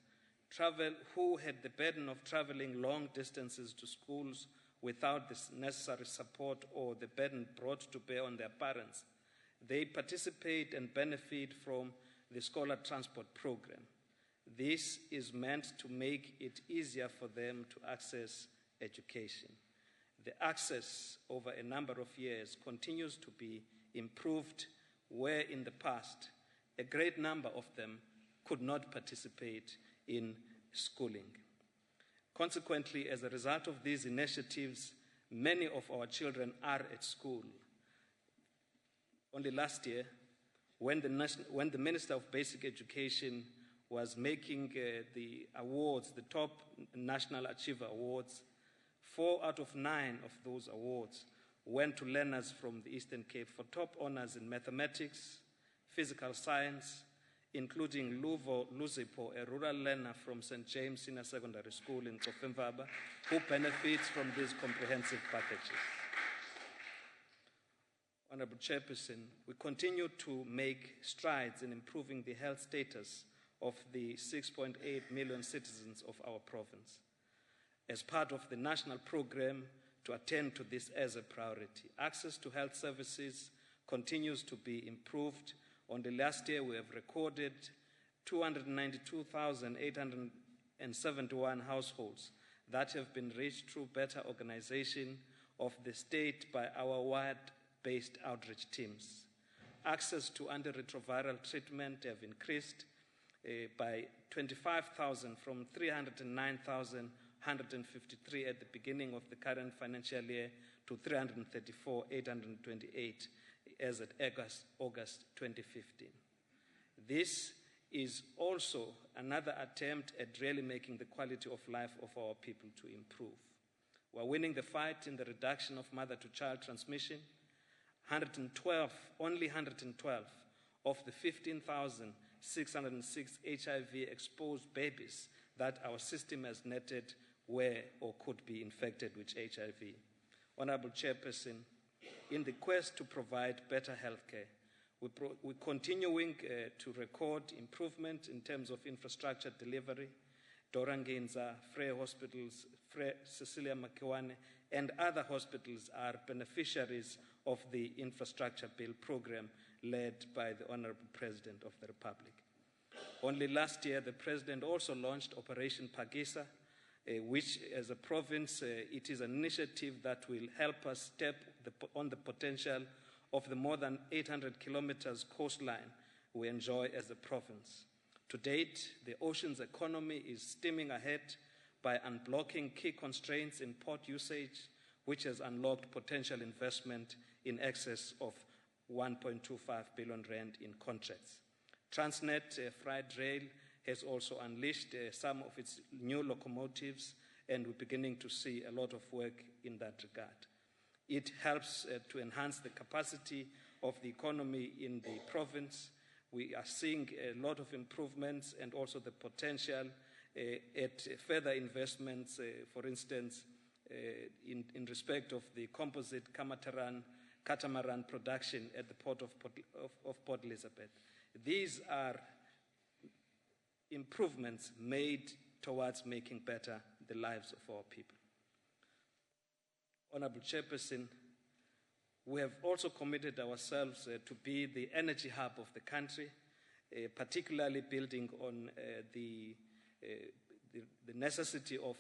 who had the burden of traveling long distances to schools without the necessary support or the burden brought to bear on their parents, they participate and benefit from the Scholar Transport Program. This is meant to make it easier for them to access education. The access over a number of years continues to be improved, where in the past a great number of them could not participate in schooling. Consequently, as a result of these initiatives, many of our children are at school. Only last year, when the Minister of Basic Education was making the awards, the top National Achiever Awards, 4 out of 9 of those awards went to learners from the Eastern Cape for top honors in mathematics, physical science, including Luvo Luzipo, a rural learner from St. James Senior Secondary School in Kofemvaba, who benefits from these comprehensive packages. Honorable Chairperson, we continue to make strides in improving the health status of the 6.8 million citizens of our province. As part of the national program to attend to this as a priority, access to health services continues to be improved. Only last year, we have recorded 292,871 households that have been reached through better organization of the state by our ward-based outreach teams. Access to antiretroviral treatment have increased by 25,000 from 309,153 at the beginning of the current financial year to 334,828 as at August 2015. This is also another attempt at really making the quality of life of our people to improve. We're winning the fight in the reduction of mother-to-child transmission. Only 112 of the 15,606 HIV-exposed babies that our system has netted were or could be infected with HIV. Honorable Chairperson, in the quest to provide better health care, we're continuing to record improvement in terms of infrastructure delivery. Dorangenza, Frere Hospitals, Frere Cecilia Makiwane, and other hospitals are beneficiaries of the infrastructure bill program led by the Honorable President of the Republic. Only last year, the President also launched Operation Pagisa, which as a province, it is an initiative that will help us step on the potential of the more than 800 kilometers coastline we enjoy as a province. To date, the ocean's economy is steaming ahead by unblocking key constraints in port usage, which has unlocked potential investment in excess of 1.25 billion rand in contracts. Transnet Freight Rail has also unleashed some of its new locomotives, and we're beginning to see a lot of work in that regard. It helps to enhance the capacity of the economy in the province. We are seeing a lot of improvements and also the potential at further investments, for instance, in respect of the composite catamaran production at the port of Port Elizabeth. These are improvements made towards making better the lives of our people. Honorable Chairperson, we have also committed ourselves to be the energy hub of the country, particularly building on the necessity of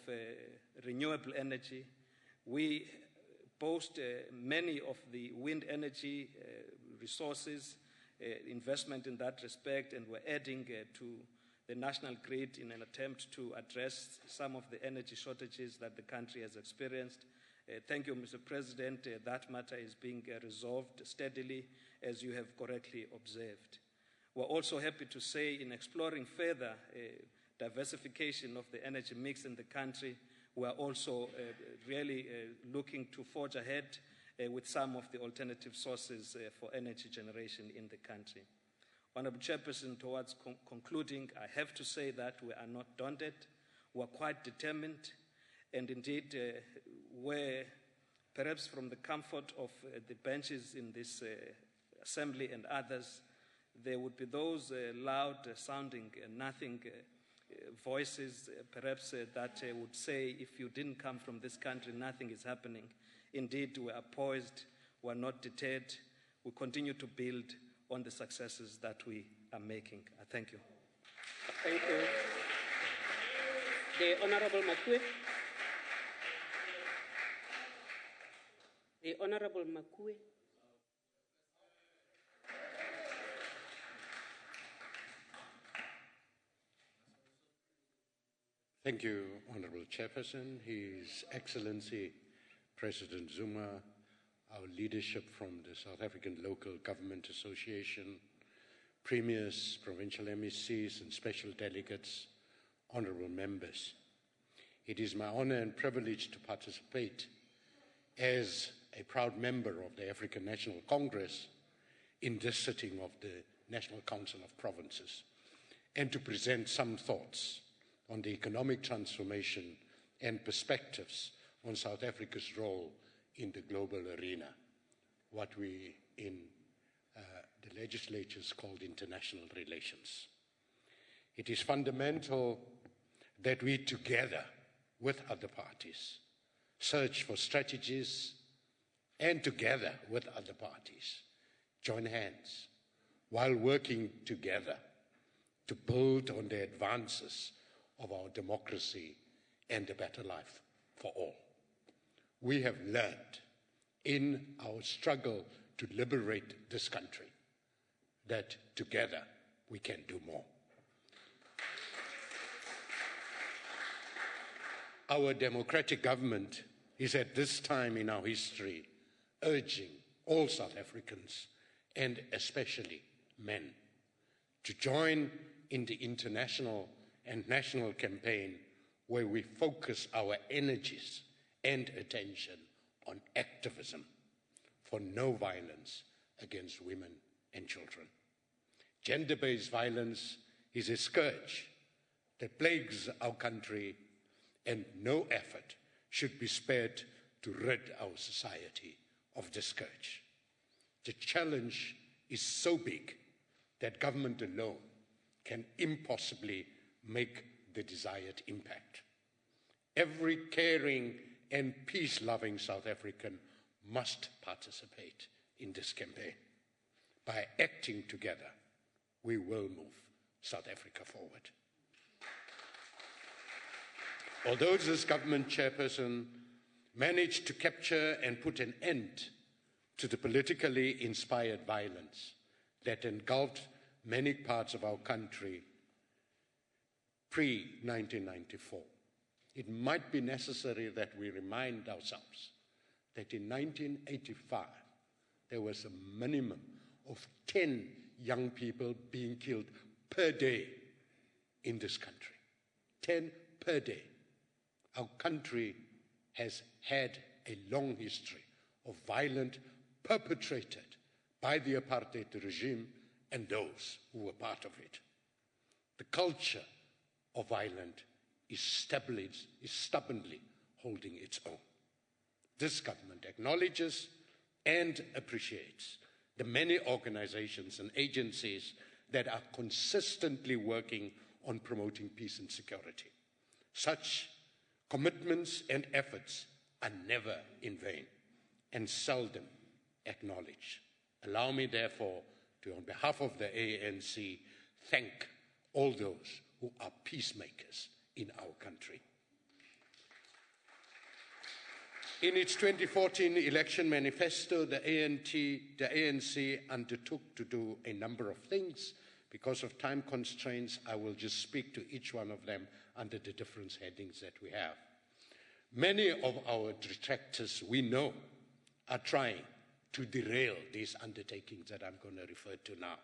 renewable energy. We boast many of the wind energy resources, investment in that respect, and we're adding to the national grid in an attempt to address some of the energy shortages that the country has experienced. Thank you, Mr. President. That matter is being resolved steadily, as you have correctly observed. We're also happy to say, in exploring further diversification of the energy mix in the country, we are also really looking to forge ahead with some of the alternative sources for energy generation in the country. Honorable Chairperson, towards concluding, I have to say that we are not daunted. We are quite determined, and indeed, where perhaps from the comfort of the benches in this assembly and others, there would be those loud-sounding, nothing voices, perhaps that would say, if you didn't come from this country, nothing is happening. Indeed, we are poised, we are not deterred, we continue to build on the successes that we are making. I thank you. Thank you. The Honorable Makwe. The Honorable Makwe. Thank you, Honorable Chairperson, His Excellency President Zuma, our leadership from the South African Local Government Association, premiers, provincial MECs, and special delegates, honorable members. It is my honor and privilege to participate as a proud member of the African National Congress in this sitting of the National Council of Provinces, and to present some thoughts on the economic transformation and perspectives on South Africa's role in the global arena, what we in the legislatures called international relations. It is fundamental that we together with other parties search for strategies and together with other parties join hands while working together to build on the advances of our democracy and a better life for all. We have learned in our struggle to liberate this country that together we can do more. Our democratic government is at this time in our history urging all South Africans, and especially men, to join in the international and national campaign where we focus our energies and attention on activism for no violence against women and children. Gender-based violence is a scourge that plagues our country, and no effort should be spared to rid our society of this scourge. The challenge is so big that government alone can impossibly make the desired impact. Every caring and peace-loving South African must participate in this campaign. By acting together, we will move South Africa forward. Although this government chairperson managed to capture and put an end to the politically inspired violence that engulfed many parts of our country pre-1994, it might be necessary that we remind ourselves that in 1985, there was a minimum of 10 young people being killed per day in this country. 10 per day. Our country has had a long history of violence perpetrated by the apartheid regime and those who were part of it. The culture of violence is stubbornly holding its own. This government acknowledges and appreciates the many organizations and agencies that are consistently working on promoting peace and security. Such commitments and efforts are never in vain and seldom acknowledged. Allow me, therefore, to, on behalf of the ANC, thank all those who are peacemakers in our country. In its 2014 election manifesto, the ANC undertook to do a number of things. Because of time constraints, I will just speak to each one of them under the different headings that we have. Many of our detractors, we know, are trying to derail these undertakings that I'm going to refer to now.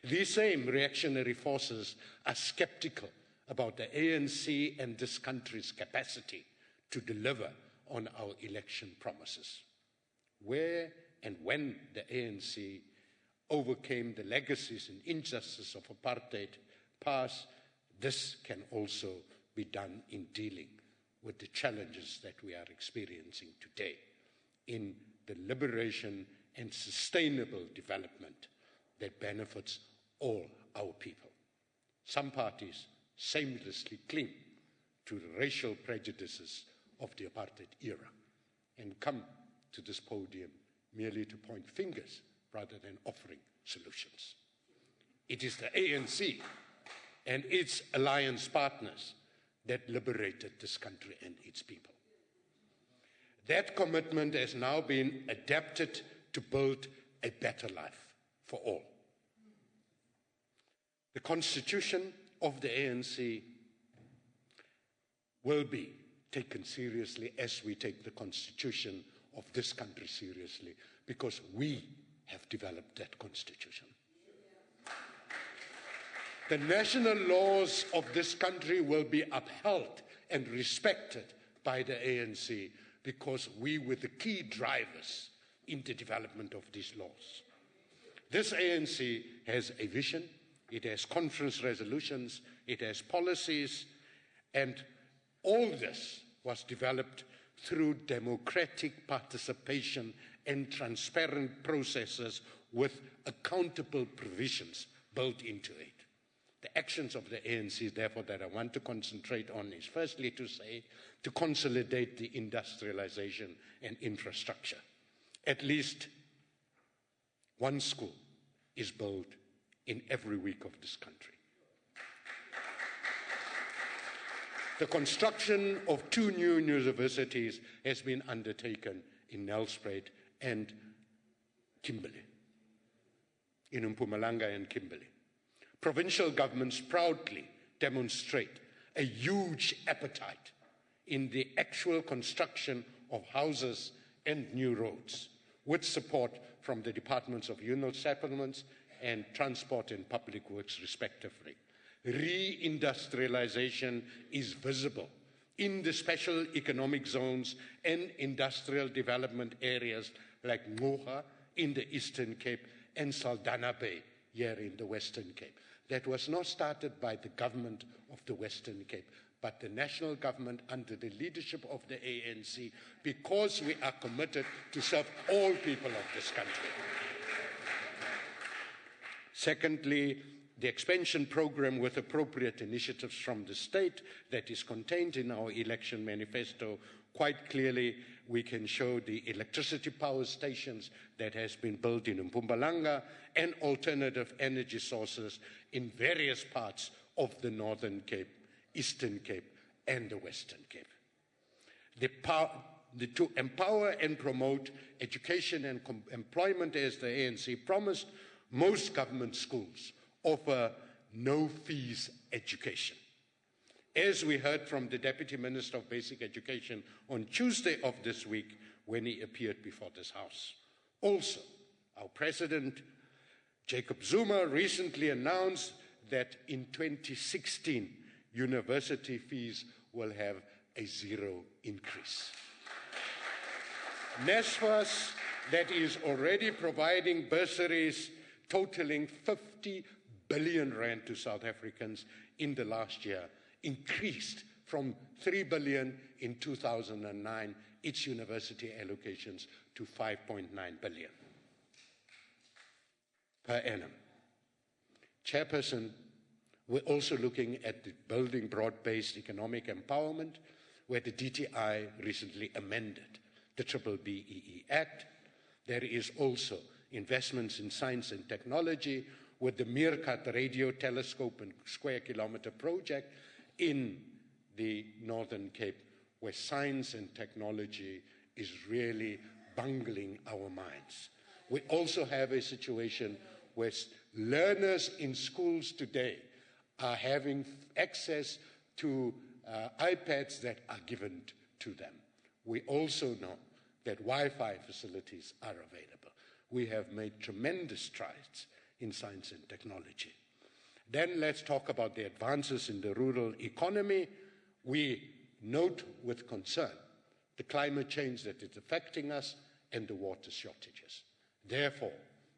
These same reactionary forces are skeptical about the ANC and this country's capacity to deliver on our election promises. Where and when the ANC overcame the legacies and injustice of apartheid past, this can also be done in dealing with the challenges that we are experiencing today in the liberation and sustainable development that benefits all our people. Some parties shamelessly cling to the racial prejudices of the apartheid era and come to this podium merely to point fingers rather than offering solutions. It is the ANC and its alliance partners that liberated this country and its people. That commitment has now been adapted to build a better life for all. The constitution of the ANC will be taken seriously as we take the constitution of this country seriously, because we have developed that constitution. The national laws of this country will be upheld and respected by the ANC because we were the key drivers in the development of these laws. This ANC has a vision, it has conference resolutions, it has policies, and all this was developed through democratic participation and transparent processes with accountable provisions built into it. The actions of the ANC, therefore, that I want to concentrate on is firstly to consolidate the industrialization and infrastructure. At least one school is built in every week of this country. The construction of 2 new universities has been undertaken in Nelspruit and Kimberley, in Mpumalanga and Kimberley. Provincial governments proudly demonstrate a huge appetite in the actual construction of houses and new roads, with support from the Departments of Union Settlements and Transport and Public Works, respectively. Re-industrialization is visible in the special economic zones and industrial development areas like Ngoga in the Eastern Cape and Saldanha Bay here in the Western Cape. That was not started by the government of the Western Cape, but the national government under the leadership of the ANC, because we are committed to serve all people of this country. Secondly, the expansion program with appropriate initiatives from the state that is contained in our election manifesto. Quite clearly, we can show the electricity power stations that has been built in Mpumalanga and alternative energy sources in various parts of the Northern Cape, Eastern Cape, and the Western Cape. To empower and promote education and employment, as the ANC promised, most government schools offer no-fees education. As we heard from the Deputy Minister of Basic Education on Tuesday of this week, when he appeared before this House. Also, our President, Jacob Zuma, recently announced that in 2016, university fees will have a zero increase. NSFAS, that is already providing bursaries totaling 50 billion rand to South Africans in the last year, increased from 3 billion in 2009, its university allocations to 5.9 billion per annum. Chairperson, we're also looking at the building broad-based economic empowerment, where the DTI recently amended the BBEE Act. There is also investments in science and technology with the Meerkat Radio Telescope and Square Kilometre project in the Northern Cape, where science and technology is really bungling our minds. We also have a situation where learners in schools today are having access to iPads that are given to them. We also know that Wi-Fi facilities are available. We have made tremendous strides in science and technology. Then let's talk about the advances in the rural economy. We note with concern the climate change that is affecting us and the water shortages. Therefore,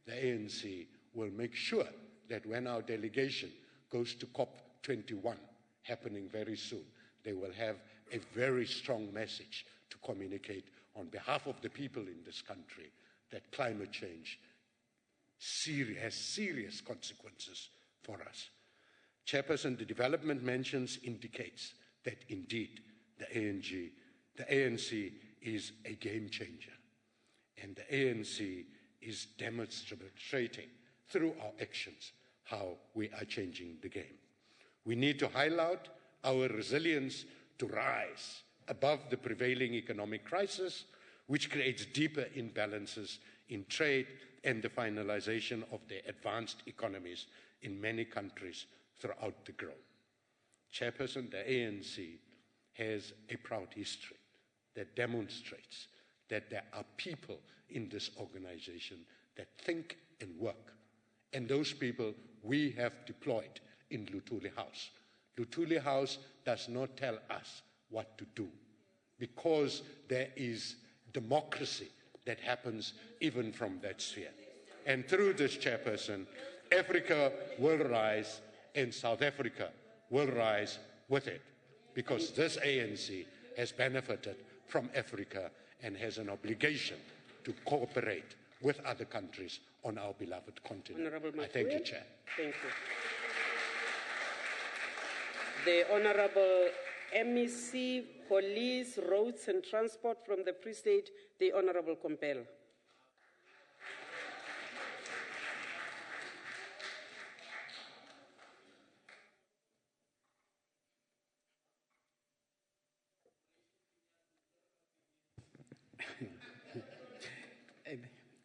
the ANC will make sure that when our delegation goes to COP21, happening very soon, they will have a very strong message to communicate on behalf of the people in this country that climate change has serious consequences for us. Chairperson, the development mentions indicates that indeed the ANC is a game changer, and the ANC is demonstrating through our actions how we are changing the game. We need to highlight our resilience to rise above the prevailing economic crisis, which creates deeper imbalances in trade and the finalization of the advanced economies in many countries throughout the globe. Chairperson, the ANC has a proud history that demonstrates that there are people in this organization that think and work. And those people we have deployed in Luthuli House. Luthuli House does not tell us what to do, because there is democracy that happens even from that sphere. And through this, Chairperson, Africa will rise and South Africa will rise with it, because this ANC has benefited from Africa and has an obligation to cooperate with other countries on our beloved continent. I thank you, Chair. Thank you. The Honourable MEC, Police, Roads and Transport from the Free State, the Honourable Compel.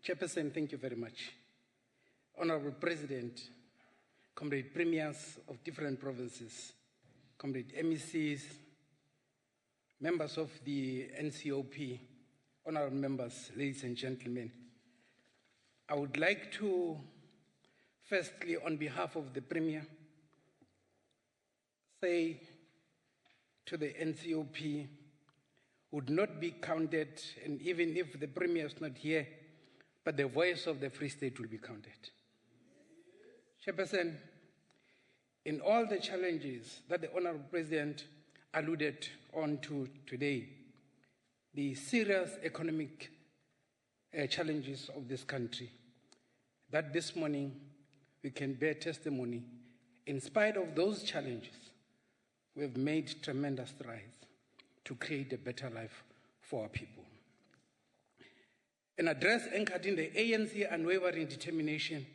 Chairperson, thank you very much. Honourable President, Comrade Premiers of different provinces, Comrade MECs, members of the NCOP, honourable members, ladies and gentlemen, I would like to, firstly, on behalf of the Premier, say to the NCOP, would not be counted, and even if the Premier is not here, but the voice of the Free State will be counted. Chairperson, in all the challenges that the Honourable President alluded on to today, the serious economic challenges of this country, that this morning we can bear testimony, in spite of those challenges, we have made tremendous strides to create a better life for our people. An address anchored in the ANC unwavering determination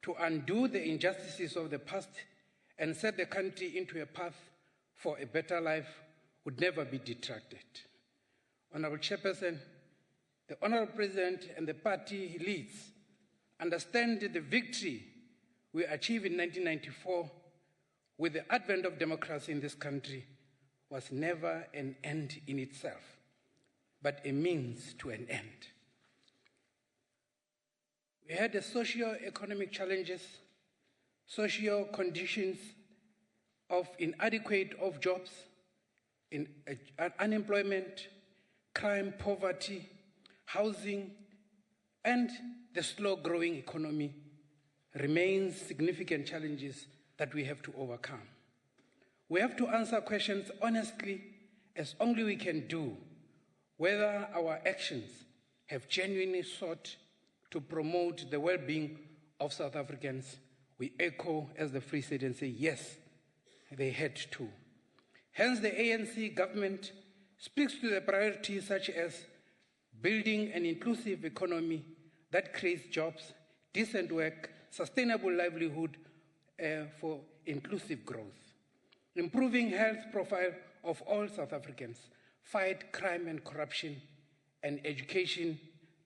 to undo the injustices of the past and set the country into a path for a better life would never be detracted. Honourable Chairperson, the Honourable President and the party he leads understand the victory we achieved in 1994 with the advent of democracy in this country was never an end in itself. but a means to an end. We had the socio-economic challenges, socio conditions of inadequate of jobs, unemployment, crime, poverty, housing, and the slow-growing economy remains significant challenges that we have to overcome. We have to answer questions honestly, as only we can do, whether our actions have genuinely sought to promote the well-being of South Africans. We echo as the Free State and say, yes, they had to. Hence, the ANC government speaks to the priorities such as building an inclusive economy that creates jobs, decent work, sustainable livelihood for inclusive growth, improving health profile of all South Africans, fight crime and corruption, and education,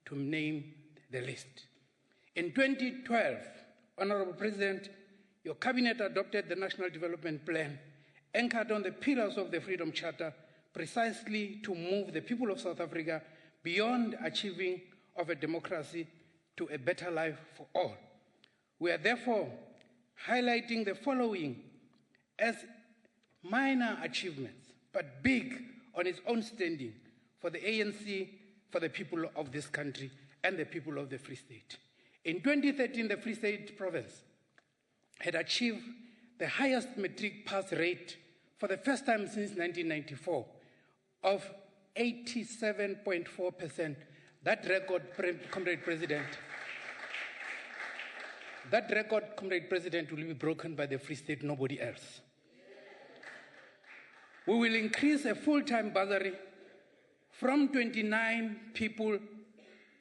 to name the list. In 2012, Honorable President, your cabinet adopted the National Development Plan, anchored on the pillars of the Freedom Charter, precisely to move the people of South Africa beyond achieving of a democracy to a better life for all. We are therefore highlighting the following as minor achievements, but big on its own standing for the ANC, for the people of this country, and the people of the Free State. In 2013, the Free State province had achieved the highest matric pass rate for the first time since 1994 of 87.4%. That record, Comrade President, will be broken by the Free State, nobody else. We will increase a full-time bursary from 29 people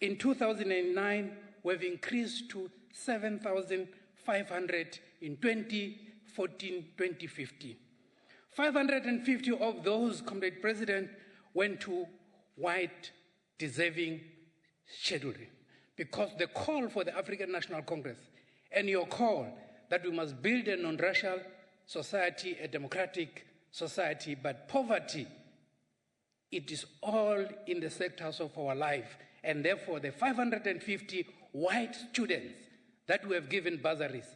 in 2009, we have increased to 7,500 in 2014-2015. 550 of those, Comrade President, went to white, deserving children, because the call for the African National Congress and your call that we must build a non-racial society, a democratic society, but poverty, it is all in the sectors of our life. And therefore, the 550 white students that we have given bursaries,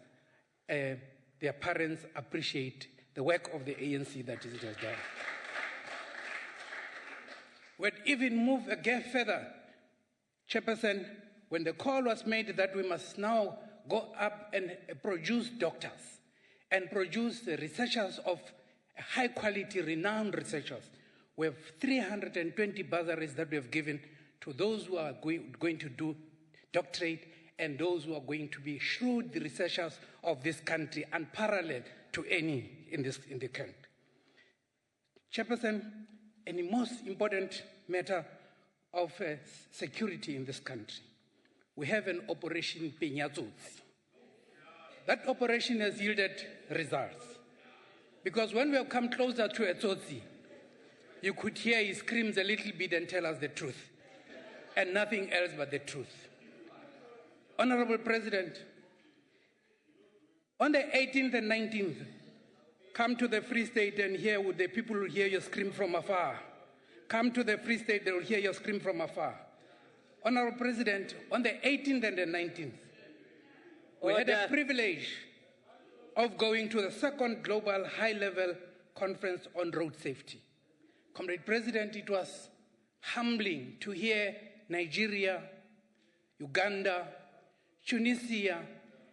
their parents appreciate the work of the ANC that it has done. We'd even move a gap further, Chairperson, when the call was made that we must now go up and produce doctors and produce researchers of high quality, renowned researchers. We have 320 bursaries that we have given to those who are going to do doctorate and those who are going to be shrewd researchers of this country, unparalleled to any in the country. Chairperson, and the most important matter of security in this country, we have an Operation Penyatsotsi. That operation has yielded results. Because when we have come closer to a Tsotsi, you could hear he screams a little bit and tell us the truth, and nothing else but the truth. Honorable President, on the 18th and 19th, come to the Free State and hear what the people will hear you scream from afar. Come to the Free State, they will hear you scream from afar. Honorable President, on the 18th and the 19th, we had a privilege of going to the second global high-level conference on road safety. Comrade President, it was humbling to hear Nigeria, Uganda, Tunisia,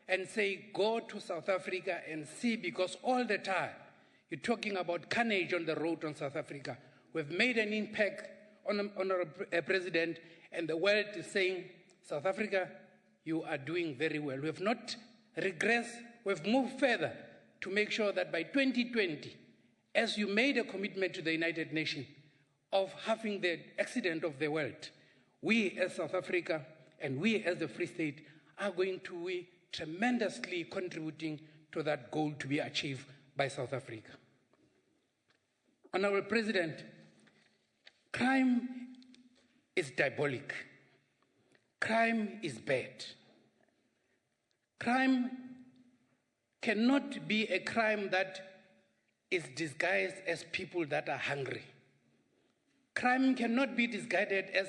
and say, go to South Africa and see, because all the time you're talking about carnage on the road on South Africa. We've made an impact, Honorable President, and the world is saying, South Africa, you are doing very well. We have not regressed, we've moved further to make sure that by 2020, as you made a commitment to the United Nations of having the accident of the world, we as South Africa and we as the Free State are going to be tremendously contributing to that goal to be achieved by South Africa. Honorable President, crime is diabolic. Crime is bad. Crime cannot be a crime that is disguised as people that are hungry. Crime cannot be disguised as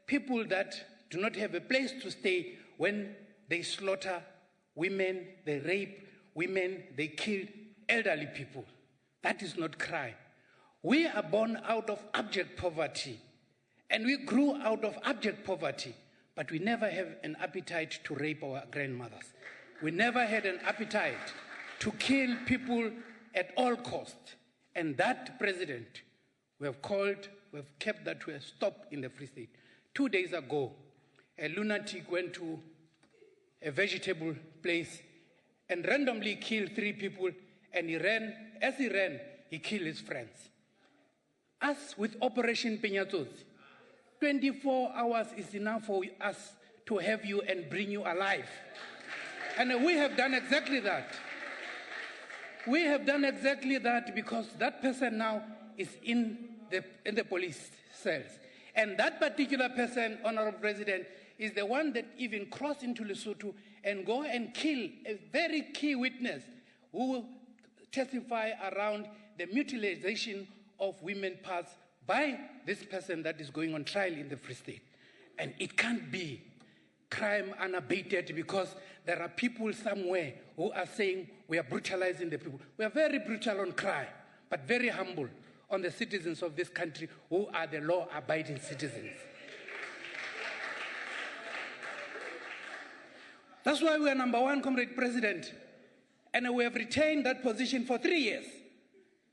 people that do not have a place to stay when they slaughter women, they rape women, they kill elderly people. That is not crime. We are born out of abject poverty, and we grew out of abject poverty, but we never have an appetite to rape our grandmothers. We never had an appetite to kill people at all costs. And that, President, we have kept that to a stop in the Free State. 2 days ago, a lunatic went to a vegetable place and randomly killed 3 people, and he ran. As he ran, he killed his friends. Us with Operation Peñatos, 24 hours is enough for us to have you and bring you alive. And we have done exactly that. We have done exactly that because that person now is in the police cells. And that particular person, Honorable President, is the one that even crossed into Lesotho and go and kill a very key witness who will testify around the mutilation of women's parts by this person that is going on trial in the Free State. And it can't be crime unabated because there are people somewhere who are saying we are brutalizing the people. We are very brutal on crime, but very humble on the citizens of this country who are the law-abiding citizens. That's why we are number 1, Comrade President, and we have retained that position for 3 years,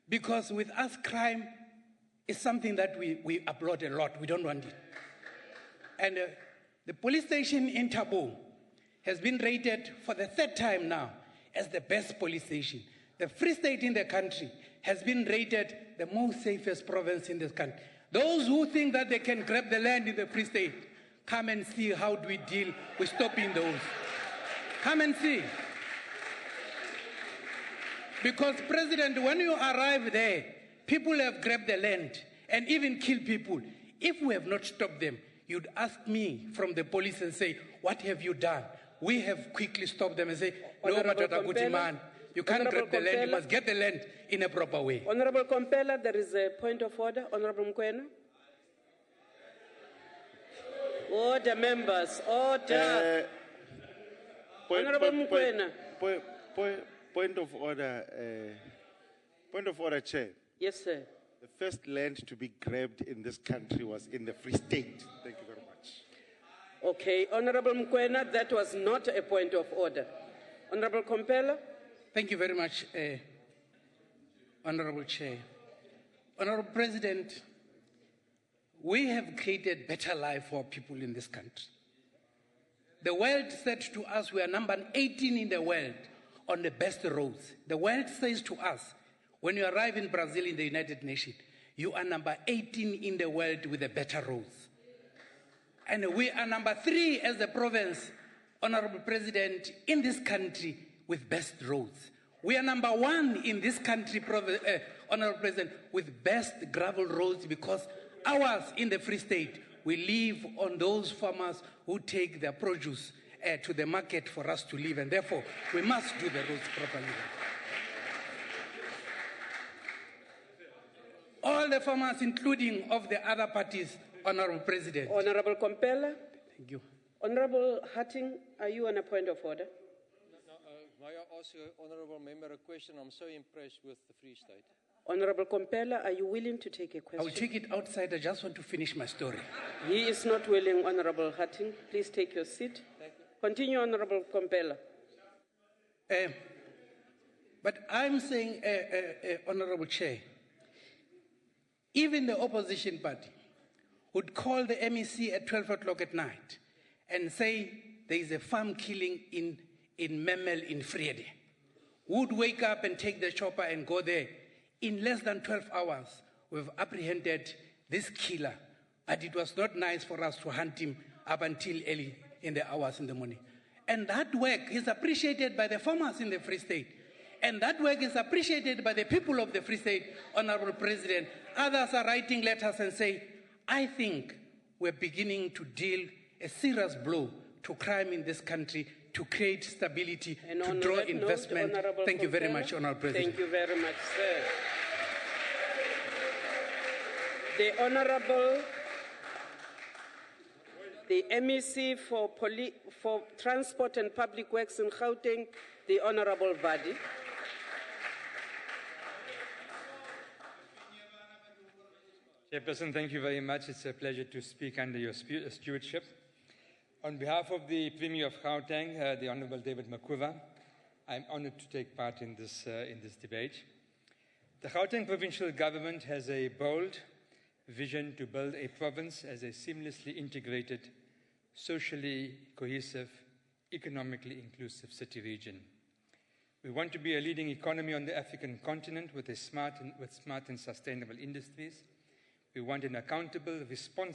because with us, crime is something that we applaud a lot. We don't want it. And the police station in Tabo has been rated for the 3rd time now as the best police station. The Free State in the country has been rated the most safest province in this country. Those who think that they can grab the land in the Free State, come and see how do we deal with stopping those. Come and see. Because, President, when you arrive there, people have grabbed the land and even killed people. If we have not stopped them, you'd ask me from the police and say, what have you done? We have quickly stopped them and say, no, Matata Gutiman, you can't grab the land, you must get the land in a proper way. Honorable Kompela, there is a point of order. Honorable Mkwena. Order, members, order. Honorable Mkwena. Point of order, Chair. Yes, sir. The first land to be grabbed in this country was in the Free State. Thank you very much. Okay, Honorable Mkwena, that was not a point of order. Honorable Kompela. Thank you very much, Honorable Chair. Honorable President, we have created better life for people in this country. The world said to us we are number 18 in the world on the best roads. The world says to us, when you arrive in Brazil in the United Nations, you are number 18 in the world with the better roads. And we are number 3 as a province, Honorable President, in this country with best roads. We are number 1 in this country, Honorable President, with best gravel roads, because ours in the Free State, we live on those farmers who take their produce to the market for us to live, and therefore we must do the roads properly. All the farmers, including of the other parties, Honorable President. Honorable Kompela. Thank you. Honorable Hatting, are you on a point of order? May I ask the honourable member a question? I'm so impressed with the Free State. Honorable Kompela, are you willing to take a question? I will take it outside. I just want to finish my story. He is not willing, Honorable Hatting. Please take your seat. Thank you. Continue, Honorable Kompela. But I'm saying, Honorable Chair, even the opposition party would call the MEC at 12 o'clock at night and say there is a farm killing in Memel in Vrede. Would wake up and take the chopper and go there. In less than 12 hours, we've apprehended this killer, but it was not nice for us to hunt him up until early in the hours in the morning. And that work is appreciated by the farmers in the Free State. And that work is appreciated by the people of the Free State, Honorable President. Others are writing letters and say, I think we're beginning to deal a serious blow to crime in this country, to create stability, and to draw investment. Thank you very much, Honorable President. Thank you very much, sir. The Honourable, the MEC for Transport and Public Works in Gauteng, the Honourable Vadi. Chairperson, thank you very much. It's a pleasure to speak under your stewardship. On behalf of the Premier of Gauteng, the Honourable David Makuva, I'm honoured to take part in this debate. The Gauteng provincial government has a bold vision to build a province as a seamlessly integrated, socially cohesive, economically inclusive city region. We want to be a leading economy on the African continent with smart and sustainable industries. We want an accountable, responsible